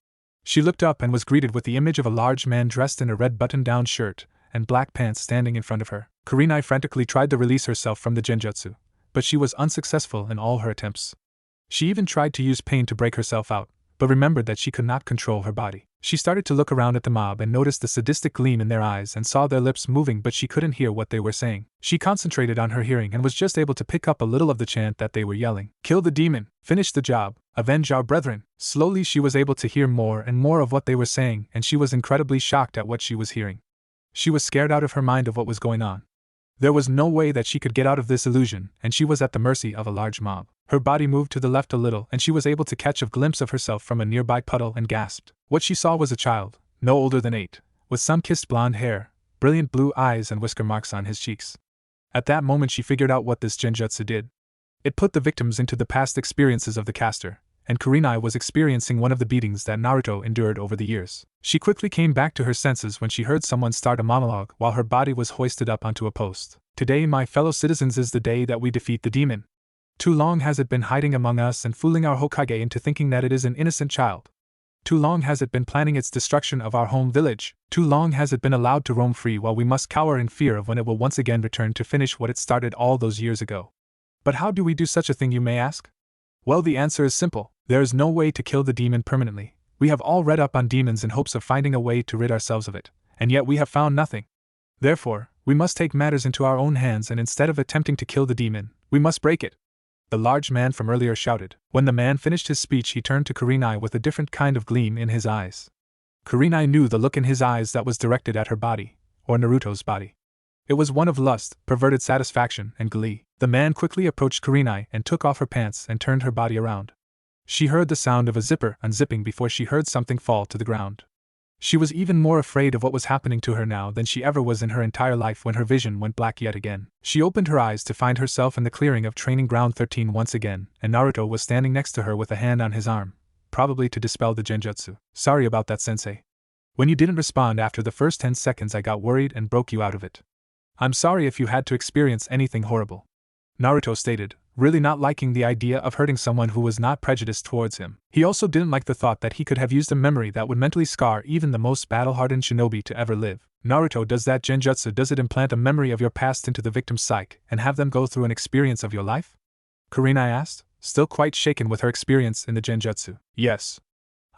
She looked up and was greeted with the image of a large man dressed in a red button-down shirt and black pants standing in front of her. Kurenai frantically tried to release herself from the genjutsu, but she was unsuccessful in all her attempts. She even tried to use pain to break herself out, but remembered that she could not control her body. She started to look around at the mob and noticed the sadistic gleam in their eyes and saw their lips moving, but she couldn't hear what they were saying. She concentrated on her hearing and was just able to pick up a little of the chant that they were yelling. Kill the demon, finish the job, avenge our brethren. Slowly she was able to hear more and more of what they were saying, and she was incredibly shocked at what she was hearing. She was scared out of her mind of what was going on. There was no way that she could get out of this illusion, and she was at the mercy of a large mob. Her body moved to the left a little, and she was able to catch a glimpse of herself from a nearby puddle and gasped. What she saw was a child, no older than 8, with sun-kissed blonde hair, brilliant blue eyes and whisker marks on his cheeks. At that moment she figured out what this genjutsu did. It put the victims into the past experiences of the caster, and Kurenai was experiencing one of the beatings that Naruto endured over the years. She quickly came back to her senses when she heard someone start a monologue while her body was hoisted up onto a post. Today, my fellow citizens, is the day that we defeat the demon. Too long has it been hiding among us and fooling our Hokage into thinking that it is an innocent child. Too long has it been planning its destruction of our home village. Too long has it been allowed to roam free while we must cower in fear of when it will once again return to finish what it started all those years ago. But how do we do such a thing, you may ask? Well, the answer is simple. There is no way to kill the demon permanently. We have all read up on demons in hopes of finding a way to rid ourselves of it, and yet we have found nothing. Therefore, we must take matters into our own hands, and instead of attempting to kill the demon, we must break it. The large man from earlier shouted. When the man finished his speech, he turned to Kurenai with a different kind of gleam in his eyes. Kurenai knew the look in his eyes that was directed at her body, or Naruto's body. It was one of lust, perverted satisfaction, and glee. The man quickly approached Kurenai and took off her pants and turned her body around. She heard the sound of a zipper unzipping before she heard something fall to the ground. She was even more afraid of what was happening to her now than she ever was in her entire life when her vision went black yet again. She opened her eyes to find herself in the clearing of Training Ground 13 once again, and Naruto was standing next to her with a hand on his arm, probably to dispel the genjutsu. Sorry about that, sensei. When you didn't respond after the first 10 seconds, I got worried and broke you out of it. I'm sorry if you had to experience anything horrible, Naruto stated, really not liking the idea of hurting someone who was not prejudiced towards him. He also didn't like the thought that he could have used a memory that would mentally scar even the most battle-hardened shinobi to ever live. Naruto, does that genjutsu, does it implant a memory of your past into the victim's psyche and have them go through an experience of your life? Kurenai asked, still quite shaken with her experience in the genjutsu. Yes.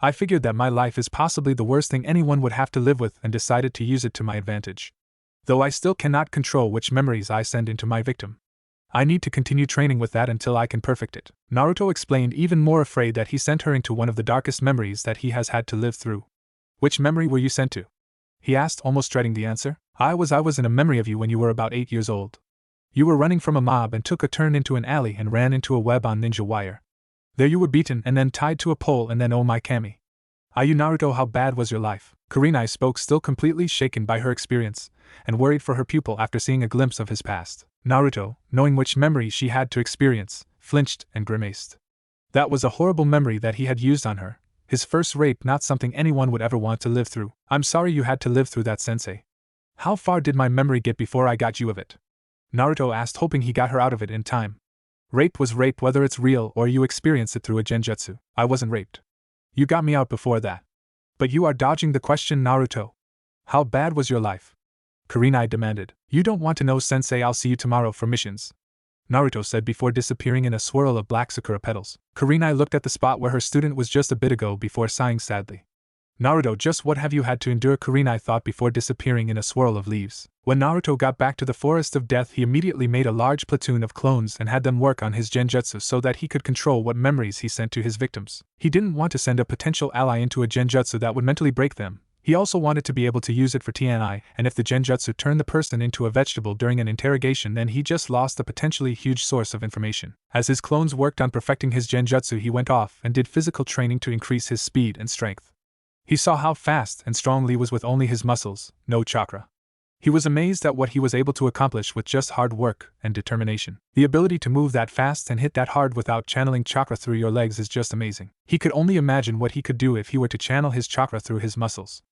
I figured that my life is possibly the worst thing anyone would have to live with and decided to use it to my advantage. Though I still cannot control which memories I send into my victim. I need to continue training with that until I can perfect it. Naruto explained, even more afraid that he sent her into one of the darkest memories that he has had to live through. Which memory were you sent to? He asked, almost dreading the answer. I was in a memory of you when you were about 8 years old. You were running from a mob and took a turn into an alley and ran into a web on ninja wire. There you were beaten and then tied to a pole, and then oh my kami. Ayu, Naruto, how bad was your life? Kurenai spoke, still completely shaken by her experience, and worried for her pupil after seeing a glimpse of his past. Naruto, knowing which memory she had to experience, flinched and grimaced. That was a horrible memory that he had used on her. His first rape, not something anyone would ever want to live through. I'm sorry you had to live through that, sensei. How far did my memory get before I got you of it? Naruto asked, hoping he got her out of it in time. Rape was rape whether it's real or you experience it through a genjutsu. I wasn't raped. You got me out before that. But you are dodging the question, Naruto. How bad was your life? Kurenai demanded. You don't want to know, sensei. I'll see you tomorrow for missions, Naruto said before disappearing in a swirl of black sakura petals. Kurenai looked at the spot where her student was just a bit ago before sighing sadly. Naruto, just what have you had to endure? Kurenai thought before disappearing in a swirl of leaves. When Naruto got back to the Forest of Death, he immediately made a large platoon of clones and had them work on his genjutsu so that he could control what memories he sent to his victims. He didn't want to send a potential ally into a genjutsu that would mentally break them. He also wanted to be able to use it for TNI, and if the genjutsu turned the person into a vegetable during an interrogation, then he just lost a potentially huge source of information. As his clones worked on perfecting his genjutsu, he went off and did physical training to increase his speed and strength. He saw how fast and strong Lee was with only his muscles, no chakra. He was amazed at what he was able to accomplish with just hard work and determination. The ability to move that fast and hit that hard without channeling chakra through your legs is just amazing. He could only imagine what he could do if he were to channel his chakra through his muscles.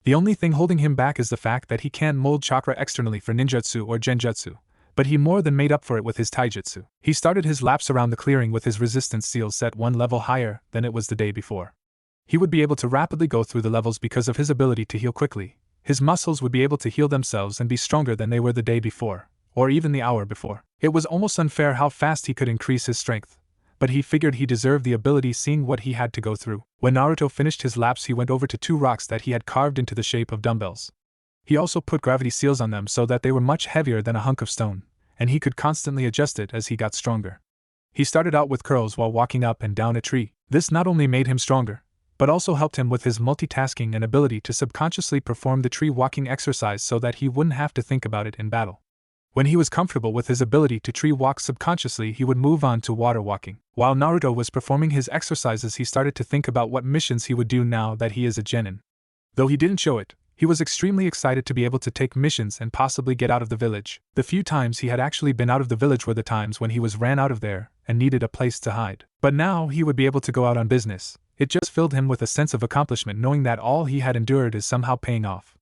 The only thing holding him back is the fact that he can't mold chakra externally for ninjutsu or genjutsu, but he more than made up for it with his taijutsu. He started his laps around the clearing with his resistance seal set one level higher than it was the day before. He would be able to rapidly go through the levels because of his ability to heal quickly. His muscles would be able to heal themselves and be stronger than they were the day before, or even the hour before. It was almost unfair how fast he could increase his strength. but he figured he deserved the ability seeing what he had to go through. When Naruto finished his laps, he went over to 2 rocks that he had carved into the shape of dumbbells. He also put gravity seals on them so that they were much heavier than a hunk of stone, and he could constantly adjust it as he got stronger. He started out with curls while walking up and down a tree. This not only made him stronger, but also helped him with his multitasking and ability to subconsciously perform the tree walking exercise so that he wouldn't have to think about it in battle. When he was comfortable with his ability to tree walk subconsciously, he would move on to water walking. While Naruto was performing his exercises, he started to think about what missions he would do now that he is a genin. Though he didn't show it, he was extremely excited to be able to take missions and possibly get out of the village. The few times he had actually been out of the village were the times when he was ran out of there and needed a place to hide. But now he would be able to go out on business. It just filled him with a sense of accomplishment knowing that all he had endured is somehow paying off.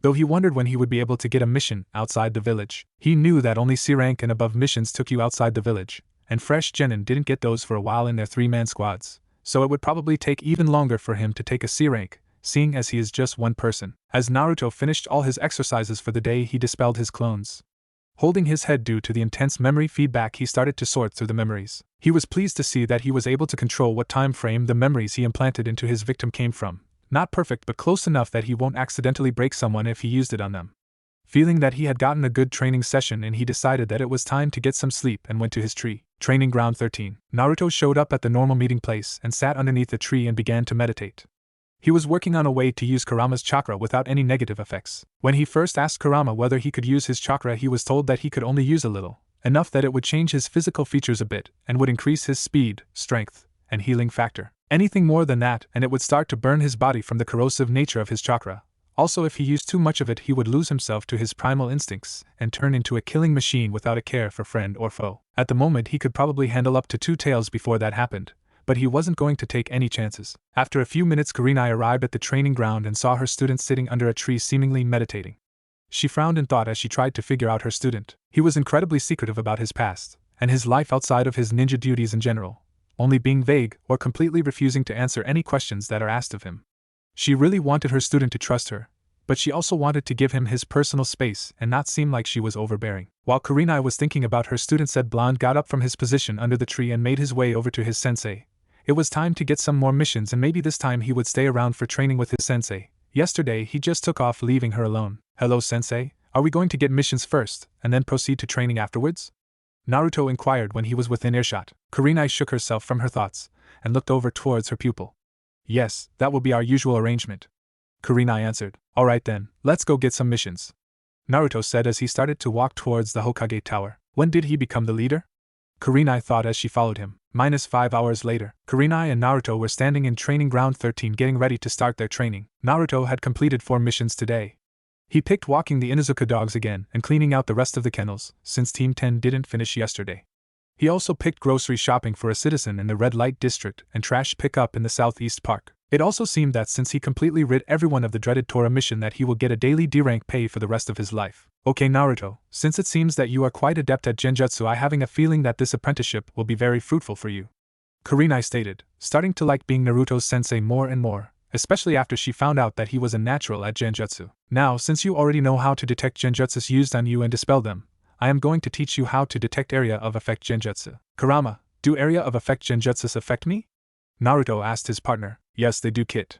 Though he wondered when he would be able to get a mission outside the village. He knew that only C rank and above missions took you outside the village, and fresh genin didn't get those for a while in their 3-man squads, so it would probably take even longer for him to take a C rank, seeing as he is just one person. As Naruto finished all his exercises for the day, he dispelled his clones. Holding his head due to the intense memory feedback, he started to sort through the memories. He was pleased to see that he was able to control what time frame the memories he implanted into his victim came from. Not perfect, but close enough that he won't accidentally break someone if he used it on them. Feeling that he had gotten a good training session, and he decided that it was time to get some sleep and went to his tree. Training Ground 13. Naruto showed up at the normal meeting place and sat underneath the tree and began to meditate. He was working on a way to use Kurama's chakra without any negative effects. When he first asked Kurama whether he could use his chakra, he was told that he could only use a little, enough that it would change his physical features a bit and would increase his speed, strength, and healing factor. Anything more than that, and it would start to burn his body from the corrosive nature of his chakra. Also, if he used too much of it, he would lose himself to his primal instincts and turn into a killing machine without a care for friend or foe. At the moment, he could probably handle up to 2 tails before that happened, but he wasn't going to take any chances. After a few minutes, Kurenai arrived at the training ground and saw her student sitting under a tree seemingly meditating. She frowned in thought as she tried to figure out her student. He was incredibly secretive about his past, and his life outside of his ninja duties in general, only being vague or completely refusing to answer any questions that are asked of him. She really wanted her student to trust her, but she also wanted to give him his personal space and not seem like she was overbearing. While Kurenai was thinking about her student, said blonde got up from his position under the tree and made his way over to his sensei. It was time to get some more missions, and maybe this time he would stay around for training with his sensei. Yesterday he just took off, leaving her alone. Hello sensei, are we going to get missions first and then proceed to training afterwards? Naruto inquired when he was within earshot. Kurenai shook herself from her thoughts and looked over towards her pupil. Yes, that will be our usual arrangement. Kurenai answered. Alright then, let's go get some missions. Naruto said as he started to walk towards the Hokage tower. When did he become the leader? Kurenai thought as she followed him. -5 hours later, Kurenai and Naruto were standing in training ground 13 getting ready to start their training. Naruto had completed 4 missions today. He picked walking the Inuzuka dogs again and cleaning out the rest of the kennels, since Team 10 didn't finish yesterday. He also picked grocery shopping for a citizen in the red light district and trash pickup in the southeast park. It also seemed that since he completely rid everyone of the dreaded Tora mission, that he will get a daily D-rank pay for the rest of his life. Okay Naruto, since it seems that you are quite adept at genjutsu, I having a feeling that this apprenticeship will be very fruitful for you. Kurenai stated, starting to like being Naruto's sensei more and more, especially after she found out that he was a natural at genjutsu. Now, since you already know how to detect genjutsus used on you and dispel them, I am going to teach you how to detect area of effect genjutsu. Kurama, do area of effect genjutsus affect me? Naruto asked his partner. Yes, they do, Kit.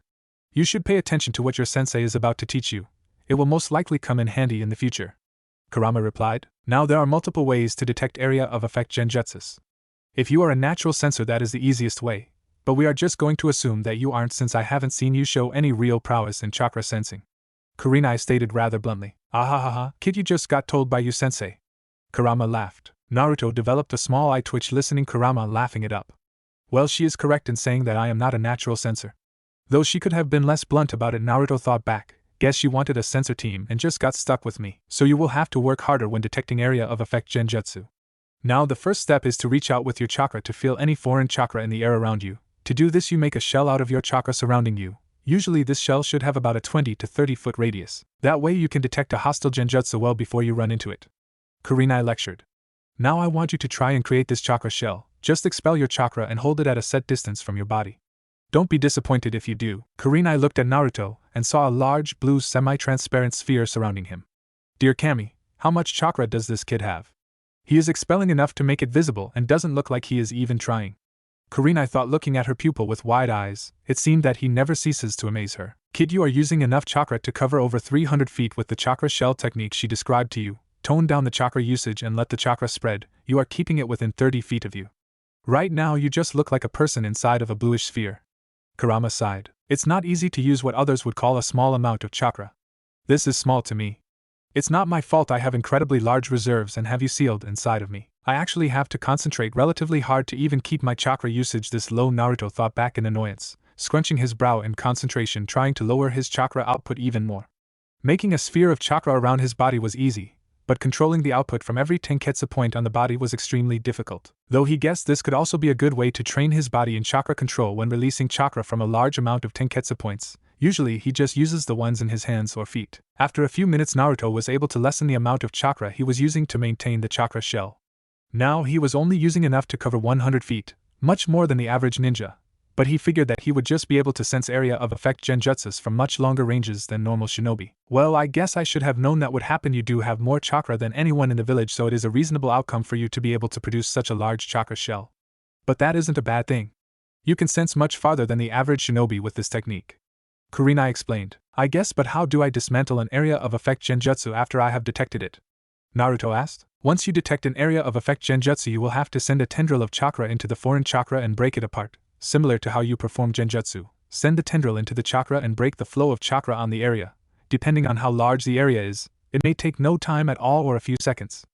You should pay attention to what your sensei is about to teach you. It will most likely come in handy in the future. Kurama replied. Now there are multiple ways to detect area of effect genjutsus. If you are a natural sensor, that is the easiest way, but we are just going to assume that you aren't, since I haven't seen you show any real prowess in chakra sensing. Kurenai stated rather bluntly. Ahahaha, Kid, you just got told by you sensei. Kurama laughed. Naruto developed a small eye twitch listening Kurama laughing it up. Well, she is correct in saying that I am not a natural sensor. Though she could have been less blunt about it, Naruto thought back. Guess she wanted a sensor team and just got stuck with me. So you will have to work harder when detecting area of effect genjutsu. Now the first step is to reach out with your chakra to feel any foreign chakra in the air around you. To do this, you make a shell out of your chakra surrounding you. Usually this shell should have about a 20 to 30 foot radius. That way you can detect a hostile genjutsu well before you run into it. Kurenai lectured. Now I want you to try and create this chakra shell. Just expel your chakra and hold it at a set distance from your body. Don't be disappointed if you do. Kurenai looked at Naruto and saw a large blue semi-transparent sphere surrounding him. Dear Kami, how much chakra does this kid have? He is expelling enough to make it visible and doesn't look like he is even trying. Kurenai thought, looking at her pupil with wide eyes. It seemed that he never ceases to amaze her. Kid, you are using enough chakra to cover over 300 feet with the chakra shell technique she described to you. Tone down the chakra usage and let the chakra spread. You are keeping it within 30 feet of you. Right now you just look like a person inside of a bluish sphere. Kurama sighed. It's not easy to use what others would call a small amount of chakra. This is small to me. It's not my fault I have incredibly large reserves and have you sealed inside of me. I actually have to concentrate relatively hard to even keep my chakra usage this low, Naruto thought back in annoyance, scrunching his brow in concentration, trying to lower his chakra output even more. Making a sphere of chakra around his body was easy, but controlling the output from every tenketsu point on the body was extremely difficult. Though he guessed this could also be a good way to train his body in chakra control when releasing chakra from a large amount of tenketsu points. Usually he just uses the ones in his hands or feet. After a few minutes, Naruto was able to lessen the amount of chakra he was using to maintain the chakra shell. Now he was only using enough to cover 100 feet, much more than the average ninja, but he figured that he would just be able to sense area of effect genjutsus from much longer ranges than normal shinobi. Well, I guess I should have known that would happen. You do have more chakra than anyone in the village, so it is a reasonable outcome for you to be able to produce such a large chakra shell. But that isn't a bad thing. You can sense much farther than the average shinobi with this technique. Kurenai explained. I guess, but how do I dismantle an area of effect genjutsu after I have detected it? Naruto asked. Once you detect an area of effect genjutsu, you will have to send a tendril of chakra into the foreign chakra and break it apart. Similar to how you perform genjutsu, send the tendril into the chakra and break the flow of chakra on the area. Depending on how large the area is, it may take no time at all or a few seconds.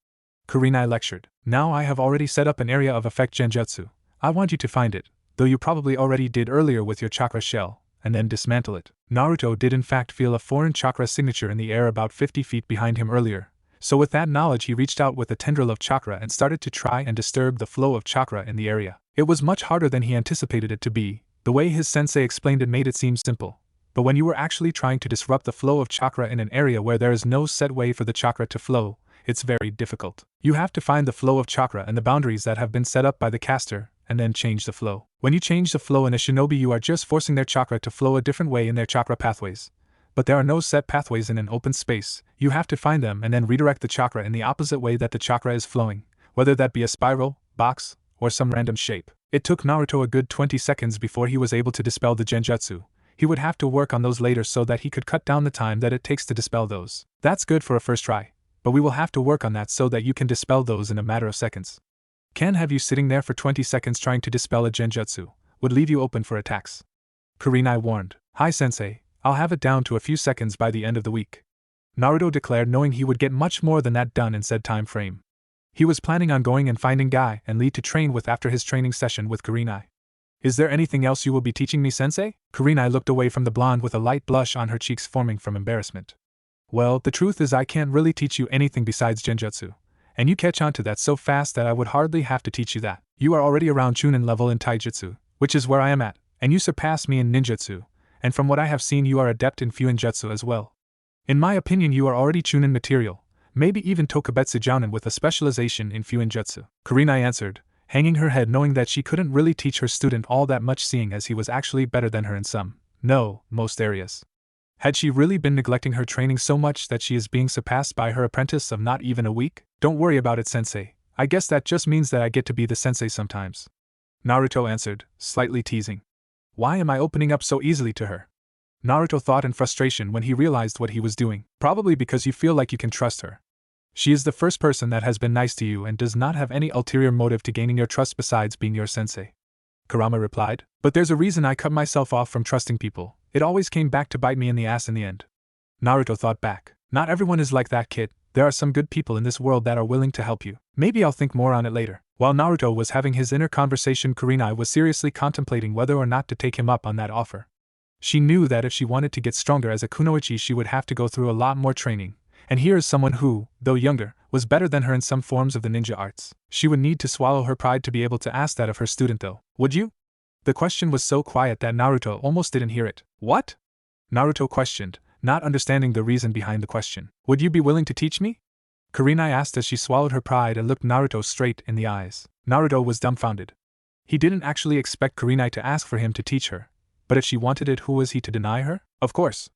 Kurenai lectured. Now I have already set up an area of effect genjutsu. I want you to find it, though you probably already did earlier with your chakra shell, and then dismantle it. Naruto did in fact feel a foreign chakra signature in the air about 50 feet behind him earlier. So with that knowledge, he reached out with a tendril of chakra and started to try and disturb the flow of chakra in the area. It was much harder than he anticipated it to be. The way his sensei explained it made it seem simple. But when you were actually trying to disrupt the flow of chakra in an area where there is no set way for the chakra to flow, it's very difficult. You have to find the flow of chakra and the boundaries that have been set up by the caster, and then change the flow. When you change the flow in a shinobi, you are just forcing their chakra to flow a different way in their chakra pathways. But there are no set pathways in an open space. You have to find them and then redirect the chakra in the opposite way that the chakra is flowing, whether that be a spiral, box, or some random shape. It took Naruto a good 20 seconds before he was able to dispel the genjutsu. He would have to work on those later so that he could cut down the time that it takes to dispel those. That's good for a first try, but we will have to work on that so that you can dispel those in a matter of seconds. Can't have you sitting there for 20 seconds trying to dispel a genjutsu. Would leave you open for attacks. Kurenai warned. Hi sensei, I'll have it down to a few seconds by the end of the week. Naruto declared, knowing he would get much more than that done in said time frame. He was planning on going and finding Guy and Lee to train with after his training session with Kurenai. Is there anything else you will be teaching me, sensei? Kurenai looked away from the blonde with a light blush on her cheeks forming from embarrassment. Well, the truth is I can't really teach you anything besides genjutsu, and you catch on to that so fast that I would hardly have to teach you that. You are already around Chunin level in taijutsu, which is where I am at, and you surpass me in ninjutsu, and from what I have seen you are adept in fuinjutsu as well. In my opinion you are already Chunin material, maybe even Tokubetsu Jounin with a specialization in fuinjutsu. Kurenai answered, hanging her head knowing that she couldn't really teach her student all that much seeing as he was actually better than her in most areas. Had she really been neglecting her training so much that she is being surpassed by her apprentice of not even a week? Don't worry about it, sensei. I guess that just means that I get to be the sensei sometimes. Naruto answered, slightly teasing. Why am I opening up so easily to her? Naruto thought in frustration when he realized what he was doing. Probably because you feel like you can trust her. She is the first person that has been nice to you and does not have any ulterior motive to gaining your trust besides being your sensei. Kurama replied. But there's a reason I cut myself off from trusting people. It always came back to bite me in the ass in the end. Naruto thought back. Not everyone is like that, kid. There are some good people in this world that are willing to help you. Maybe I'll think more on it later. While Naruto was having his inner conversation, Kurenai was seriously contemplating whether or not to take him up on that offer. She knew that if she wanted to get stronger as a kunoichi she would have to go through a lot more training, and here is someone who, though younger, was better than her in some forms of the ninja arts. She would need to swallow her pride to be able to ask that of her student though. Would you? The question was so quiet that Naruto almost didn't hear it. What? Naruto questioned, not understanding the reason behind the question. Would you be willing to teach me? Kurenai asked as she swallowed her pride and looked Naruto straight in the eyes. Naruto was dumbfounded. He didn't actually expect Kurenai to ask for him to teach her, but if she wanted it, who was he to deny her? Of course.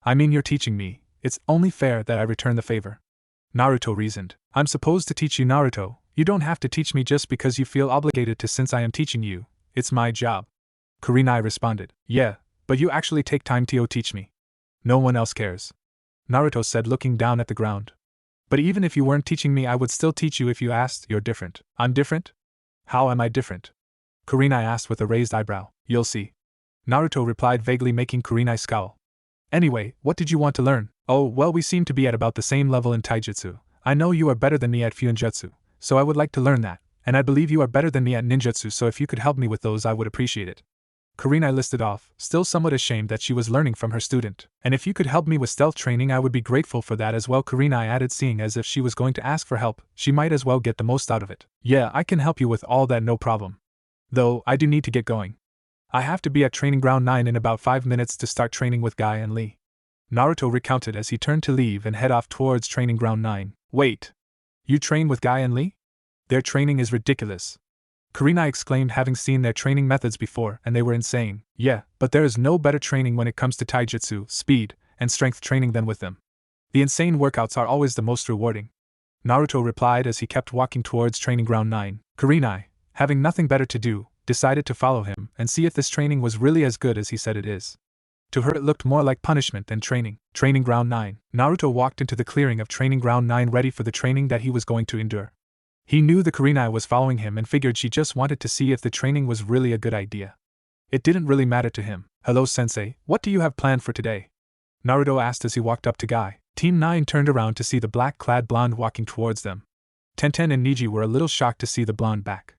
I mean, you're teaching me. It's only fair that I return the favor. Naruto reasoned. I'm supposed to teach you, Naruto. You don't have to teach me just because you feel obligated to, since I am teaching you. It's my job. Kurenai responded. Yeah, but you actually take time to teach me. No one else cares. Naruto said, looking down at the ground. But even if you weren't teaching me, I would still teach you if you asked. You're different. I'm different? How am I different? Kurenai asked with a raised eyebrow. You'll see. Naruto replied, vaguely, making Kurenai scowl. Anyway, what did you want to learn? Oh, well, we seem to be at about the same level in taijutsu. I know you are better than me at fuinjutsu, so I would like to learn that, and I believe you are better than me at ninjutsu, so if you could help me with those, I would appreciate it. Kurenai listed off, still somewhat ashamed that she was learning from her student. And if you could help me with stealth training, I would be grateful for that as well, Kurenai added, seeing as if she was going to ask for help, she might as well get the most out of it. Yeah, I can help you with all that, no problem. Though, I do need to get going. I have to be at Training Ground 9 in about 5 minutes to start training with Guy and Lee. Naruto recounted as he turned to leave and head off towards Training Ground 9. Wait. You train with Guy and Lee? Their training is ridiculous. Kurenai exclaimed, having seen their training methods before, and they were insane. Yeah, but there is no better training when it comes to taijutsu, speed, and strength training than with them. The insane workouts are always the most rewarding. Naruto replied as he kept walking towards Training Ground 9. Kurenai, having nothing better to do, decided to follow him and see if this training was really as good as he said it is. To her it looked more like punishment than training. Training Ground 9. Naruto walked into the clearing of Training Ground 9 ready for the training that he was going to endure. He knew the Kurenai was following him and figured she just wanted to see if the training was really a good idea. It didn't really matter to him. Hello sensei, what do you have planned for today? Naruto asked as he walked up to Guy. Team 9 turned around to see the black-clad blonde walking towards them. Tenten and Niji were a little shocked to see the blonde back.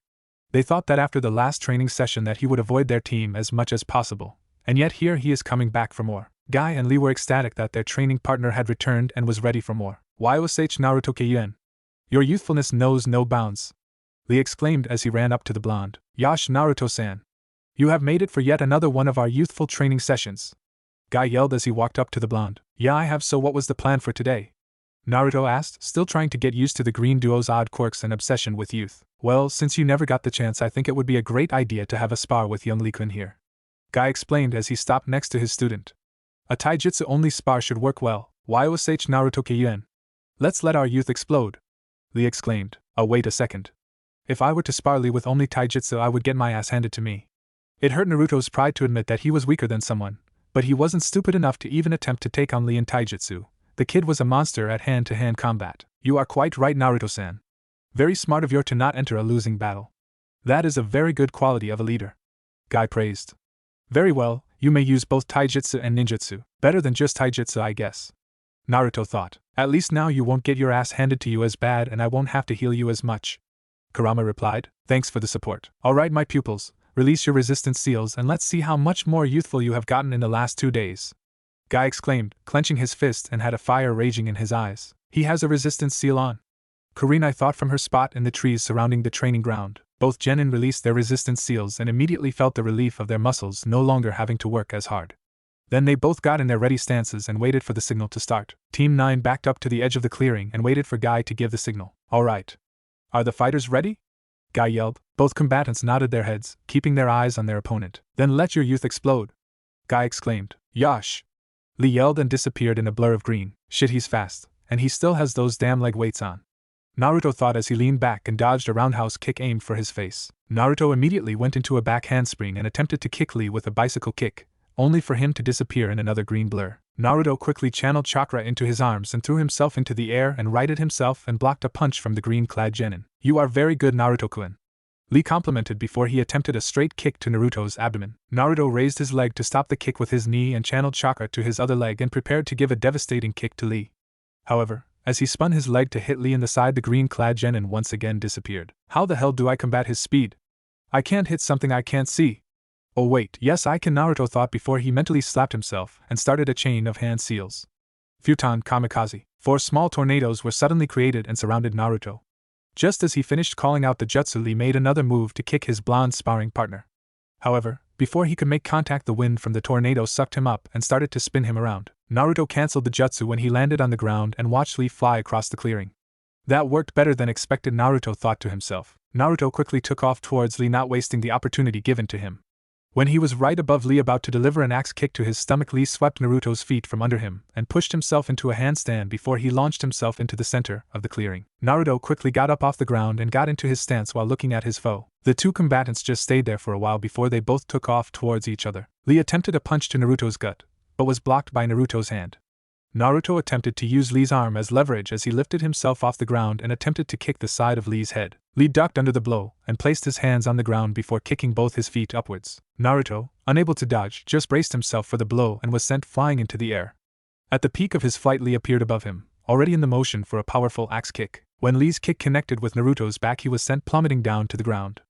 They thought that after the last training session that he would avoid their team as much as possible, and yet here he is coming back for more. Guy and Lee were ecstatic that their training partner had returned and was ready for more. Yosh Naruto Keien. Your youthfulness knows no bounds. Lee exclaimed as he ran up to the blonde. Yosh Naruto-san. You have made it for yet another one of our youthful training sessions. Guy yelled as he walked up to the blonde. Yeah, I have, so what was the plan for today? Naruto asked, still trying to get used to the green duo's odd quirks and obsession with youth. Well, since you never got the chance, I think it would be a great idea to have a spar with young Lee-kun here. Guy explained as he stopped next to his student. A taijutsu-only spar should work well. Yosh Naruto Keien. Let's let our youth explode. Lee exclaimed. Oh, wait a second. If I were to spar Lee with only taijutsu, I would get my ass handed to me. It hurt Naruto's pride to admit that he was weaker than someone, but he wasn't stupid enough to even attempt to take on Lee in taijutsu. The kid was a monster at hand-to-hand combat. You are quite right, Naruto-san. Very smart of you to not enter a losing battle. That is a very good quality of a leader. Guy praised. Very well, you may use both taijutsu and ninjutsu. Better than just taijutsu, I guess. Naruto thought. At least now you won't get your ass handed to you as bad and I won't have to heal you as much. Kurama replied. Thanks for the support. Alright, my pupils, release your resistance seals and let's see how much more youthful you have gotten in the last 2 days. Guy exclaimed, clenching his fist and had a fire raging in his eyes. He has a resistance seal on. Kurenai thought from her spot in the trees surrounding the training ground. Both genin released their resistance seals and immediately felt the relief of their muscles no longer having to work as hard. Then they both got in their ready stances and waited for the signal to start. Team 9 backed up to the edge of the clearing and waited for Guy to give the signal. Alright. Are the fighters ready? Guy yelled. Both combatants nodded their heads, keeping their eyes on their opponent. Then let your youth explode. Guy exclaimed. Yosh. Lee yelled and disappeared in a blur of green. Shit, he's fast, and he still has those damn leg weights on. Naruto thought as he leaned back and dodged a roundhouse kick aimed for his face. Naruto immediately went into a back handspring and attempted to kick Lee with a bicycle kick, only for him to disappear in another green blur. Naruto quickly channeled chakra into his arms and threw himself into the air and righted himself and blocked a punch from the green-clad genin. You are very good, Naruto-kun. Lee complimented before he attempted a straight kick to Naruto's abdomen. Naruto raised his leg to stop the kick with his knee and channeled chakra to his other leg and prepared to give a devastating kick to Lee. However, as he spun his leg to hit Lee in the side, the green-clad genin once again disappeared. How the hell do I combat his speed? I can't hit something I can't see. Oh wait, yes I can, Naruto thought before he mentally slapped himself and started a chain of hand seals. Futon Kamikaze. 4 small tornadoes were suddenly created and surrounded Naruto. Just as he finished calling out the jutsu, Lee made another move to kick his blonde sparring partner. However, before he could make contact, the wind from the tornado sucked him up and started to spin him around. Naruto cancelled the jutsu when he landed on the ground and watched Lee fly across the clearing. That worked better than expected, Naruto thought to himself. Naruto quickly took off towards Lee, not wasting the opportunity given to him. When he was right above Lee about to deliver an axe kick to his stomach, Lee swept Naruto's feet from under him and pushed himself into a handstand before he launched himself into the center of the clearing. Naruto quickly got up off the ground and got into his stance while looking at his foe. The two combatants just stayed there for a while before they both took off towards each other. Lee attempted a punch to Naruto's gut, but was blocked by Naruto's hand. Naruto attempted to use Lee's arm as leverage as he lifted himself off the ground and attempted to kick the side of Lee's head. Lee ducked under the blow and placed his hands on the ground before kicking both his feet upwards. Naruto, unable to dodge, just braced himself for the blow and was sent flying into the air. At the peak of his flight, Lee appeared above him, already in the motion for a powerful axe kick. When Lee's kick connected with Naruto's back, he was sent plummeting down to the ground.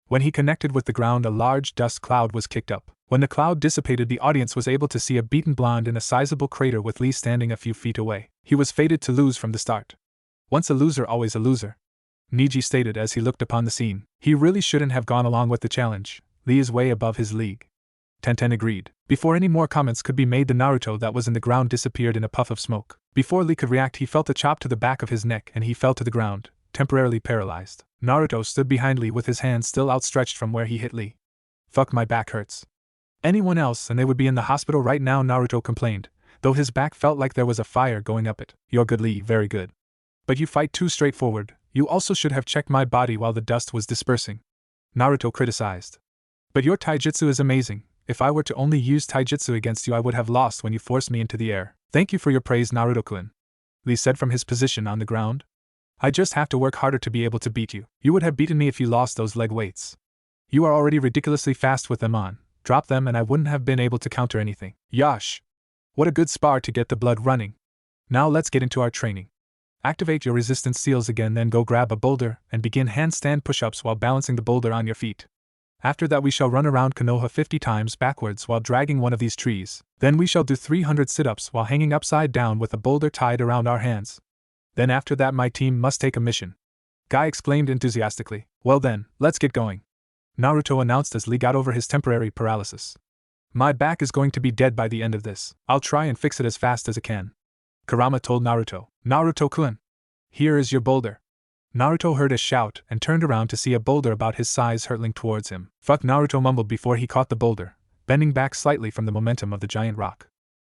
When he connected with the ground, a large dust cloud was kicked up. When the cloud dissipated, the audience was able to see a beaten blonde in a sizable crater with Lee standing a few feet away. He was fated to lose from the start. Once a loser, always a loser, Niji stated as he looked upon the scene. He really shouldn't have gone along with the challenge. Lee is way above his league. Tenten agreed. Before any more comments could be made, the Naruto that was in the ground disappeared in a puff of smoke. Before Lee could react, he felt a chop to the back of his neck and he fell to the ground, temporarily paralyzed. Naruto stood behind Lee with his hands still outstretched from where he hit Lee. Fuck, my back hurts. Anyone else and they would be in the hospital right now, Naruto complained, though his back felt like there was a fire going up it. You're good, Lee, very good. But you fight too straightforward. You also should have checked my body while the dust was dispersing, Naruto criticized. But your taijutsu is amazing. If I were to only use taijutsu against you, I would have lost when you forced me into the air. Thank you for your praise, Naruto-kun, Lee said from his position on the ground. I just have to work harder to be able to beat you. You would have beaten me if you lost those leg weights. You are already ridiculously fast with them on. Drop them and I wouldn't have been able to counter anything. Yosh! What a good spar to get the blood running. Now let's get into our training. Activate your resistance seals again, then go grab a boulder and begin handstand push-ups while balancing the boulder on your feet. After that we shall run around Konoha 50 times backwards while dragging one of these trees. Then we shall do 300 sit-ups while hanging upside down with a boulder tied around our hands. Then after that my team must take a mission. Guy exclaimed enthusiastically. Well then, let's get going, Naruto announced as Lee got over his temporary paralysis. My back is going to be dead by the end of this. I'll try and fix it as fast as I can, Kurama told Naruto. Naruto-kun, here is your boulder. Naruto heard a shout and turned around to see a boulder about his size hurtling towards him. Fuck, Naruto mumbled before he caught the boulder, bending back slightly from the momentum of the giant rock.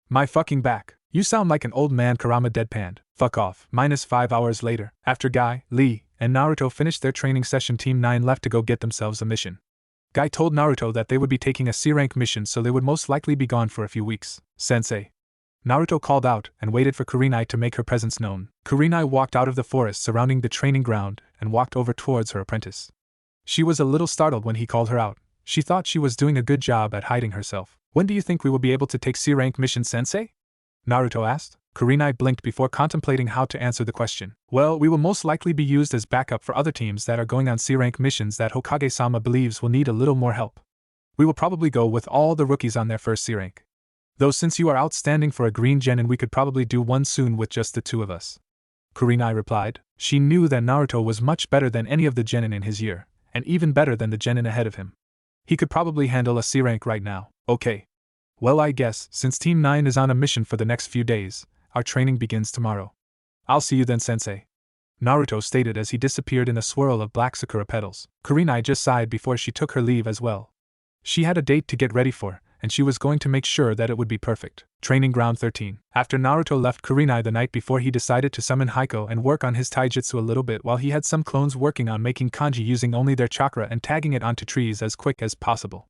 My fucking back. You sound like an old man, Kurama deadpanned. Fuck off. -5 hours later, after Guy, Lee, and Naruto finished their training session, Team 9 left to go get themselves a mission. Guy told Naruto that they would be taking a C-rank mission, so they would most likely be gone for a few weeks. Sensei, Naruto called out and waited for Kurenai to make her presence known. Kurenai walked out of the forest surrounding the training ground and walked over towards her apprentice. She was a little startled when he called her out. She thought she was doing a good job at hiding herself. When do you think we will be able to take C-rank mission, Sensei? Naruto asked. Kurenai blinked before contemplating how to answer the question. Well, we will most likely be used as backup for other teams that are going on C-rank missions that Hokage-sama believes will need a little more help. We will probably go with all the rookies on their first C-rank. Though since you are outstanding for a green genin, we could probably do one soon with just the two of us, Kurenai replied. She knew that Naruto was much better than any of the genin in his year, and even better than the genin ahead of him. He could probably handle a C-rank right now. Okay. Well, I guess, since Team 9 is on a mission for the next few days, our training begins tomorrow. I'll see you then, Sensei, Naruto stated as he disappeared in a swirl of black sakura petals. Kurenai just sighed before she took her leave as well. She had a date to get ready for, and she was going to make sure that it would be perfect. Training Ground 13. After Naruto left Kurenai the night before, he decided to summon Heiko and work on his taijutsu a little bit while he had some clones working on making kanji using only their chakra and tagging it onto trees as quick as possible.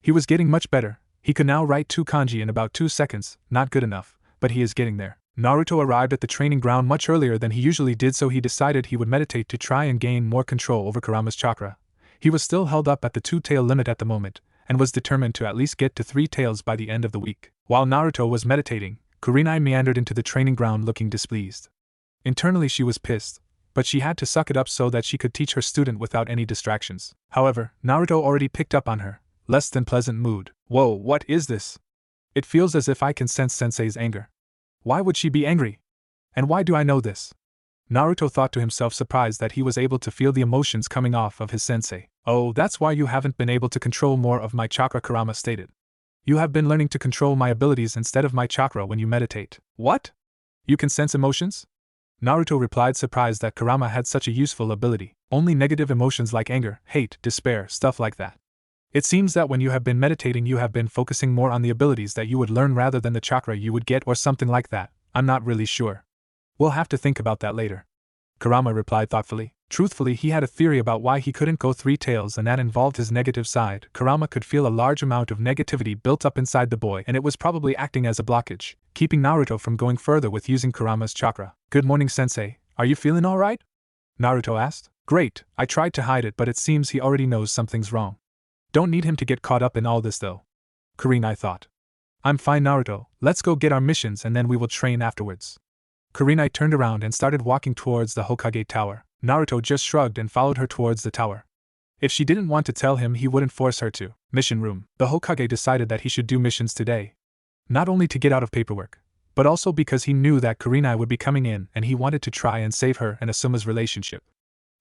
He was getting much better. He could now write 2 kanji in about 2 seconds, not good enough, but he is getting there. Naruto arrived at the training ground much earlier than he usually did, so he decided he would meditate to try and gain more control over Kurama's chakra. He was still held up at the 2-tail limit at the moment, and was determined to at least get to 3 tails by the end of the week. While Naruto was meditating, Kurenai meandered into the training ground looking displeased. Internally she was pissed, but she had to suck it up so that she could teach her student without any distractions. However, Naruto already picked up on her less than pleasant mood. Whoa, what is this? It feels as if I can sense Sensei's anger. Why would she be angry? And why do I know this? Naruto thought to himself, surprised that he was able to feel the emotions coming off of his sensei. Oh, that's why you haven't been able to control more of my chakra, Kurama stated. You have been learning to control my abilities instead of my chakra when you meditate. What? You can sense emotions? Naruto replied, surprised that Kurama had such a useful ability. Only negative emotions like anger, hate, despair, stuff like that. It seems that when you have been meditating you have been focusing more on the abilities that you would learn rather than the chakra you would get, or something like that. I'm not really sure. We'll have to think about that later, Kurama replied thoughtfully. Truthfully, he had a theory about why he couldn't go 3 tails, and that involved his negative side. Kurama could feel a large amount of negativity built up inside the boy, and it was probably acting as a blockage, keeping Naruto from going further with using Kurama's chakra. "Good morning, sensei. Are you feeling alright?" Naruto asked. "Great, I tried to hide it, but it seems he already knows something's wrong. Don't need him to get caught up in all this though," Kurenai thought. "I'm fine, Naruto. Let's go get our missions and then we will train afterwards." Kurenai turned around and started walking towards the Hokage tower. Naruto just shrugged and followed her towards the tower. If she didn't want to tell him, he wouldn't force her to. Mission room. The Hokage decided that he should do missions today. Not only to get out of paperwork, but also because he knew that Kurenai would be coming in and he wanted to try and save her and Asuma's relationship.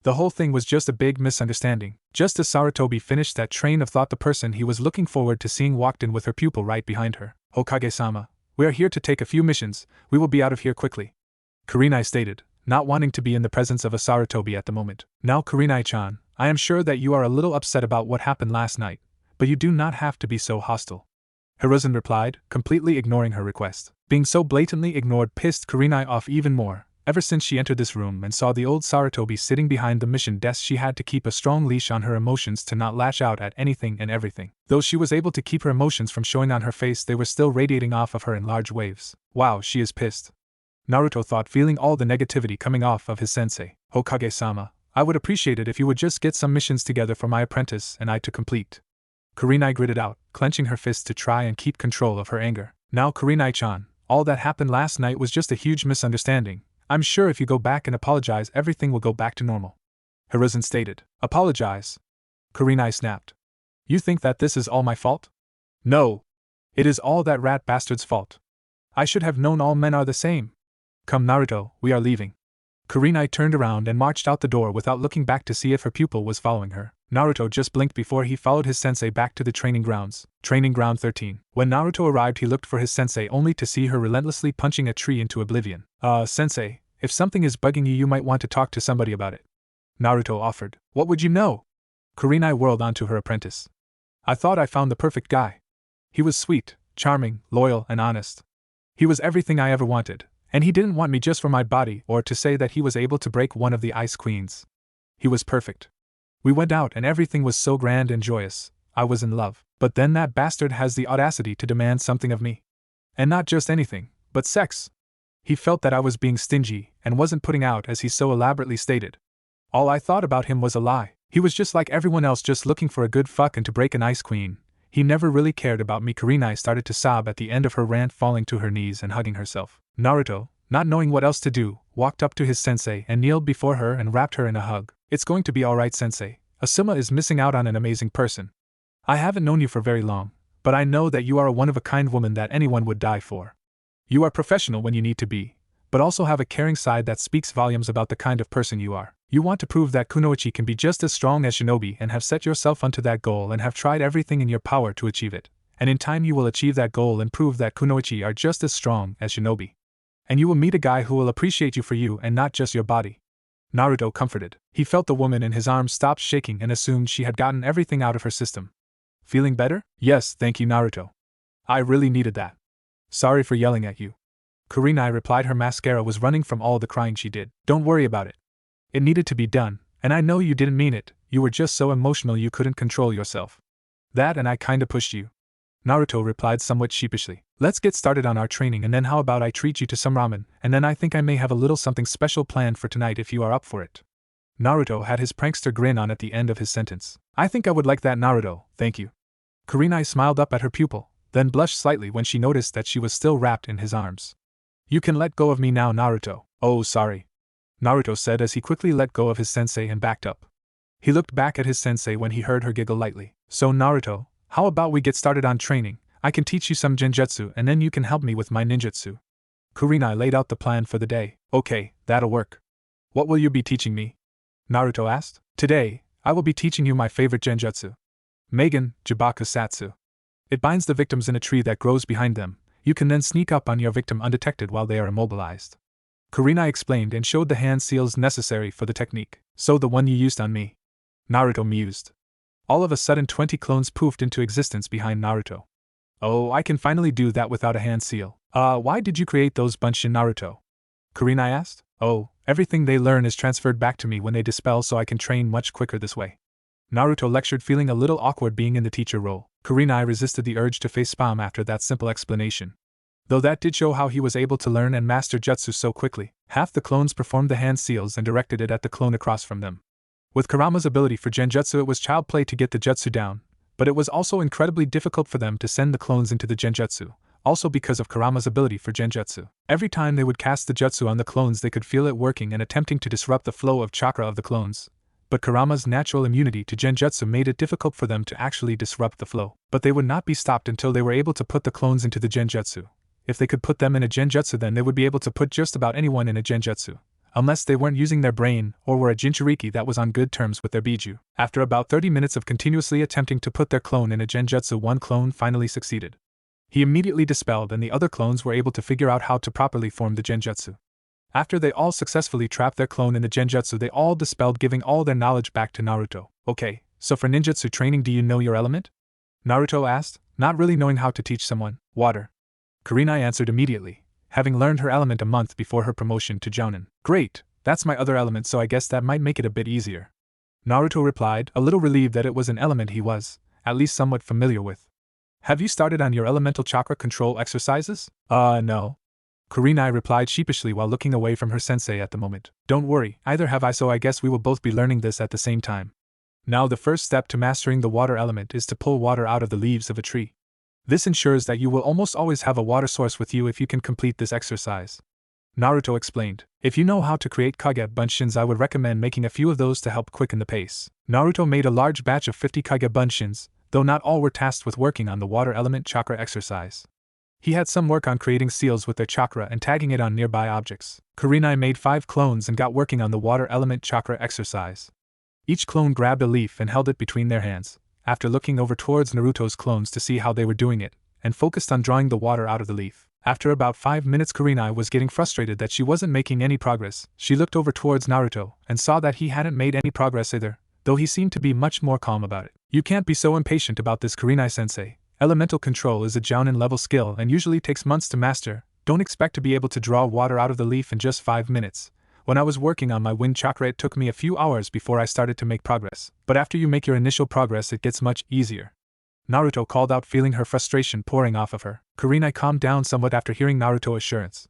The whole thing was just a big misunderstanding. Just as Sarutobi finished that train of thought, the person he was looking forward to seeing walked in with her pupil right behind her. "Hokage-sama, we are here to take a few missions, we will be out of here quickly," Kurenai stated, not wanting to be in the presence of a Sarutobi at the moment. "Now Kurenai-chan, I am sure that you are a little upset about what happened last night, but you do not have to be so hostile," Hiruzen replied, completely ignoring her request. Being so blatantly ignored pissed Kurenai off even more. Ever since she entered this room and saw the old Sarutobi sitting behind the mission desk, she had to keep a strong leash on her emotions to not lash out at anything and everything. Though she was able to keep her emotions from showing on her face, they were still radiating off of her in large waves. Wow, she is pissed, Naruto thought, feeling all the negativity coming off of his sensei. "Hokage-sama, I would appreciate it if you would just get some missions together for my apprentice and I to complete," Kurenai gritted out, clenching her fists to try and keep control of her anger. "Now Kurenai-chan, all that happened last night was just a huge misunderstanding. I'm sure if you go back and apologize, everything will go back to normal," Hiruzen stated. "Apologize?" Kurenai snapped. "You think that this is all my fault?" "No. It is all that rat bastard's fault. I should have known all men are the same. Come Naruto, we are leaving." Kurenai turned around and marched out the door without looking back to see if her pupil was following her. Naruto just blinked before he followed his sensei back to the training grounds. Training ground 13. When Naruto arrived, he looked for his sensei only to see her relentlessly punching a tree into oblivion. Sensei, if something is bugging you, you might want to talk to somebody about it," Naruto offered. "What would you know?" Kurenai whirled onto her apprentice. "I thought I found the perfect guy. He was sweet, charming, loyal, and honest. He was everything I ever wanted. And he didn't want me just for my body or to say that he was able to break one of the Ice Queens. He was perfect. We went out and everything was so grand and joyous. I was in love. But then that bastard has the audacity to demand something of me. And not just anything, but sex. He felt that I was being stingy and wasn't putting out, as he so elaborately stated. All I thought about him was a lie. He was just like everyone else, just looking for a good fuck and to break an Ice Queen. He never really cared about me." Kurenai started to sob at the end of her rant, falling to her knees and hugging herself. Naruto, not knowing what else to do, walked up to his sensei and kneeled before her and wrapped her in a hug. "It's going to be alright, sensei. Asuma is missing out on an amazing person. I haven't known you for very long, but I know that you are a one-of-a-kind woman that anyone would die for. You are professional when you need to be, but also have a caring side that speaks volumes about the kind of person you are. You want to prove that kunoichi can be just as strong as shinobi and have set yourself onto that goal and have tried everything in your power to achieve it. And in time you will achieve that goal and prove that kunoichi are just as strong as shinobi. And you will meet a guy who will appreciate you for you and not just your body." Naruto comforted. He felt the woman in his arms stop shaking and assumed she had gotten everything out of her system. "Feeling better?" "Yes, thank you, Naruto. I really needed that. Sorry for yelling at you." Kurenai replied. Her mascara was running from all the crying she did. "Don't worry about it. It needed to be done, and I know you didn't mean it, you were just so emotional you couldn't control yourself. That and I kinda pushed you," Naruto replied somewhat sheepishly. "Let's get started on our training, and then how about I treat you to some ramen, and then I think I may have a little something special planned for tonight if you are up for it." Naruto had his prankster grin on at the end of his sentence. "I think I would like that, Naruto, thank you." Kurenai smiled up at her pupil, then blushed slightly when she noticed that she was still wrapped in his arms. "You can let go of me now, Naruto." "Oh, sorry," Naruto said as he quickly let go of his sensei and backed up. He looked back at his sensei when he heard her giggle lightly. "So Naruto, how about we get started on training? I can teach you some genjutsu and then you can help me with my ninjutsu." Kurenai laid out the plan for the day. "Okay, that'll work. What will you be teaching me?" Naruto asked. "Today, I will be teaching you my favorite genjutsu. Meigen Jibaku Satsu. It binds the victims in a tree that grows behind them. You can then sneak up on your victim undetected while they are immobilized." Kurenai explained and showed the hand seals necessary for the technique. "So the one you used on me?" Naruto mused. All of a sudden 20 clones poofed into existence behind Naruto. "Oh, I can finally do that without a hand seal. Why did you create those bunch in Naruto?" Kurenai asked. Oh, everything they learn is transferred back to me when they dispel, so I can train much quicker this way. Naruto lectured, feeling a little awkward being in the teacher role. Kurenai resisted the urge to face spam after that simple explanation. Though that did show how he was able to learn and master jutsu so quickly. Half the clones performed the hand seals and directed it at the clone across from them. With Kurama's ability for genjutsu, it was child play to get the jutsu down, but it was also incredibly difficult for them to send the clones into the genjutsu, also because of Kurama's ability for genjutsu. Every time they would cast the jutsu on the clones, they could feel it working and attempting to disrupt the flow of chakra of the clones. But Kurama's natural immunity to genjutsu made it difficult for them to actually disrupt the flow. But they would not be stopped until they were able to put the clones into the genjutsu. If they could put them in a genjutsu, then they would be able to put just about anyone in a genjutsu, unless they weren't using their brain or were a Jinchuriki that was on good terms with their Biju. After about 30 minutes of continuously attempting to put their clone in a genjutsu, one clone finally succeeded. He immediately dispelled, and the other clones were able to figure out how to properly form the genjutsu. After they all successfully trapped their clone in the genjutsu, they all dispelled, giving all their knowledge back to Naruto. Okay, so for ninjutsu training, do you know your element? Naruto asked, not really knowing how to teach someone. Water. Kurenai answered immediately, having learned her element a month before her promotion to Jounin. Great, that's my other element, so I guess that might make it a bit easier. Naruto replied, a little relieved that it was an element he was, at least somewhat familiar with. Have you started on your elemental chakra control exercises? No. Kurenai replied sheepishly while looking away from her sensei at the moment. Don't worry, either have I, so I guess we will both be learning this at the same time. Now the first step to mastering the water element is to pull water out of the leaves of a tree. This ensures that you will almost always have a water source with you if you can complete this exercise. Naruto explained. If you know how to create Kage Bunshins, I would recommend making a few of those to help quicken the pace. Naruto made a large batch of 50 Kage Bunshins, though not all were tasked with working on the water element chakra exercise. He had some work on creating seals with their chakra and tagging it on nearby objects. Kurenai made 5 clones and got working on the water element chakra exercise. Each clone grabbed a leaf and held it between their hands, after looking over towards Naruto's clones to see how they were doing it, and focused on drawing the water out of the leaf. After about 5 minutes, Kurenai was getting frustrated that she wasn't making any progress. She looked over towards Naruto and saw that he hadn't made any progress either, though he seemed to be much more calm about it. You can't be so impatient about this, Kurenai-sensei. Elemental control is a Jounin level skill and usually takes months to master. Don't expect to be able to draw water out of the leaf in just 5 minutes. When I was working on my wind chakra, it took me a few hours before I started to make progress. But after you make your initial progress, it gets much easier. Naruto called out, feeling her frustration pouring off of her. Kurenai calmed down somewhat after hearing Naruto's assurance.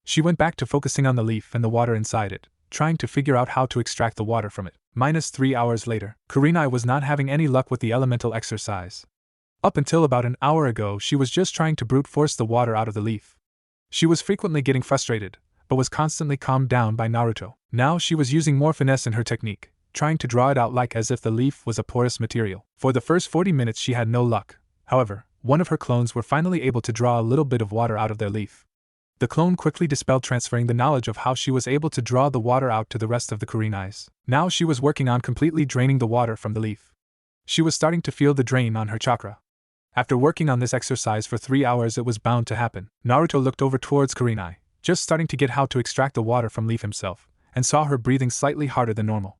She went back to focusing on the leaf and the water inside it, trying to figure out how to extract the water from it. -3 hours later, Kurenai was not having any luck with the elemental exercise. Up until about an hour ago, she was just trying to brute force the water out of the leaf. She was frequently getting frustrated, but was constantly calmed down by Naruto. Now she was using more finesse in her technique, trying to draw it out like as if the leaf was a porous material. For the first 40 minutes she had no luck. However, one of her clones were finally able to draw a little bit of water out of their leaf. The clone quickly dispelled, transferring the knowledge of how she was able to draw the water out to the rest of the Kurenais. Now she was working on completely draining the water from the leaf. She was starting to feel the drain on her chakra. After working on this exercise for 3 hours, it was bound to happen. Naruto looked over towards Kurenai, just starting to get how to extract the water from leaf himself, and saw her breathing slightly harder than normal.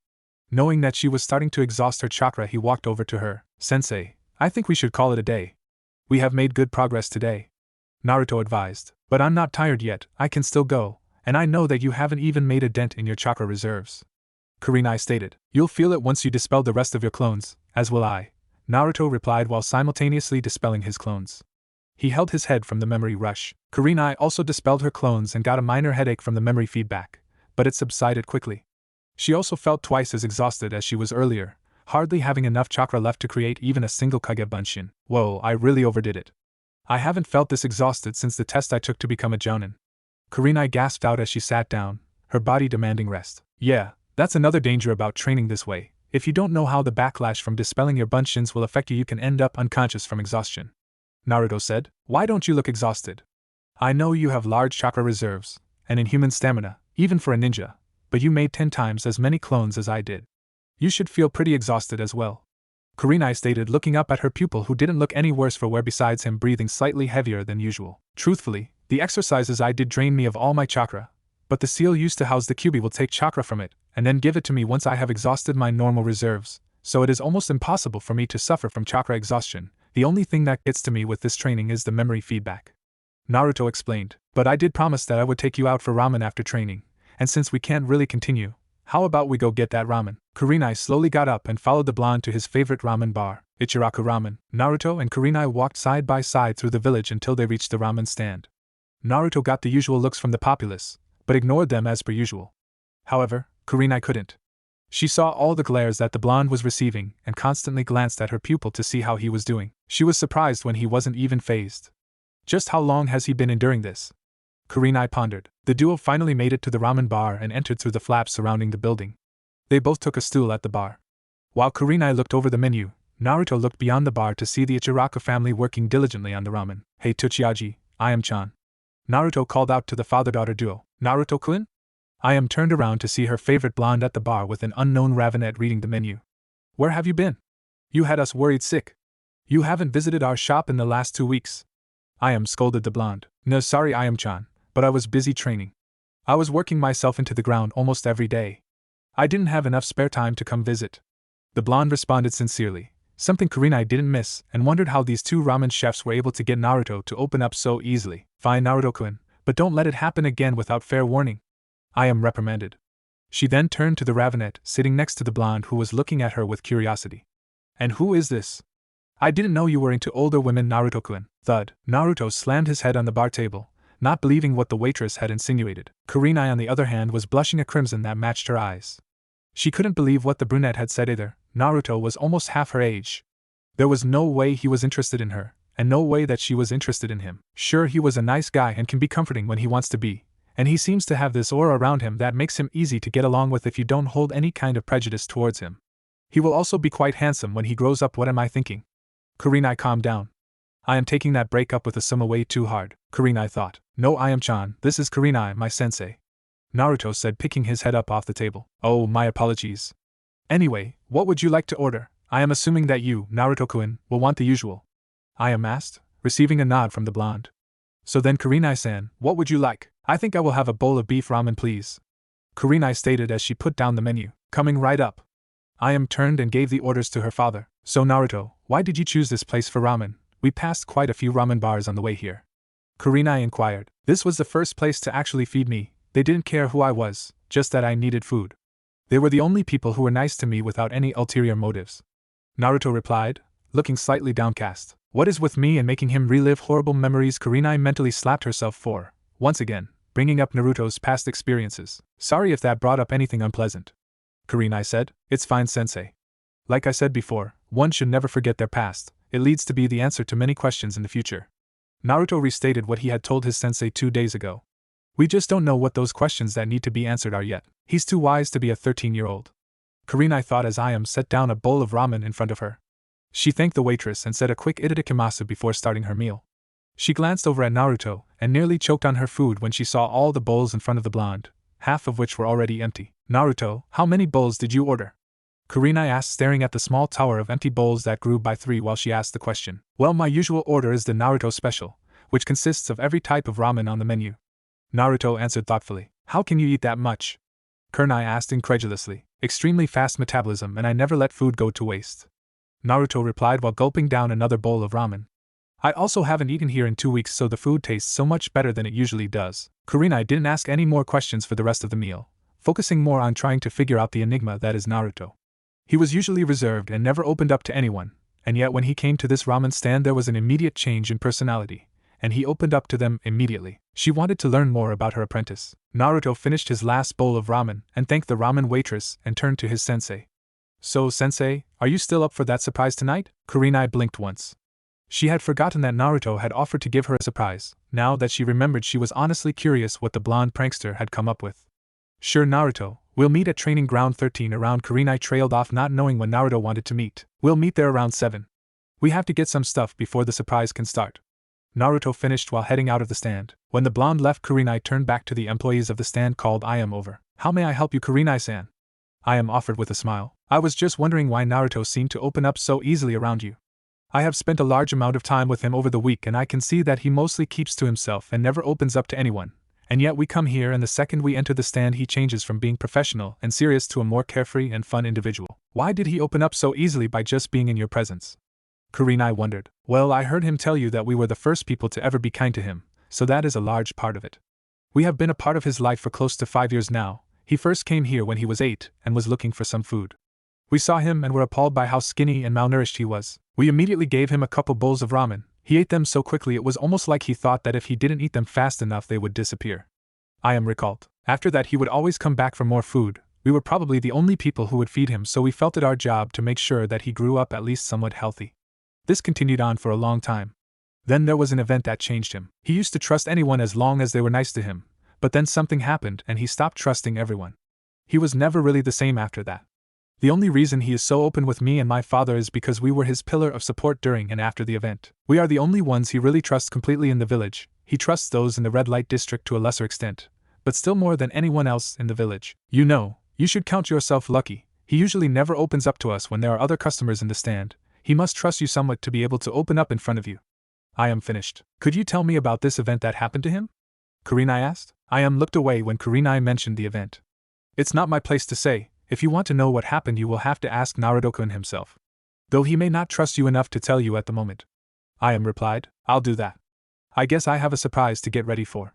Knowing that she was starting to exhaust her chakra, he walked over to her. Sensei, I think we should call it a day. We have made good progress today, Naruto advised. But I'm not tired yet, I can still go, and I know that you haven't even made a dent in your chakra reserves, Kurenai stated. You'll feel it once you dispel the rest of your clones, as will I, Naruto replied while simultaneously dispelling his clones. He held his head from the memory rush. Kurenai also dispelled her clones and got a minor headache from the memory feedback, but it subsided quickly. She also felt twice as exhausted as she was earlier, hardly having enough chakra left to create even a single Kage Bunshin. Whoa, I really overdid it. I haven't felt this exhausted since the test I took to become a Jounin. Kurenai gasped out as she sat down, her body demanding rest. Yeah, that's another danger about training this way. If you don't know how the backlash from dispelling your Bunshins will affect you, you can end up unconscious from exhaustion, Naruto said. Why don't you look exhausted? I know you have large chakra reserves, and inhuman stamina, even for a ninja, but you made 10 times as many clones as I did. You should feel pretty exhausted as well, Kurenai stated, looking up at her pupil, who didn't look any worse for wear besides him breathing slightly heavier than usual. Truthfully, the exercises I did drained me of all my chakra, but the seal used to house the Kyuubi will take chakra from it, and then give it to me once I have exhausted my normal reserves, so it is almost impossible for me to suffer from chakra exhaustion. The only thing that gets to me with this training is the memory feedback, Naruto explained. But I did promise that I would take you out for ramen after training, And since we can't really continue, how about we go get that ramen? Kurenai slowly got up and followed the blonde to his favorite ramen bar, Ichiraku Ramen. Naruto and Kurenai walked side by side through the village until they reached the ramen stand. Naruto got the usual looks from the populace, but ignored them as per usual. However, Kurenai couldn't. She saw all the glares that the blonde was receiving and constantly glanced at her pupil to see how he was doing. She was surprised when he wasn't even fazed. Just how long has he been enduring this? Kurenai pondered. The duo finally made it to the ramen bar and entered through the flaps surrounding the building. They both took a stool at the bar. While Kurenai looked over the menu, Naruto looked beyond the bar to see the Ichiraku family working diligently on the ramen. Hey Tsuchiyaji, I am Chan. Naruto called out to the father-daughter duo. Naruto-kun? I am turned around to see her favorite blonde at the bar with an unknown ravenet reading the menu. Where have you been? You had us worried sick. You haven't visited our shop in the last 2 weeks. I am, scolded the blonde. No, sorry, I am Chan, but I was busy training. I was working myself into the ground almost every day. I didn't have enough spare time to come visit. The blonde responded sincerely, something Kurenai didn't miss, and wondered how these two ramen chefs were able to get Naruto to open up so easily. Fine, Naruto-kun, but don't let it happen again without fair warning. I am reprimanded. She then turned to the ravenet sitting next to the blonde who was looking at her with curiosity. And who is this? I didn't know you were into older women, Naruto-kun. Thud. Naruto slammed his head on the bar table, not believing what the waitress had insinuated. Kurenai, on the other hand, was blushing a crimson that matched her eyes. She couldn't believe what the brunette had said either. Naruto was almost half her age. There was no way he was interested in her, and no way that she was interested in him. Sure, he was a nice guy and can be comforting when he wants to be, and he seems to have this aura around him that makes him easy to get along with if you don't hold any kind of prejudice towards him. He will also be quite handsome when he grows up. What am I thinking? Kurenai, calm down. I am taking that breakup with Asuma way too hard, Kurenai thought. No, I am Chan, this is Kurenai, my sensei. Naruto said, picking his head up off the table. Oh, my apologies. Anyway, what would you like to order? I am assuming that you, Naruto-kun, will want the usual. I am asked, receiving a nod from the blonde. So then, Kurenai-san, what would you like? I think I will have a bowl of beef ramen, please. Kurenai stated as she put down the menu. Coming right up. I am turned and gave the orders to her father. So Naruto, why did you choose this place for ramen? We passed quite a few ramen bars on the way here. Kurenai inquired. This was the first place to actually feed me. They didn't care who I was, just that I needed food. They were the only people who were nice to me without any ulterior motives. Naruto replied, looking slightly downcast. What is with me and making him relive horrible memories? Kurenai mentally slapped herself for, once again, bringing up Naruto's past experiences. Sorry if that brought up anything unpleasant. Kurenai said, It's fine, sensei. Like I said before, one should never forget their past. It leads to be the answer to many questions in the future. Naruto restated what he had told his sensei 2 days ago. We just don't know what those questions that need to be answered are yet. He's too wise to be a 13-year-old. Kurenai thought as Ayame set down a bowl of ramen in front of her. She thanked the waitress and said a quick itadakimasu before starting her meal. She glanced over at Naruto and nearly choked on her food when she saw all the bowls in front of the blonde, half of which were already empty. Naruto, how many bowls did you order? Kurenai asked, staring at the small tower of empty bowls that grew by 3 while she asked the question. Well, my usual order is the Naruto special, which consists of every type of ramen on the menu. Naruto answered thoughtfully. How can you eat that much? Kurenai asked incredulously. Extremely fast metabolism, and I never let food go to waste. Naruto replied while gulping down another bowl of ramen. I also haven't eaten here in 2 weeks, so the food tastes so much better than it usually does. Kurenai didn't ask any more questions for the rest of the meal, focusing more on trying to figure out the enigma that is Naruto. He was usually reserved and never opened up to anyone, and yet when he came to this ramen stand there was an immediate change in personality, and he opened up to them immediately. She wanted to learn more about her apprentice. Naruto finished his last bowl of ramen and thanked the ramen waitress and turned to his sensei. So, sensei, are you still up for that surprise tonight? Kurenai blinked once. She had forgotten that Naruto had offered to give her a surprise. Now that she remembered, she was honestly curious what the blonde prankster had come up with. Sure, Naruto, we'll meet at training ground 13 around. Kurenai trailed off, not knowing when Naruto wanted to meet. We'll meet there around 7. We have to get some stuff before the surprise can start. Naruto finished while heading out of the stand. When the blonde left, Kurenai turned back to the employees of the stand, called Ayame over. How may I help you, Kurenai-san? Ayame offered with a smile. I was just wondering why Naruto seemed to open up so easily around you. I have spent a large amount of time with him over the week and I can see that he mostly keeps to himself and never opens up to anyone. And yet we come here and the second we enter the stand he changes from being professional and serious to a more carefree and fun individual. Why did he open up so easily by just being in your presence? Kurenai wondered. Well, I heard him tell you that we were the first people to ever be kind to him, so that is a large part of it. We have been a part of his life for close to 5 years now. He first came here when he was 8 and was looking for some food. We saw him and were appalled by how skinny and malnourished he was. We immediately gave him a couple bowls of ramen. He ate them so quickly it was almost like he thought that if he didn't eat them fast enough they would disappear. I am recalled. After that he would always come back for more food. We were probably the only people who would feed him, so we felt it our job to make sure that he grew up at least somewhat healthy. This continued on for a long time. Then there was an event that changed him. He used to trust anyone as long as they were nice to him, but then something happened and he stopped trusting everyone. He was never really the same after that. The only reason he is so open with me and my father is because we were his pillar of support during and after the event. We are the only ones he really trusts completely in the village. He trusts those in the red light district to a lesser extent, but still more than anyone else in the village. You know, you should count yourself lucky. He usually never opens up to us when there are other customers in the stand. He must trust you somewhat to be able to open up in front of you. I am finished. Could you tell me about this event that happened to him? Kurenai asked. I am looked away when Kurenai mentioned the event. It's not my place to say. If you want to know what happened you will have to ask Naruto-kun himself. Though he may not trust you enough to tell you at the moment. I am replied. I'll do that. I guess I have a surprise to get ready for.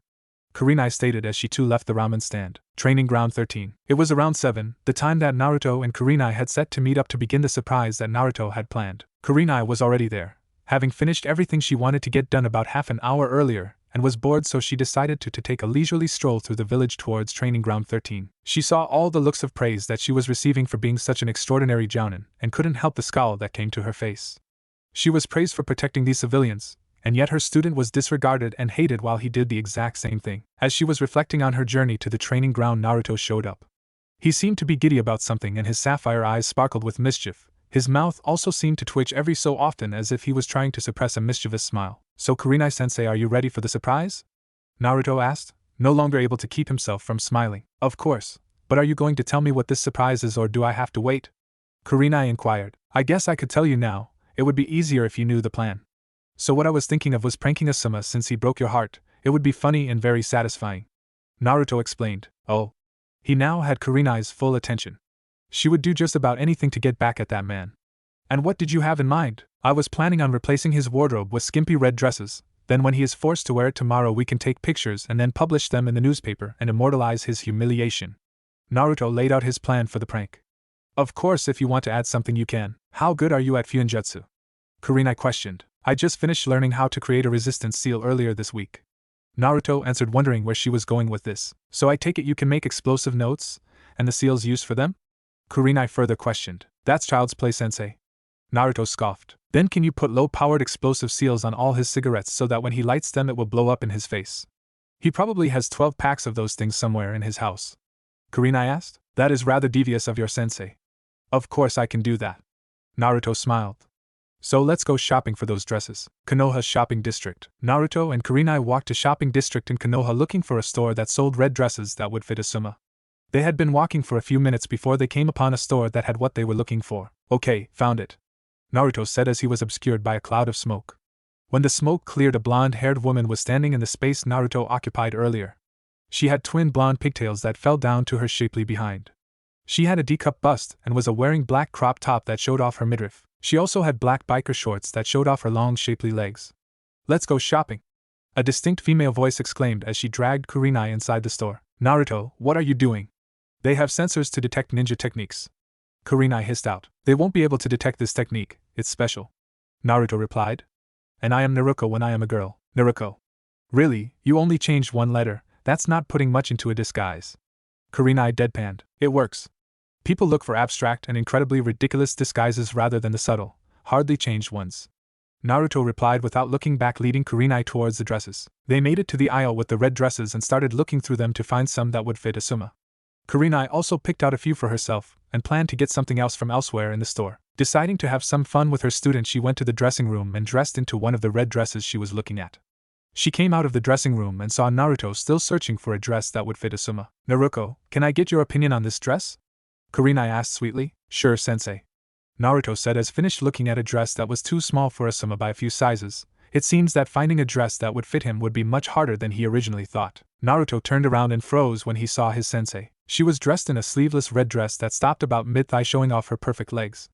Kurenai stated as she too left the ramen stand. Training Ground 13. It was around 7, the time that Naruto and Kurenai had set to meet up to begin the surprise that Naruto had planned. Kurenai was already there, having finished everything she wanted to get done about half an hour earlier, and was bored, so she decided to take a leisurely stroll through the village towards Training Ground 13. She saw all the looks of praise that she was receiving for being such an extraordinary jounin, and couldn't help the scowl that came to her face. She was praised for protecting these civilians, and yet her student was disregarded and hated while he did the exact same thing. As she was reflecting on her journey to the training ground, Naruto showed up. He seemed to be giddy about something and his sapphire eyes sparkled with mischief. His mouth also seemed to twitch every so often as if he was trying to suppress a mischievous smile. So Kurenai-sensei, are you ready for the surprise? Naruto asked, no longer able to keep himself from smiling. Of course, but are you going to tell me what this surprise is or do I have to wait? Kurenai inquired. I guess I could tell you now. It would be easier if you knew the plan. So what I was thinking of was pranking Asuma since he broke your heart. It would be funny and very satisfying. Naruto explained. Oh. He now had Kurenai's full attention. She would do just about anything to get back at that man. And what did you have in mind? I was planning on replacing his wardrobe with skimpy red dresses. Then when he is forced to wear it tomorrow we can take pictures and then publish them in the newspaper and immortalize his humiliation. Naruto laid out his plan for the prank. Of course, if you want to add something you can. How good are you at Fuinjutsu? Kurenai questioned. I just finished learning how to create a resistance seal earlier this week. Naruto answered, wondering where she was going with this. So I take it you can make explosive notes, and the seals used for them? Kurenai further questioned. That's child's play, sensei. Naruto scoffed. Then can you put low-powered explosive seals on all his cigarettes so that when he lights them it will blow up in his face? He probably has 12 packs of those things somewhere in his house. Kurenai asked. That is rather devious of your sensei. Of course I can do that. Naruto smiled. So let's go shopping for those dresses. Konoha Shopping District. Naruto and Kurenai walked to Shopping District in Konoha looking for a store that sold red dresses that would fit Asuma. They had been walking for a few minutes before they came upon a store that had what they were looking for. Okay, found it. Naruto said as he was obscured by a cloud of smoke. When the smoke cleared, a blonde-haired woman was standing in the space Naruto occupied earlier. She had twin blonde pigtails that fell down to her shapely behind. She had a D-cup bust and was wearing black crop top that showed off her midriff. She also had black biker shorts that showed off her long, shapely legs. Let's go shopping! A distinct female voice exclaimed as she dragged Kurenai inside the store. Naruto, what are you doing? They have sensors to detect ninja techniques. Kurenai hissed out. They won't be able to detect this technique, it's special. Naruto replied. And I am Naruto when I am a girl. Naruto. Really, you only changed one letter, that's not putting much into a disguise. Kurenai deadpanned. It works. People look for abstract and incredibly ridiculous disguises rather than the subtle, hardly changed ones. Naruto replied without looking back, leading Kurenai towards the dresses. They made it to the aisle with the red dresses and started looking through them to find some that would fit Asuma. Kurenai also picked out a few for herself, and planned to get something else from elsewhere in the store. Deciding to have some fun with her student, she went to the dressing room and dressed into one of the red dresses she was looking at. She came out of the dressing room and saw Naruto still searching for a dress that would fit Asuma. Naruto, can I get your opinion on this dress? Kurenai asked sweetly. Sure, sensei. Naruto said as finished looking at a dress that was too small for Asuma by a few sizes. It seems that finding a dress that would fit him would be much harder than he originally thought. Naruto turned around and froze when he saw his sensei. She was dressed in a sleeveless red dress that stopped about mid-thigh, showing off her perfect legs.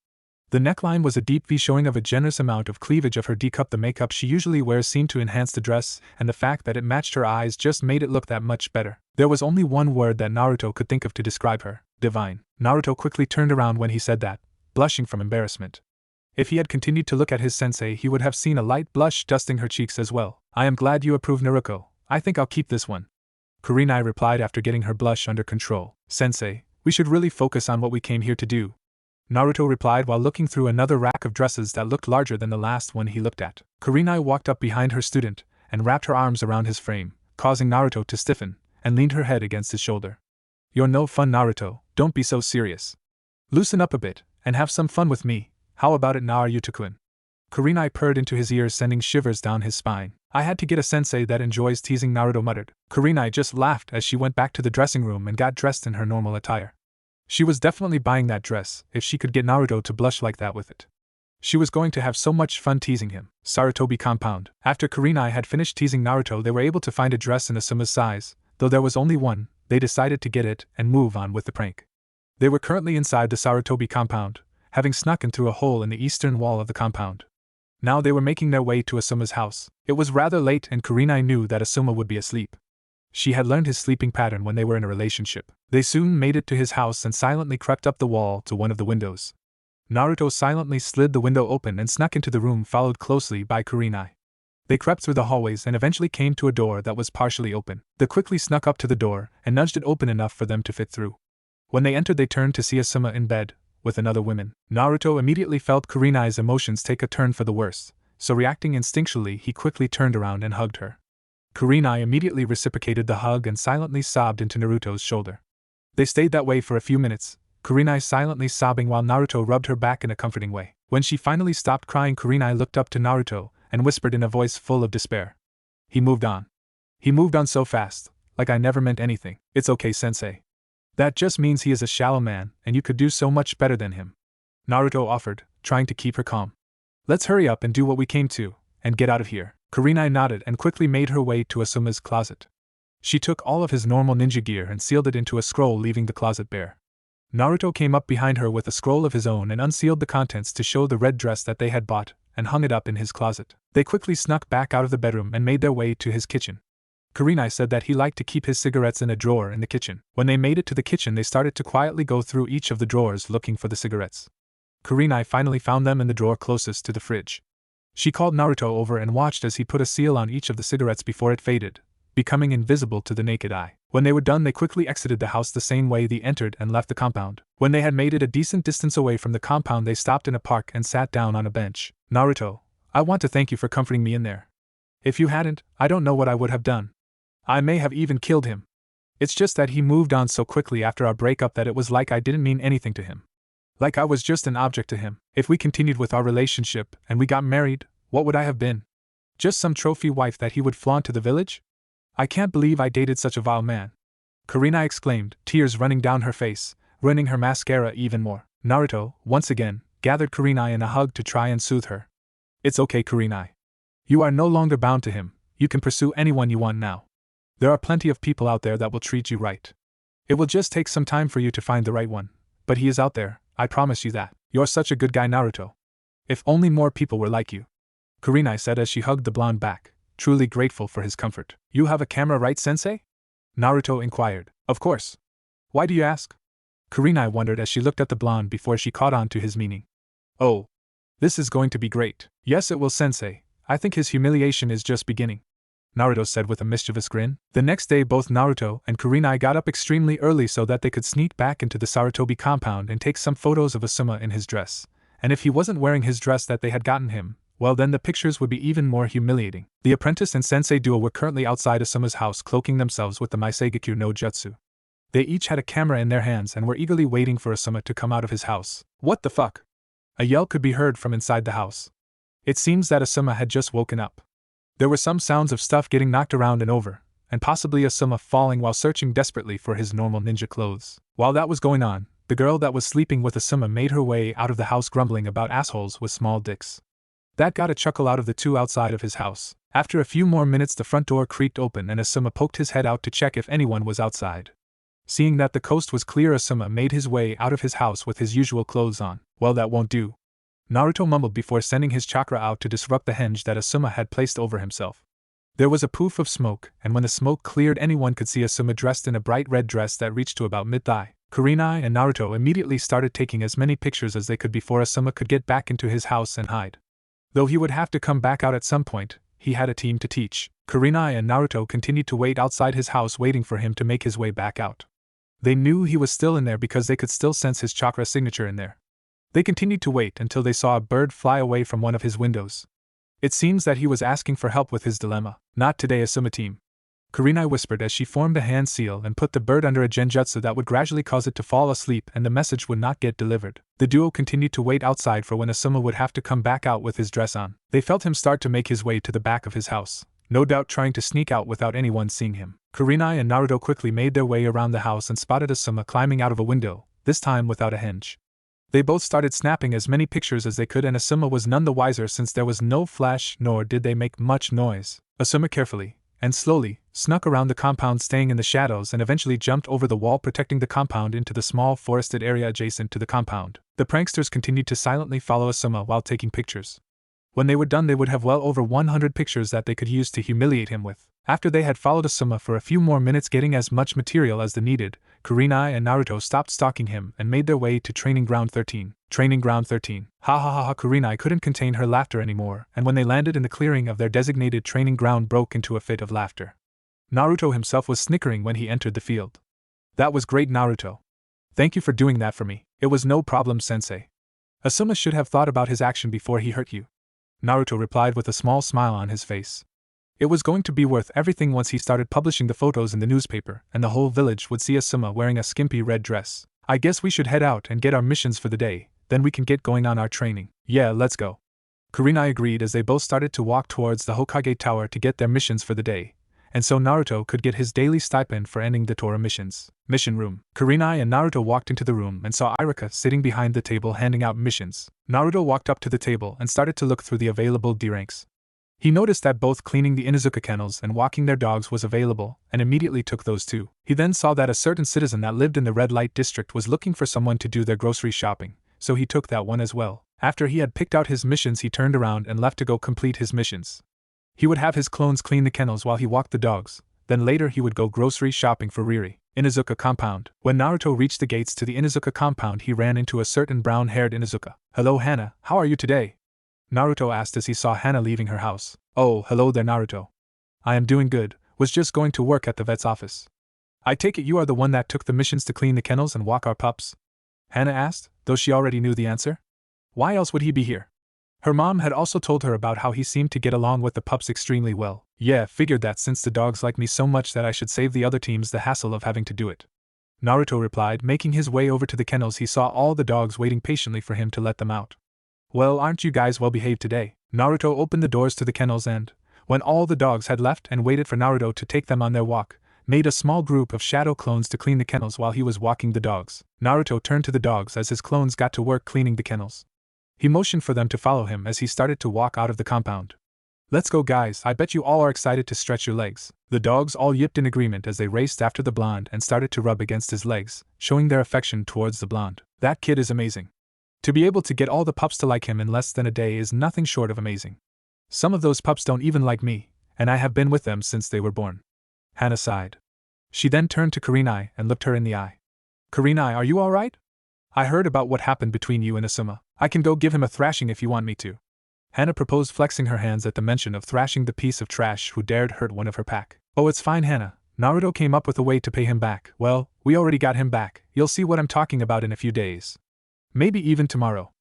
The neckline was a deep V showing of a generous amount of cleavage of her D-cup. The makeup she usually wears seemed to enhance the dress, and the fact that it matched her eyes just made it look that much better. There was only one word that Naruto could think of to describe her: divine. Naruto quickly turned around when he said that, blushing from embarrassment. If he had continued to look at his sensei, he would have seen a light blush dusting her cheeks as well. I am glad you approve, Naruto. I think I'll keep this one. Kurenai replied after getting her blush under control. Sensei, we should really focus on what we came here to do, Naruto replied while looking through another rack of dresses that looked larger than the last one he looked at. Kurenai walked up behind her student and wrapped her arms around his frame, causing Naruto to stiffen, and leaned her head against his shoulder. You're no fun, Naruto, don't be so serious. Loosen up a bit, and have some fun with me. How about it, Naruto-kun? Kurenai purred into his ears, sending shivers down his spine. I had to get a sensei that enjoys teasing, Naruto muttered. Kurenai just laughed as she went back to the dressing room and got dressed in her normal attire. She was definitely buying that dress if she could get Naruto to blush like that with it. She was going to have so much fun teasing him. Sarutobi compound. After Kurenai had finished teasing Naruto, they were able to find a dress in Asuma's size. Though there was only one, they decided to get it and move on with the prank. They were currently inside the Sarutobi compound, having snuck in through a hole in the eastern wall of the compound. Now they were making their way to Asuma's house. It was rather late and Kurenai knew that Asuma would be asleep. She had learned his sleeping pattern when they were in a relationship. They soon made it to his house and silently crept up the wall to one of the windows. Naruto silently slid the window open and snuck into the room, followed closely by Kurenai. They crept through the hallways and eventually came to a door that was partially open. They quickly snuck up to the door and nudged it open enough for them to fit through. When they entered, they turned to see Asuma in bed with another woman. Naruto immediately felt Kurenai's emotions take a turn for the worse, so reacting instinctually, he quickly turned around and hugged her. Kurenai immediately reciprocated the hug and silently sobbed into Naruto's shoulder. They stayed that way for a few minutes, Kurenai silently sobbing while Naruto rubbed her back in a comforting way. When she finally stopped crying, Kurenai looked up to Naruto and whispered in a voice full of despair. He moved on. He moved on so fast, like I never meant anything. It's okay, sensei. That just means he is a shallow man and you could do so much better than him, Naruto offered, trying to keep her calm. Let's hurry up and do what we came to, and get out of here. Kurenai nodded and quickly made her way to Asuma's closet. She took all of his normal ninja gear and sealed it into a scroll, leaving the closet bare. Naruto came up behind her with a scroll of his own and unsealed the contents to show the red dress that they had bought, and hung it up in his closet. They quickly snuck back out of the bedroom and made their way to his kitchen. Kurenai said that he liked to keep his cigarettes in a drawer in the kitchen. When they made it to the kitchen, they started to quietly go through each of the drawers looking for the cigarettes. Kurenai finally found them in the drawer closest to the fridge. She called Naruto over and watched as he put a seal on each of the cigarettes before it faded, becoming invisible to the naked eye. When they were done, they quickly exited the house the same way they entered and left the compound. When they had made it a decent distance away from the compound, they stopped in a park and sat down on a bench. Naruto, I want to thank you for comforting me in there. If you hadn't, I don't know what I would have done. I may have even killed him. It's just that he moved on so quickly after our breakup that it was like I didn't mean anything to him. Like I was just an object to him. If we continued with our relationship and we got married, what would I have been? Just some trophy wife that he would flaunt to the village? I can't believe I dated such a vile man. Kurenai exclaimed, tears running down her face, ruining her mascara even more. Naruto, once again, gathered Kurenai in a hug to try and soothe her. It's okay, Kurenai. You are no longer bound to him. You can pursue anyone you want now. There are plenty of people out there that will treat you right. It will just take some time for you to find the right one, but he is out there, I promise you that. You're such a good guy, Naruto. If only more people were like you, Kurenai said as she hugged the blonde back, truly grateful for his comfort. You have a camera, right, sensei? Naruto inquired. Of course. Why do you ask? Kurenai wondered as she looked at the blonde before she caught on to his meaning. Oh. This is going to be great. Yes, it will, sensei. I think his humiliation is just beginning, Naruto said with a mischievous grin. The next day, both Naruto and Kurenai got up extremely early so that they could sneak back into the Sarutobi compound and take some photos of Asuma in his dress. And if he wasn't wearing his dress that they had gotten him, well, then the pictures would be even more humiliating. The apprentice and sensei duo were currently outside Asuma's house cloaking themselves with the Maisegekyu no Jutsu. They each had a camera in their hands and were eagerly waiting for Asuma to come out of his house. What the fuck? A yell could be heard from inside the house. It seems that Asuma had just woken up. There were some sounds of stuff getting knocked around and over, and possibly Asuma falling while searching desperately for his normal ninja clothes. While that was going on, the girl that was sleeping with Asuma made her way out of the house grumbling about assholes with small dicks. That got a chuckle out of the two outside of his house. After a few more minutes, the front door creaked open and Asuma poked his head out to check if anyone was outside. Seeing that the coast was clear, Asuma made his way out of his house with his usual clothes on. Well, that won't do. Naruto mumbled before sending his chakra out to disrupt the henge that Asuma had placed over himself. There was a poof of smoke, and when the smoke cleared, anyone could see Asuma dressed in a bright red dress that reached to about mid-thigh. Kurenai and Naruto immediately started taking as many pictures as they could before Asuma could get back into his house and hide. Though he would have to come back out at some point, he had a team to teach. Kurenai and Naruto continued to wait outside his house, waiting for him to make his way back out. They knew he was still in there because they could still sense his chakra signature in there. They continued to wait until they saw a bird fly away from one of his windows. It seems that he was asking for help with his dilemma. Not today, Asuma team. Kurenai whispered as she formed a hand seal and put the bird under a genjutsu that would gradually cause it to fall asleep and the message would not get delivered. The duo continued to wait outside for when Asuma would have to come back out with his dress on. They felt him start to make his way to the back of his house, no doubt trying to sneak out without anyone seeing him. Kurenai and Naruto quickly made their way around the house and spotted Asuma climbing out of a window, this time without a henge. They both started snapping as many pictures as they could, and Asuma was none the wiser since there was no flash, nor did they make much noise. Asuma carefully, and slowly, snuck around the compound, staying in the shadows, and eventually jumped over the wall protecting the compound into the small forested area adjacent to the compound. The pranksters continued to silently follow Asuma while taking pictures. When they were done, they would have well over 100 pictures that they could use to humiliate him with. After they had followed Asuma for a few more minutes, getting as much material as they needed, Kurenai and Naruto stopped stalking him and made their way to Training Ground 13. Training Ground 13. Ha ha ha ha! Kurenai couldn't contain her laughter anymore, and when they landed in the clearing of their designated training ground, broke into a fit of laughter. Naruto himself was snickering when he entered the field. That was great, Naruto. Thank you for doing that for me. It was no problem, sensei. Asuma should have thought about his action before he hurt you. Naruto replied with a small smile on his face. It was going to be worth everything once he started publishing the photos in the newspaper, and the whole village would see Asuma wearing a skimpy red dress. I guess we should head out and get our missions for the day, then we can get going on our training. Yeah, let's go. Kurenai agreed as they both started to walk towards the Hokage Tower to get their missions for the day, and so Naruto could get his daily stipend for ending the Tora missions. Mission room. Kurenai and Naruto walked into the room and saw Iruka sitting behind the table handing out missions. Naruto walked up to the table and started to look through the available D ranks. He noticed that both cleaning the Inuzuka kennels and walking their dogs was available, and immediately took those too. He then saw that a certain citizen that lived in the red light district was looking for someone to do their grocery shopping, so he took that one as well. After he had picked out his missions, he turned around and left to go complete his missions. He would have his clones clean the kennels while he walked the dogs, then later he would go grocery shopping for Riri. Inuzuka compound. When Naruto reached the gates to the Inuzuka compound, he ran into a certain brown-haired Inuzuka. Hello Hana, how are you today? Naruto asked as he saw Hana leaving her house. Oh, hello there Naruto. I am doing good, was just going to work at the vet's office. I take it you are the one that took the missions to clean the kennels and walk our pups? Hana asked, though she already knew the answer. Why else would he be here? Her mom had also told her about how he seemed to get along with the pups extremely well. Yeah, figured that since the dogs like me so much that I should save the other teams the hassle of having to do it. Naruto replied, making his way over to the kennels. He saw all the dogs waiting patiently for him to let them out. Well, aren't you guys well behaved today? Naruto opened the doors to the kennels and, when all the dogs had left and waited for Naruto to take them on their walk, made a small group of shadow clones to clean the kennels while he was walking the dogs. Naruto turned to the dogs as his clones got to work cleaning the kennels. He motioned for them to follow him as he started to walk out of the compound. Let's go guys, I bet you all are excited to stretch your legs. The dogs all yipped in agreement as they raced after the blonde and started to rub against his legs, showing their affection towards the blonde. That kid is amazing. To be able to get all the pups to like him in less than a day is nothing short of amazing. Some of those pups don't even like me, and I have been with them since they were born. Hana sighed. She then turned to Kurenai and looked her in the eye. Kurenai, are you alright? I heard about what happened between you and Asuma. I can go give him a thrashing if you want me to. Hana proposed, flexing her hands at the mention of thrashing the piece of trash who dared hurt one of her pack. Oh, it's fine, Hana. Naruto came up with a way to pay him back. Well, we already got him back. You'll see what I'm talking about in a few days. Maybe even tomorrow.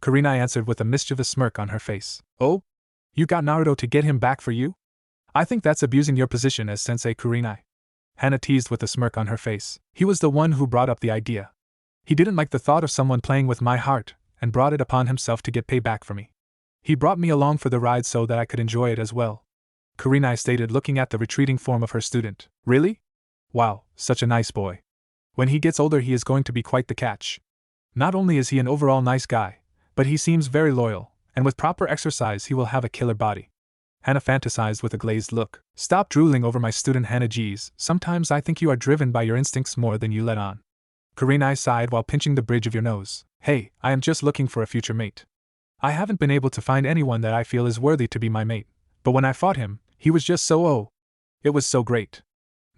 Kurenai answered with a mischievous smirk on her face. Oh? You got Naruto to get him back for you? I think that's abusing your position as Sensei, Kurenai. Hana teased with a smirk on her face. He was the one who brought up the idea. He didn't like the thought of someone playing with my heart, and brought it upon himself to get payback for me. He brought me along for the ride so that I could enjoy it as well. Kurenai stated, looking at the retreating form of her student. Really? Wow, such a nice boy. When he gets older he is going to be quite the catch. Not only is he an overall nice guy, but he seems very loyal, and with proper exercise he will have a killer body. Hana fantasized with a glazed look. Stop drooling over my student Hana. Geez, sometimes I think you are driven by your instincts more than you let on. Kurenai sighed while pinching the bridge of your nose. Hey, I am just looking for a future mate. I haven't been able to find anyone that I feel is worthy to be my mate, but when I fought him, he was just so it was so great.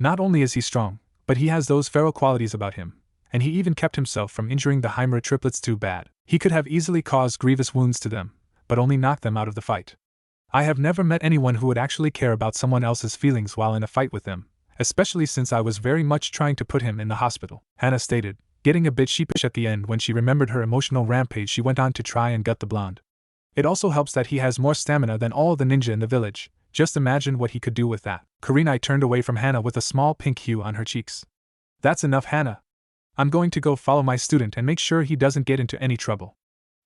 Not only is he strong, but he has those feral qualities about him, and he even kept himself from injuring the Hymera triplets too bad. He could have easily caused grievous wounds to them, but only knocked them out of the fight. I have never met anyone who would actually care about someone else's feelings while in a fight with them, especially since I was very much trying to put him in the hospital, Hannah stated, getting a bit sheepish at the end when she remembered her emotional rampage. She went on to try and gut the blonde. It also helps that he has more stamina than all the ninja in the village. Just imagine what he could do with that. Kurenai turned away from Hannah with a small pink hue on her cheeks. That's enough, Hannah. I'm going to go follow my student and make sure he doesn't get into any trouble.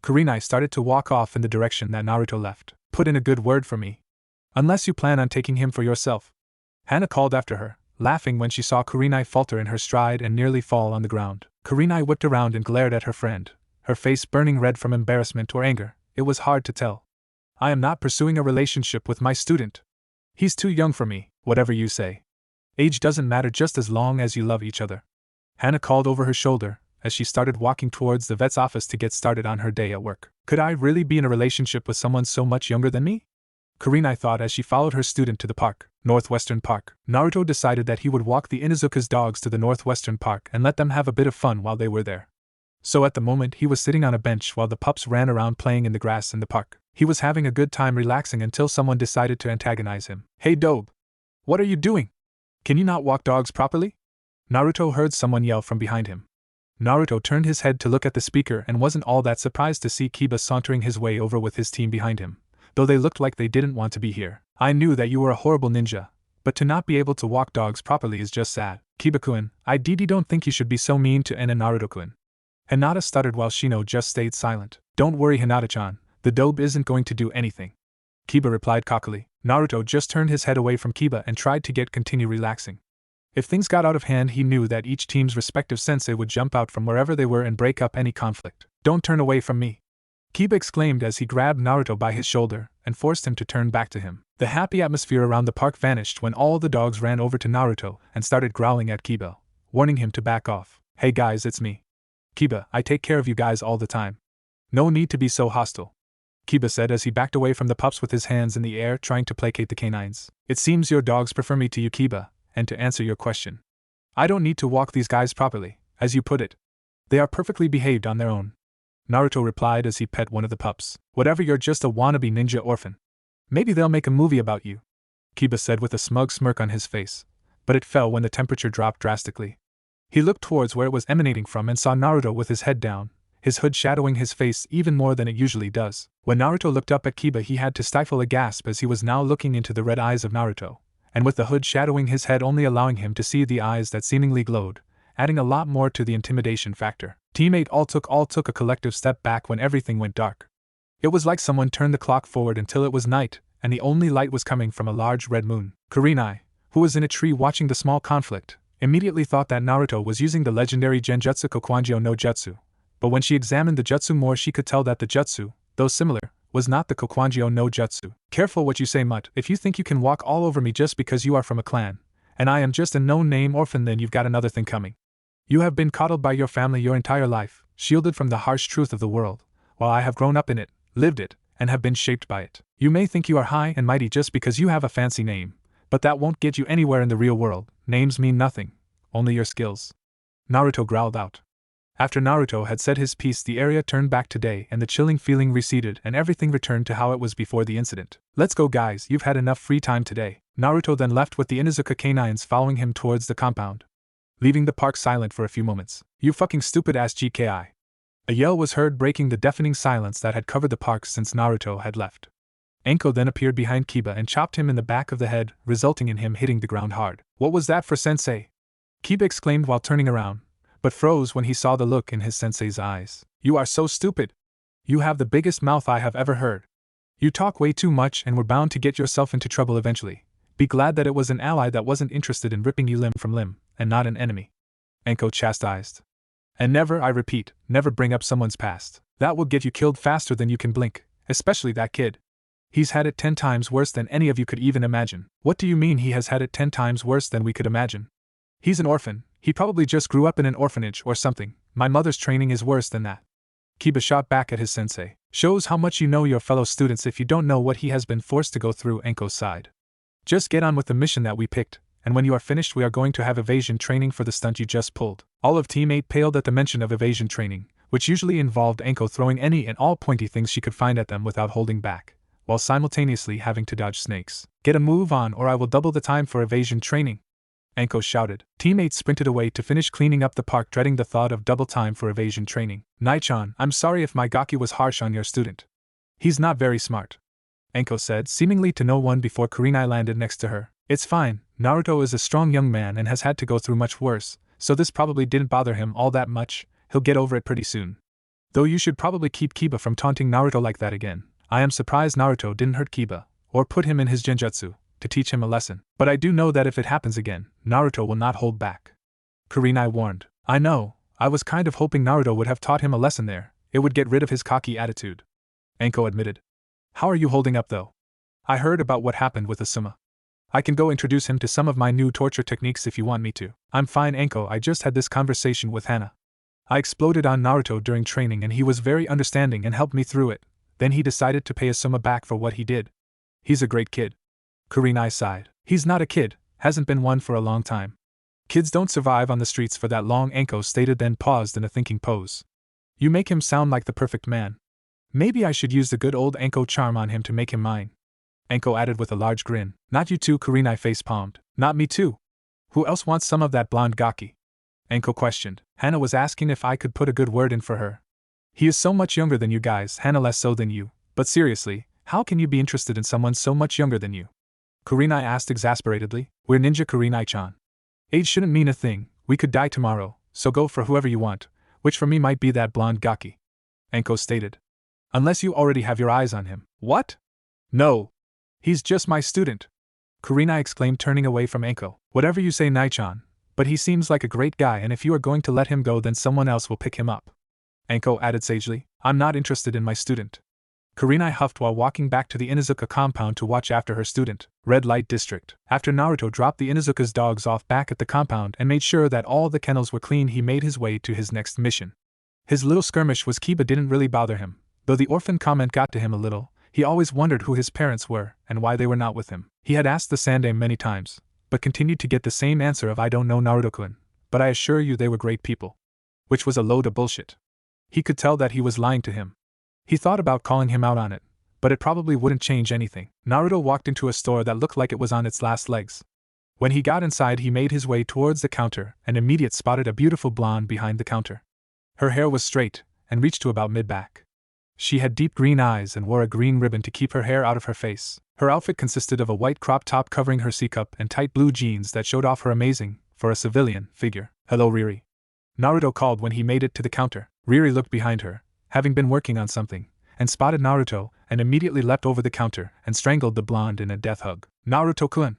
Kurenai started to walk off in the direction that Naruto left. Put in a good word for me. Unless you plan on taking him for yourself. Hannah called after her, laughing when she saw Kurenai falter in her stride and nearly fall on the ground. Kurenai whipped around and glared at her friend, her face burning red from embarrassment or anger. It was hard to tell. I am not pursuing a relationship with my student. He's too young for me, whatever you say. Age doesn't matter just as long as you love each other. Hannah called over her shoulder as she started walking towards the vet's office to get started on her day at work. Could I really be in a relationship with someone so much younger than me? Kurenai thought as she followed her student to the park, Northwestern Park. Naruto decided that he would walk the Inuzuka's dogs to the Northwestern Park and let them have a bit of fun while they were there. So at the moment he was sitting on a bench while the pups ran around playing in the grass in the park. He was having a good time relaxing until someone decided to antagonize him. Hey Dobe! What are you doing? Can you not walk dogs properly? Naruto heard someone yell from behind him. Naruto turned his head to look at the speaker and wasn't all that surprised to see Kiba sauntering his way over with his team behind him, though they looked like they didn't want to be here. I knew that you were a horrible ninja, but to not be able to walk dogs properly is just sad. Kiba-kun, I don't think you should be so mean to Naruto-kun. Hinata stuttered while Shino just stayed silent. Don't worry Hinata-chan, the Dobe isn't going to do anything. Kiba replied cockily. Naruto just turned his head away from Kiba and tried to continue relaxing. If things got out of hand, he knew that each team's respective sensei would jump out from wherever they were and break up any conflict. Don't turn away from me! Kiba exclaimed as he grabbed Naruto by his shoulder and forced him to turn back to him. The happy atmosphere around the park vanished when all the dogs ran over to Naruto and started growling at Kiba, warning him to back off. Hey guys, it's me. Kiba, I take care of you guys all the time. No need to be so hostile. Kiba said as he backed away from the pups with his hands in the air trying to placate the canines. It seems your dogs prefer me to you, Kiba, and to answer your question, I don't need to walk these guys properly, as you put it. They are perfectly behaved on their own. Naruto replied as he pet one of the pups. Whatever, you're just a wannabe ninja orphan. Maybe they'll make a movie about you, Kiba said with a smug smirk on his face, but it fell when the temperature dropped drastically. He looked towards where it was emanating from and saw Naruto with his head down, his hood shadowing his face even more than it usually does. When Naruto looked up at Kiba, he had to stifle a gasp as he was now looking into the red eyes of Naruto, and with the hood shadowing his head only allowing him to see the eyes that seemingly glowed, adding a lot more to the intimidation factor. Teammate all took a collective step back when everything went dark. It was like someone turned the clock forward until it was night, and the only light was coming from a large red moon. Kurenai, who was in a tree watching the small conflict, immediately thought that Naruto was using the legendary Genjutsu Kokuanjo no Jutsu, but when she examined the jutsu more she could tell that the jutsu, though similar, was not the Kokuanjo no Jutsu. Careful what you say, Mutt. If you think you can walk all over me just because you are from a clan, and I am just a no-name orphan, then you've got another thing coming. You have been coddled by your family your entire life, shielded from the harsh truth of the world, while I have grown up in it, lived it, and have been shaped by it. You may think you are high and mighty just because you have a fancy name, but that won't get you anywhere in the real world. Names mean nothing, only your skills. Naruto growled out. After Naruto had said his piece, the area turned back to day and the chilling feeling receded and everything returned to how it was before the incident. Let's go guys, you've had enough free time today. Naruto then left with the Inuzuka canines following him towards the compound, leaving the park silent for a few moments. You fucking stupid ass GKI. A yell was heard breaking the deafening silence that had covered the park since Naruto had left. Enko then appeared behind Kiba and chopped him in the back of the head, resulting in him hitting the ground hard. What was that for, sensei? Kiba exclaimed while turning around, but froze when he saw the look in his sensei's eyes. You are so stupid. You have the biggest mouth I have ever heard. You talk way too much and were bound to get yourself into trouble eventually. Be glad that it was an ally that wasn't interested in ripping you limb from limb, and not an enemy. Enko chastised. And never, I repeat, never bring up someone's past. That will get you killed faster than you can blink, especially that kid. He's had it 10 times worse than any of you could even imagine. What do you mean he has had it 10 times worse than we could imagine? He's an orphan. He probably just grew up in an orphanage or something. My mother's training is worse than that. Kiba shot back at his sensei. Shows how much you know your fellow students if you don't know what he has been forced to go through, Enko sighed. Just get on with the mission that we picked, and when you are finished we are going to have evasion training for the stunt you just pulled. All of Team 8 paled at the mention of evasion training, which usually involved Enko throwing any and all pointy things she could find at them without holding back, while simultaneously having to dodge snakes. Get a move on or I will double the time for evasion training, Enko shouted. Team 8 sprinted away to finish cleaning up the park, dreading the thought of double time for evasion training. Nai-chan, I'm sorry if my gaki was harsh on your student. He's not very smart, Enko said, seemingly to no one before Kurenai landed next to her. It's fine, Naruto is a strong young man and has had to go through much worse, so this probably didn't bother him all that much, he'll get over it pretty soon. Though you should probably keep Kiba from taunting Naruto like that again. I am surprised Naruto didn't hurt Kiba, or put him in his genjutsu, to teach him a lesson. But I do know that if it happens again, Naruto will not hold back. Kurenai warned. I know, I was kind of hoping Naruto would have taught him a lesson there, it would get rid of his cocky attitude, Enko admitted. How are you holding up though? I heard about what happened with Asuma. I can go introduce him to some of my new torture techniques if you want me to. I'm fine, Enko, I just had this conversation with Hana. I exploded on Naruto during training and he was very understanding and helped me through it. Then he decided to pay Asuma back for what he did. He's a great kid. Kurenai sighed. He's not a kid, hasn't been one for a long time. Kids don't survive on the streets for that long, Enko stated, then paused in a thinking pose. You make him sound like the perfect man. Maybe I should use the good old Enko charm on him to make him mine, Enko added with a large grin. Not you too, Kurenai face-palmed. Not me too. Who else wants some of that blonde gaki? Enko questioned. Hana was asking if I could put a good word in for her. He is so much younger than you guys, Hana less so than you, but seriously, how can you be interested in someone so much younger than you? Kurenai asked exasperatedly. We're ninja, Kurenai-chan. Age shouldn't mean a thing, we could die tomorrow, so go for whoever you want, which for me might be that blonde gaki, Enko stated. Unless you already have your eyes on him. What? No. He's just my student, Kurenai exclaimed, turning away from Enko. Whatever you say, Nai-chan, but he seems like a great guy, and if you are going to let him go then someone else will pick him up, Enko added sagely. I'm not interested in my student. Kurenai huffed while walking back to the Inuzuka compound to watch after her student. Red Light District. After Naruto dropped the Inuzuka's dogs off back at the compound and made sure that all the kennels were clean, he made his way to his next mission. His little skirmish with Kiba didn't really bother him, though the orphan comment got to him a little. He always wondered who his parents were and why they were not with him. He had asked the Sandaime many times, but continued to get the same answer of I don't know, Naruto-kun, but I assure you they were great people. Which was a load of bullshit. He could tell that he was lying to him. He thought about calling him out on it, but it probably wouldn't change anything. Naruto walked into a store that looked like it was on its last legs. When he got inside, he made his way towards the counter and immediately spotted a beautiful blonde behind the counter. Her hair was straight and reached to about mid-back. She had deep green eyes and wore a green ribbon to keep her hair out of her face. Her outfit consisted of a white crop top covering her C-cup and tight blue jeans that showed off her amazing, for a civilian, figure. Hello, Riri, Naruto called when he made it to the counter. Riri looked behind her, having been working on something, and spotted Naruto, and immediately leapt over the counter and strangled the blonde in a death hug. Naruto-kun!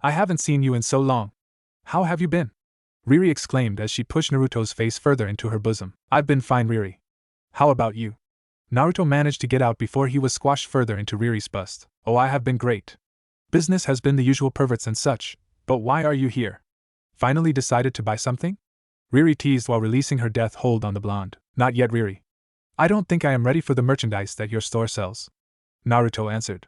I haven't seen you in so long. How have you been? Riri exclaimed as she pushed Naruto's face further into her bosom. I've been fine, Riri. How about you? Naruto managed to get out before he was squashed further into Riri's bust. Oh, I have been great. Business has been the usual, perverts and such, but why are you here? Finally decided to buy something? Riri teased while releasing her death hold on the blonde. Not yet, Riri. I don't think I am ready for the merchandise that your store sells, Naruto answered.